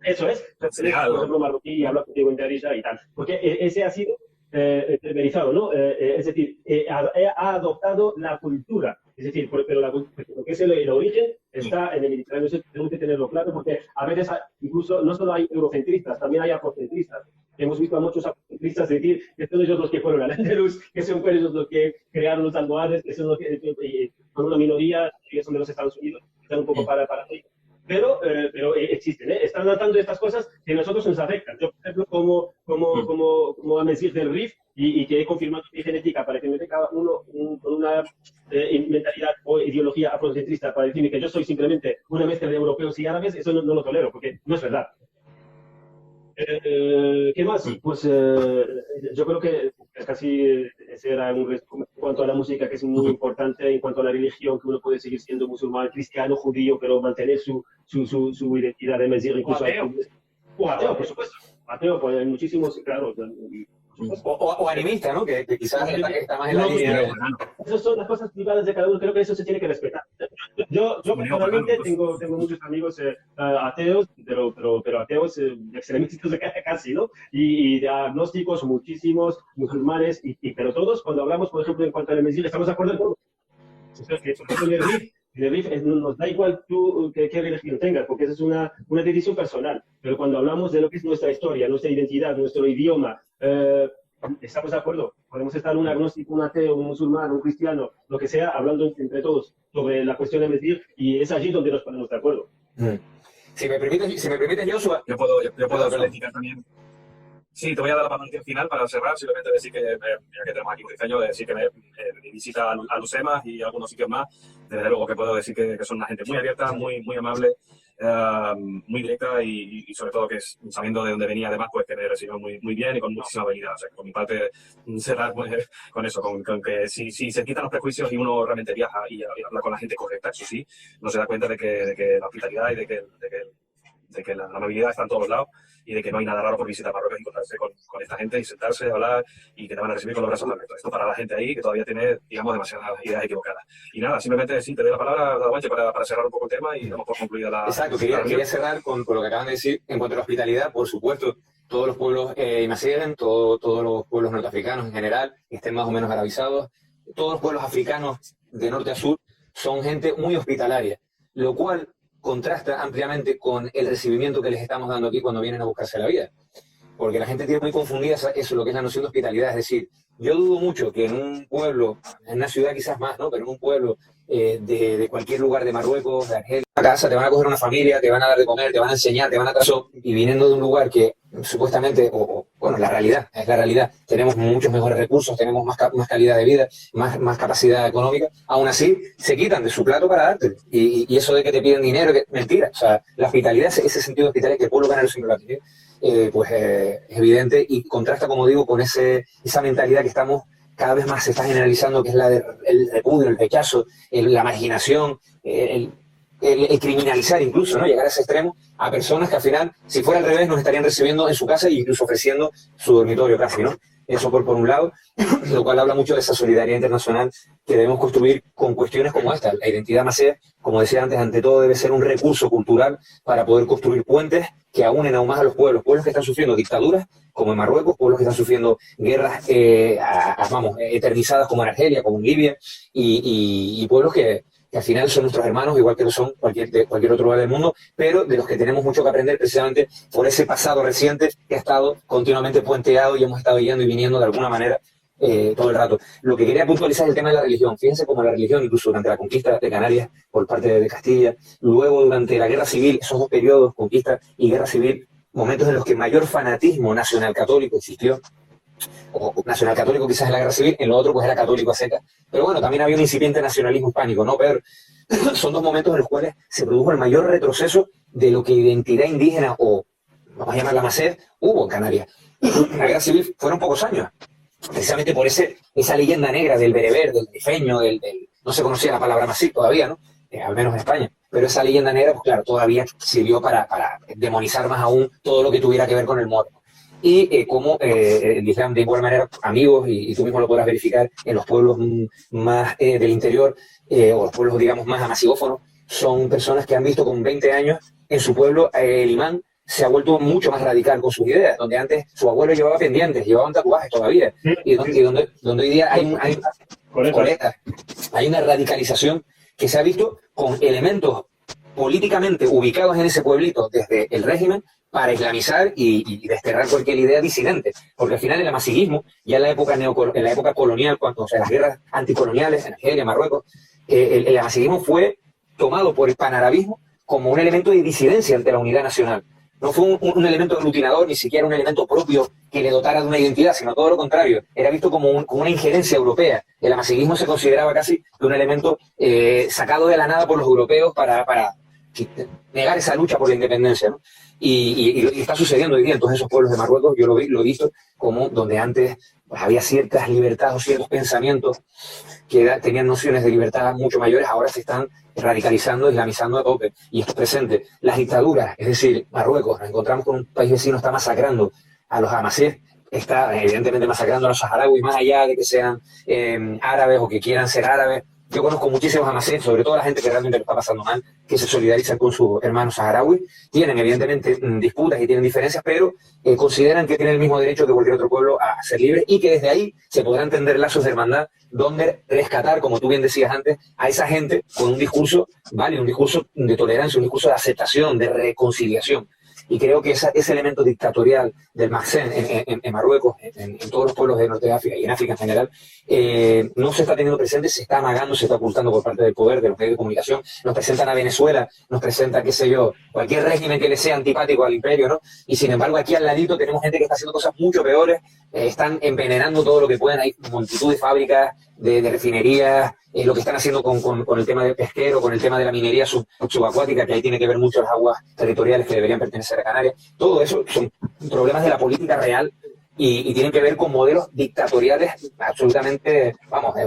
Eso es. Por ejemplo, marroquí y habla contigo en Tarisha y tal. Porque ese ha sido tercerizado, ¿no? Es decir, ha adoptado la cultura. Es decir, pero lo que es el origen está en el Mediterráneo. Eso tenemos que tenerlo claro, porque a veces incluso no solo hay eurocentristas, también hay afrocentristas. Hemos visto a muchos afrocentristas decir que son ellos los que fueron al Andalus, que son ellos los que crearon los almohades, que son los que son una minoría, que son de los Estados Unidos, que están un poco para pero existen, están tratando estas cosas que a nosotros nos afectan. Yo, por ejemplo, como amazigh del RIF, y que he confirmado mi genética para que me tenga uno con una mentalidad o ideología afrocentrista para decirme que yo soy simplemente una mezcla de europeos y árabes, eso no lo tolero, porque no es verdad. ¿Qué más? Pues yo creo que casi ese era un resumen en cuanto a la música, que es muy importante, en cuanto a la religión, que uno puede seguir siendo musulmán, cristiano, judío, pero mantener su identidad de Mesías, incluso o ateo, por supuesto. Ateo, pues hay muchísimos, claro. O animista, ¿no? Que quizás está más en la línea. Esas son las cosas privadas de cada uno, creo que eso se tiene que respetar. Yo personalmente tengo muchos amigos ateos, pero ateos extremistas casi, ¿no? Y de agnósticos, muchísimos, musulmanes, pero todos, cuando hablamos, por ejemplo, en cuanto al Mesías, estamos de acuerdo en todo. Entonces, por ejemplo, en el RIF nos da igual tú qué religión tengas, porque esa es una decisión personal. Pero cuando hablamos de lo que es nuestra historia, nuestra identidad, nuestro idioma, estamos de acuerdo. Podemos estar un agnóstico, un ateo, un musulmán, un cristiano, lo que sea, hablando entre todos sobre la cuestión de Mesías, y es allí donde nos ponemos de acuerdo. Si me permites, Joshua. Yo puedo clarificar también. Sí, te voy a dar la palabra final para cerrar, simplemente decir que, ya que tenemos aquí un rifeño, decir que me visita a Lucemas y a algunos sitios más. Desde luego que puedo decir que son una gente muy abierta, muy amable, muy directa y sobre todo que sabiendo de dónde venía además, pues que me recibió muy bien y con muchísima habilidad. O sea, que por mi parte, cerrar con eso, con que si se quitan los prejuicios y uno realmente viaja y habla con la gente correcta, eso sí, no se da cuenta de que la hospitalidad y de que la amabilidad está en todos los lados y de que no hay nada raro por visitar Marruecos y encontrarse con esta gente y sentarse, hablar y que te van a recibir con los brazos abiertos. Esto para la gente ahí que todavía tiene, digamos, demasiadas ideas equivocadas. Y nada, simplemente sí, te doy la palabra, Dawanche, para cerrar un poco el tema y damos por concluida la... Exacto, quería cerrar con lo que acaban de decir en cuanto a la hospitalidad. Por supuesto, todos los pueblos imaguen, todos los pueblos norteafricanos en general, que estén más o menos arabizados, todos los pueblos africanos de norte a sur son gente muy hospitalaria, lo cual contrasta ampliamente con el recibimiento que les estamos dando aquí cuando vienen a buscarse la vida. Porque la gente tiene muy confundida eso, lo que es la noción de hospitalidad. Es decir, yo dudo mucho que en un pueblo, en una ciudad quizás más, ¿no? Pero en un pueblo de cualquier lugar de Marruecos, de Argelia, a casa, te van a coger una familia, te van a dar de comer, te van a enseñar, te van a traer. Y viniendo de un lugar que supuestamente, bueno, la realidad, es la realidad, tenemos muchos mejores recursos, tenemos más calidad de vida, más capacidad económica, aún así se quitan de su plato para darte. Y eso de que te piden dinero, mentira. O sea, la hospitalidad, ese sentido de hospitalidad que el pueblo canario siempre lo ha tenido, pues es evidente y contrasta, como digo, con esa mentalidad que cada vez más se está generalizando, que es la del repudio, el rechazo, la marginación, el criminalizar incluso, ¿no? Llegar a ese extremo a personas que al final, si fuera al revés, nos estarían recibiendo en su casa e incluso ofreciendo su dormitorio casi, ¿no? Eso por un lado, lo cual habla mucho de esa solidaridad internacional que debemos construir con cuestiones como esta. La identidad macea, como decía antes, ante todo debe ser un recurso cultural para poder construir puentes que unen aún más a los pueblos que están sufriendo dictaduras, como en Marruecos, pueblos que están sufriendo guerras, eternizadas como en Argelia, como en Libia, y pueblos que al final son nuestros hermanos, igual que lo son de cualquier otro lugar del mundo, pero de los que tenemos mucho que aprender precisamente por ese pasado reciente que ha estado continuamente puenteado y hemos estado yendo y viniendo de alguna manera todo el rato. Lo que quería puntualizar es el tema de la religión. Fíjense cómo la religión, incluso durante la conquista de Canarias por parte de Castilla, luego durante la Guerra Civil, esos dos periodos, conquista y Guerra Civil, momentos en los que mayor fanatismo nacional católico existió, o nacional católico quizás en la Guerra Civil, en lo otro pues era católico a seca. Pero bueno, también había un incipiente nacionalismo hispánico, ¿no, Pedro? Son dos momentos en los cuales se produjo el mayor retroceso de lo que identidad indígena, o vamos a llamarla macea, hubo en Canarias. La Guerra Civil fueron pocos años, precisamente por esa leyenda negra del bereber, del rifeño, no se conocía la palabra mací todavía, ¿no? Al menos en España. Pero esa leyenda negra, pues claro, todavía sirvió para demonizar más aún todo lo que tuviera que ver con el moro. Y como el Islam, de igual manera, amigos, y tú mismo lo podrás verificar, en los pueblos más del interior, o los pueblos, digamos, más amasigófonos, son personas que han visto con 20 años en su pueblo el imán se ha vuelto mucho más radical con sus ideas, donde antes su abuelo llevaba pendientes, llevaban tatuajes todavía, y donde hoy día hay una radicalización que se ha visto con elementos políticamente ubicados en ese pueblito desde el régimen para islamizar y desterrar cualquier idea disidente. Porque al final el amasiguismo, ya en la época colonial, cuando, o sea, las guerras anticoloniales en Argelia, Marruecos, el amasiguismo fue tomado por el panarabismo como un elemento de disidencia ante la unidad nacional. No fue un elemento aglutinador, ni siquiera un elemento propio que le dotara de una identidad, sino todo lo contrario. Era visto como una injerencia europea. El amasiguismo se consideraba casi un elemento sacado de la nada por los europeos para negar esa lucha por la independencia, ¿no? Y está sucediendo hoy día en todos esos pueblos de Marruecos. Yo lo he visto como donde antes pues, había ciertas libertades o ciertos pensamientos que tenían nociones de libertad mucho mayores, ahora se están radicalizando, islamizando a tope. Y esto es presente. Las dictaduras, es decir, Marruecos, nos encontramos con un país vecino, está masacrando a los hamasíes, está evidentemente masacrando a los saharauis, más allá de que sean árabes o que quieran ser árabes. Yo conozco muchísimos hamasíes, sobre todo la gente que realmente lo está pasando mal, que se solidarizan con sus hermanos saharauis. Tienen evidentemente disputas y tienen diferencias, pero consideran que tienen el mismo derecho que cualquier otro pueblo a ser libre y que desde ahí se podrán tender lazos de hermandad donde rescatar, como tú bien decías antes, a esa gente con un discurso válido, un discurso de tolerancia, un discurso de aceptación, de reconciliación. Y creo que ese elemento dictatorial del Mazen en Marruecos, en todos los pueblos de Norte de África y en África en general, no se está teniendo presente, se está amagando, se está ocultando por parte del poder, de los medios de comunicación. Nos presentan a Venezuela, nos presentan, qué sé yo, cualquier régimen que le sea antipático al imperio, ¿no? Y sin embargo aquí al ladito tenemos gente que está haciendo cosas mucho peores, están envenenando todo lo que pueden, hay multitud de fábricas, de refinerías, lo que están haciendo con el tema del pesquero, con el tema de la minería subacuática, que ahí tiene que ver mucho las aguas territoriales que deberían pertenecer a Canarias. Todo eso son problemas de la política real y tienen que ver con modelos dictatoriales absolutamente,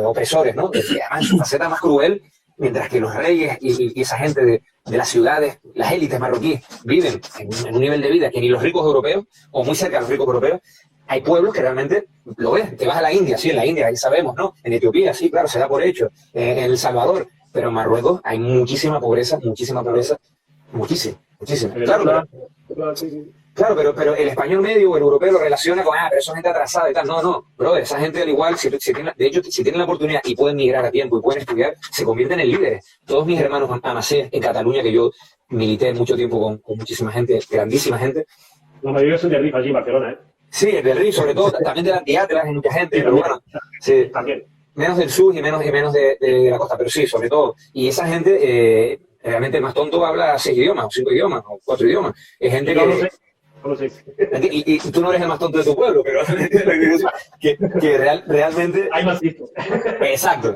opresores, ¿no? Además, en su faceta más cruel, mientras que los reyes y esa gente de las ciudades, las élites marroquíes, viven en un nivel de vida que ni los ricos europeos, o muy cerca de los ricos europeos, hay pueblos que realmente lo ves. Te vas a la India, sí, en la India, ahí sabemos, ¿no? En Etiopía, sí, claro, se da por hecho. En El Salvador, pero en Marruecos hay muchísima pobreza, muchísima. Claro, pero el español medio o el europeo lo relaciona con, pero son gente atrasada y tal. No, brother, esa gente al igual, si tienen la oportunidad y pueden migrar a tiempo y pueden estudiar, se convierten en líderes. Todos mis hermanos hamasíes en Cataluña, que yo milité mucho tiempo con muchísima gente, grandísima gente. La mayoría son de Rif, allí en Barcelona, ¿eh? Sí, del RIF, sobre todo, también de la Antiatlas, hay mucha gente, pero bueno, sí, también. Menos del sur y menos de la costa, pero sí, sobre todo. Y esa gente, realmente el más tonto habla 6 idiomas, o 5 idiomas, o 4 idiomas. Es gente no, que... No lo sé. Y tú no eres el más tonto de tu pueblo, pero que realmente... Hay más listos. Exacto.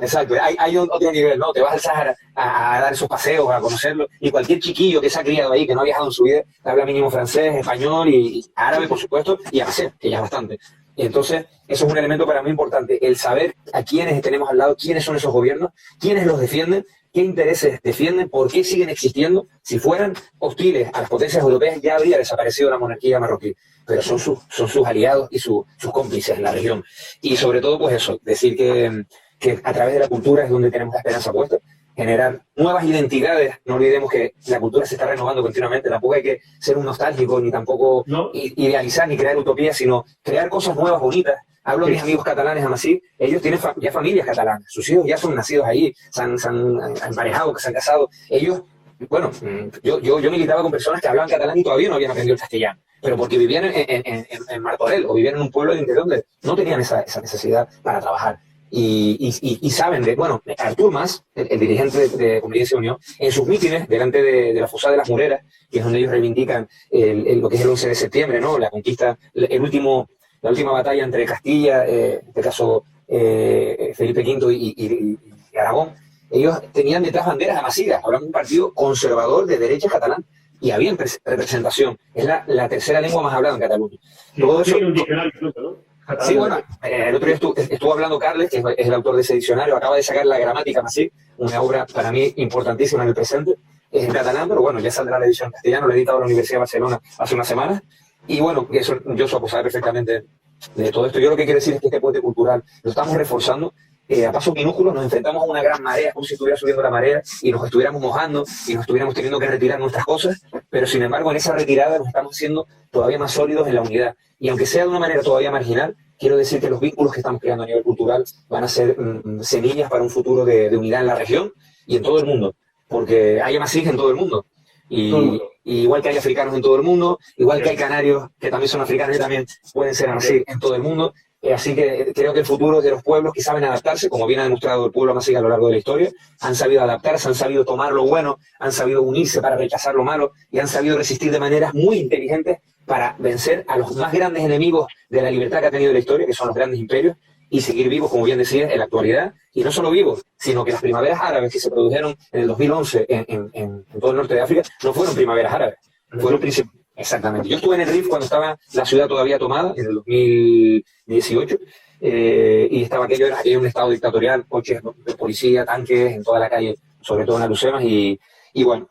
Hay otro nivel, ¿no? Te vas al Sahara a dar esos paseos, a conocerlo, y cualquier chiquillo que se ha criado ahí, que no ha viajado en su vida, habla mínimo francés, español y árabe, por supuesto, y hacer, que ya es bastante. Y entonces, eso es un elemento para mí importante, el saber a quiénes tenemos al lado, quiénes son esos gobiernos, quiénes los defienden, qué intereses defienden, por qué siguen existiendo. Si fueran hostiles a las potencias europeas, ya habría desaparecido la monarquía marroquí, pero son sus aliados y sus cómplices en la región. Y sobre todo, pues eso, decir que a través de la cultura es donde tenemos la esperanza puesta, generar nuevas identidades. No olvidemos que la cultura se está renovando continuamente, tampoco hay que ser un nostálgico, ni tampoco idealizar, ni crear utopías, sino crear cosas nuevas, bonitas. Hablo de mis amigos catalanes, así, ellos tienen ya familias catalanas, sus hijos ya son nacidos ahí, se han emparejado, se han casado. Ellos, bueno, yo militaba con personas que hablaban catalán y todavía no habían aprendido el castellano, pero porque vivían en Martorell o vivían en un pueblo del interior donde no tenían esa necesidad para trabajar. Y saben bueno, Artur Mas, el dirigente de Convivencia y Unión, en sus mítines delante de la Fosa de las Mureras, que es donde ellos reivindican lo que es el 11 de septiembre, ¿no? La conquista, la última batalla entre Castilla, en este caso Felipe V y Aragón, ellos tenían detrás banderas amasivas, hablan de un partido conservador de derecha catalán, y había representación. Es la tercera lengua más hablada en Cataluña. Todo eso, un diccionario incluso, ¿no? Sí, bueno, el otro día estuvo hablando Carles, que es el autor de ese diccionario, acaba de sacar La Gramática Masí, una obra para mí importantísima en el presente, es en catalán, pero bueno, ya saldrá la edición en castellano, lo he editado en la Universidad de Barcelona hace unas semanas, y bueno, eso yo soy saber perfectamente de todo esto. Yo lo que quiero decir es que este puente cultural lo estamos reforzando, a pasos minúsculos nos enfrentamos a una gran marea, como si estuviera subiendo la marea y nos estuviéramos mojando y nos estuviéramos teniendo que retirar nuestras cosas, pero sin embargo en esa retirada nos estamos haciendo todavía más sólidos en la unidad. Y aunque sea de una manera todavía marginal, quiero decir que los vínculos que estamos creando a nivel cultural van a ser semillas para un futuro de unidad en la región y en todo el mundo, porque hay amasís en todo el mundo. Y igual que hay africanos en todo el mundo, igual que hay canarios que también son africanos y también pueden ser amasí en todo el mundo. Así que creo que el futuro es de los pueblos que saben adaptarse, como bien ha demostrado el pueblo amasí a lo largo de la historia. Han sabido adaptarse, han sabido tomar lo bueno, han sabido unirse para rechazar lo malo y han sabido resistir de maneras muy inteligentes para vencer a los más grandes enemigos de la libertad que ha tenido la historia, que son los grandes imperios, y seguir vivos, como bien decías, en la actualidad. Y no solo vivos, sino que las primaveras árabes que se produjeron en el 2011 en todo el norte de África no fueron primaveras árabes, fueron principios. Exactamente. Yo estuve en el Rif cuando estaba la ciudad todavía tomada, en el 2018, y estaba aquello era un estado dictatorial, coches de policía, tanques en toda la calle, sobre todo en Alucemas, y bueno.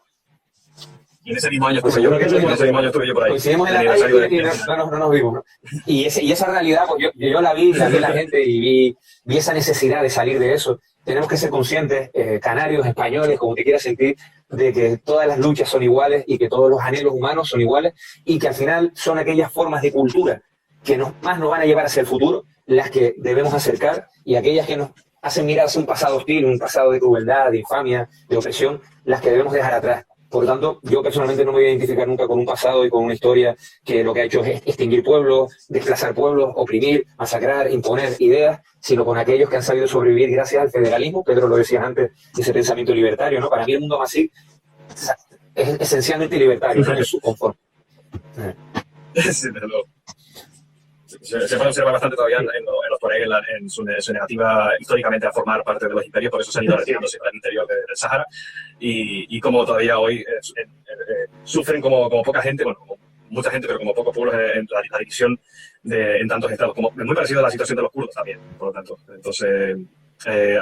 Y en ese mismo año estuve yo, por ahí. Coincidimos en la calle y no nos vimos, ¿no? Y esa realidad, pues yo la vi la gente y vi esa necesidad de salir de eso. Tenemos que ser conscientes, canarios, españoles, como te quieras sentir, de que todas las luchas son iguales y que todos los anhelos humanos son iguales y que al final son aquellas formas de cultura que más nos van a llevar hacia el futuro, las que debemos acercar, y aquellas que nos hacen mirar hacia un pasado hostil, un pasado de crueldad, de infamia, de opresión, las que debemos dejar atrás. Por lo tanto, yo personalmente no me voy a identificar nunca con un pasado y con una historia que lo que ha hecho es extinguir pueblos, desplazar pueblos, oprimir, masacrar, imponer ideas, sino con aquellos que han sabido sobrevivir gracias al federalismo. Pedro lo decía antes, ese pensamiento libertario, ¿no? Para mí el mundo amasí es esencialmente libertario, ¿no? En su confort. Sí, desde luego. Se puede observar bastante todavía los Tuareg en su negativa históricamente a formar parte de los imperios, por eso se han ido retirándose al interior del Sáhara, y como todavía hoy sufren como poca gente, bueno, como mucha gente, pero como pocos pueblos en la división en tantos estados, como es muy parecido a la situación de los kurdos también, por lo tanto. Entonces,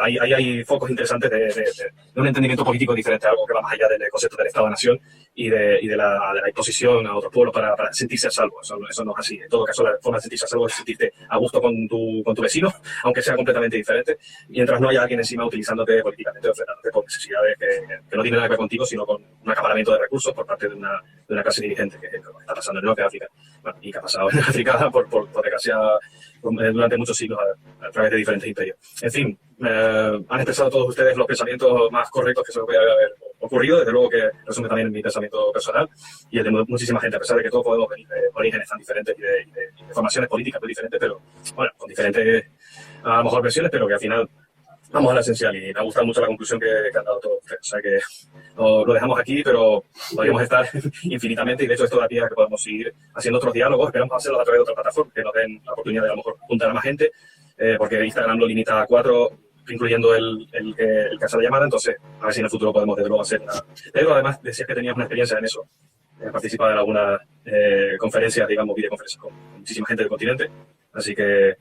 hay focos interesantes de un entendimiento político diferente, algo que va más allá del concepto del Estado-Nación y de la imposición a otros pueblos para sentirse a salvo. Eso no es así. En todo caso, la forma de sentirse a salvo es sentirte a gusto con tu vecino, aunque sea completamente diferente, mientras no haya alguien encima utilizándote políticamente o frenándote por necesidades que no tienen nada que ver contigo, sino con un acaparamiento de recursos por parte de una clase dirigente, que es lo que está pasando en el norte de África, bueno, y que ha pasado en África por desgracia durante muchos siglos a través de diferentes imperios. En fin, han expresado todos ustedes los pensamientos más correctos que se puede haber ocurrido, desde luego que resume también mi pensamiento personal y el de muchísima gente, a pesar de que todos podemos venir de orígenes tan diferentes y de formaciones políticas muy diferentes, pero bueno, con diferentes a lo mejor versiones, pero que al final vamos a lo esencial, y me ha gustado mucho la conclusión que han dado todos ustedes. O sea que lo dejamos aquí, pero podríamos estar infinitamente, y de hecho esto da pie a que podamos seguir haciendo otros diálogos. Esperamos hacerlos a través de otras plataformas que nos den la oportunidad de a lo mejor juntar a más gente, porque Instagram lo limita a 4, incluyendo el caso de llamada. Entonces a ver si en el futuro podemos desde luego hacer Pedro, además decías que tenías una experiencia en eso, participado en algunas conferencias, digamos, videoconferencias con muchísima gente del continente, así que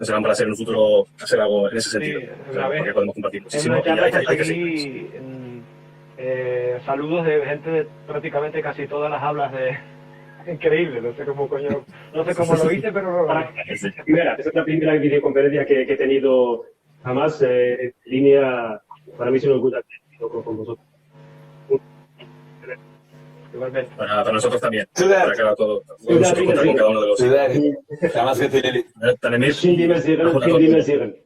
será para hacer en un futuro hacer algo en ese sentido, Sí, porque podemos compartir muchísimo. En una Y hay charla que seguir. conseguí Saludos de gente de prácticamente casi todas las hablas de... Increíble, no sé cómo coño, no sé cómo lo hice, pero... Esa es la primera videoconferencia que he tenido jamás en línea. Para mí es un orgullo con vosotros. Igualmente. Para nosotros también. Ciudad. Para cada todo. Vamos a contar con cada uno de los... Damas gezellig. Tanemir. Şimdi meziren, şimdi meziren.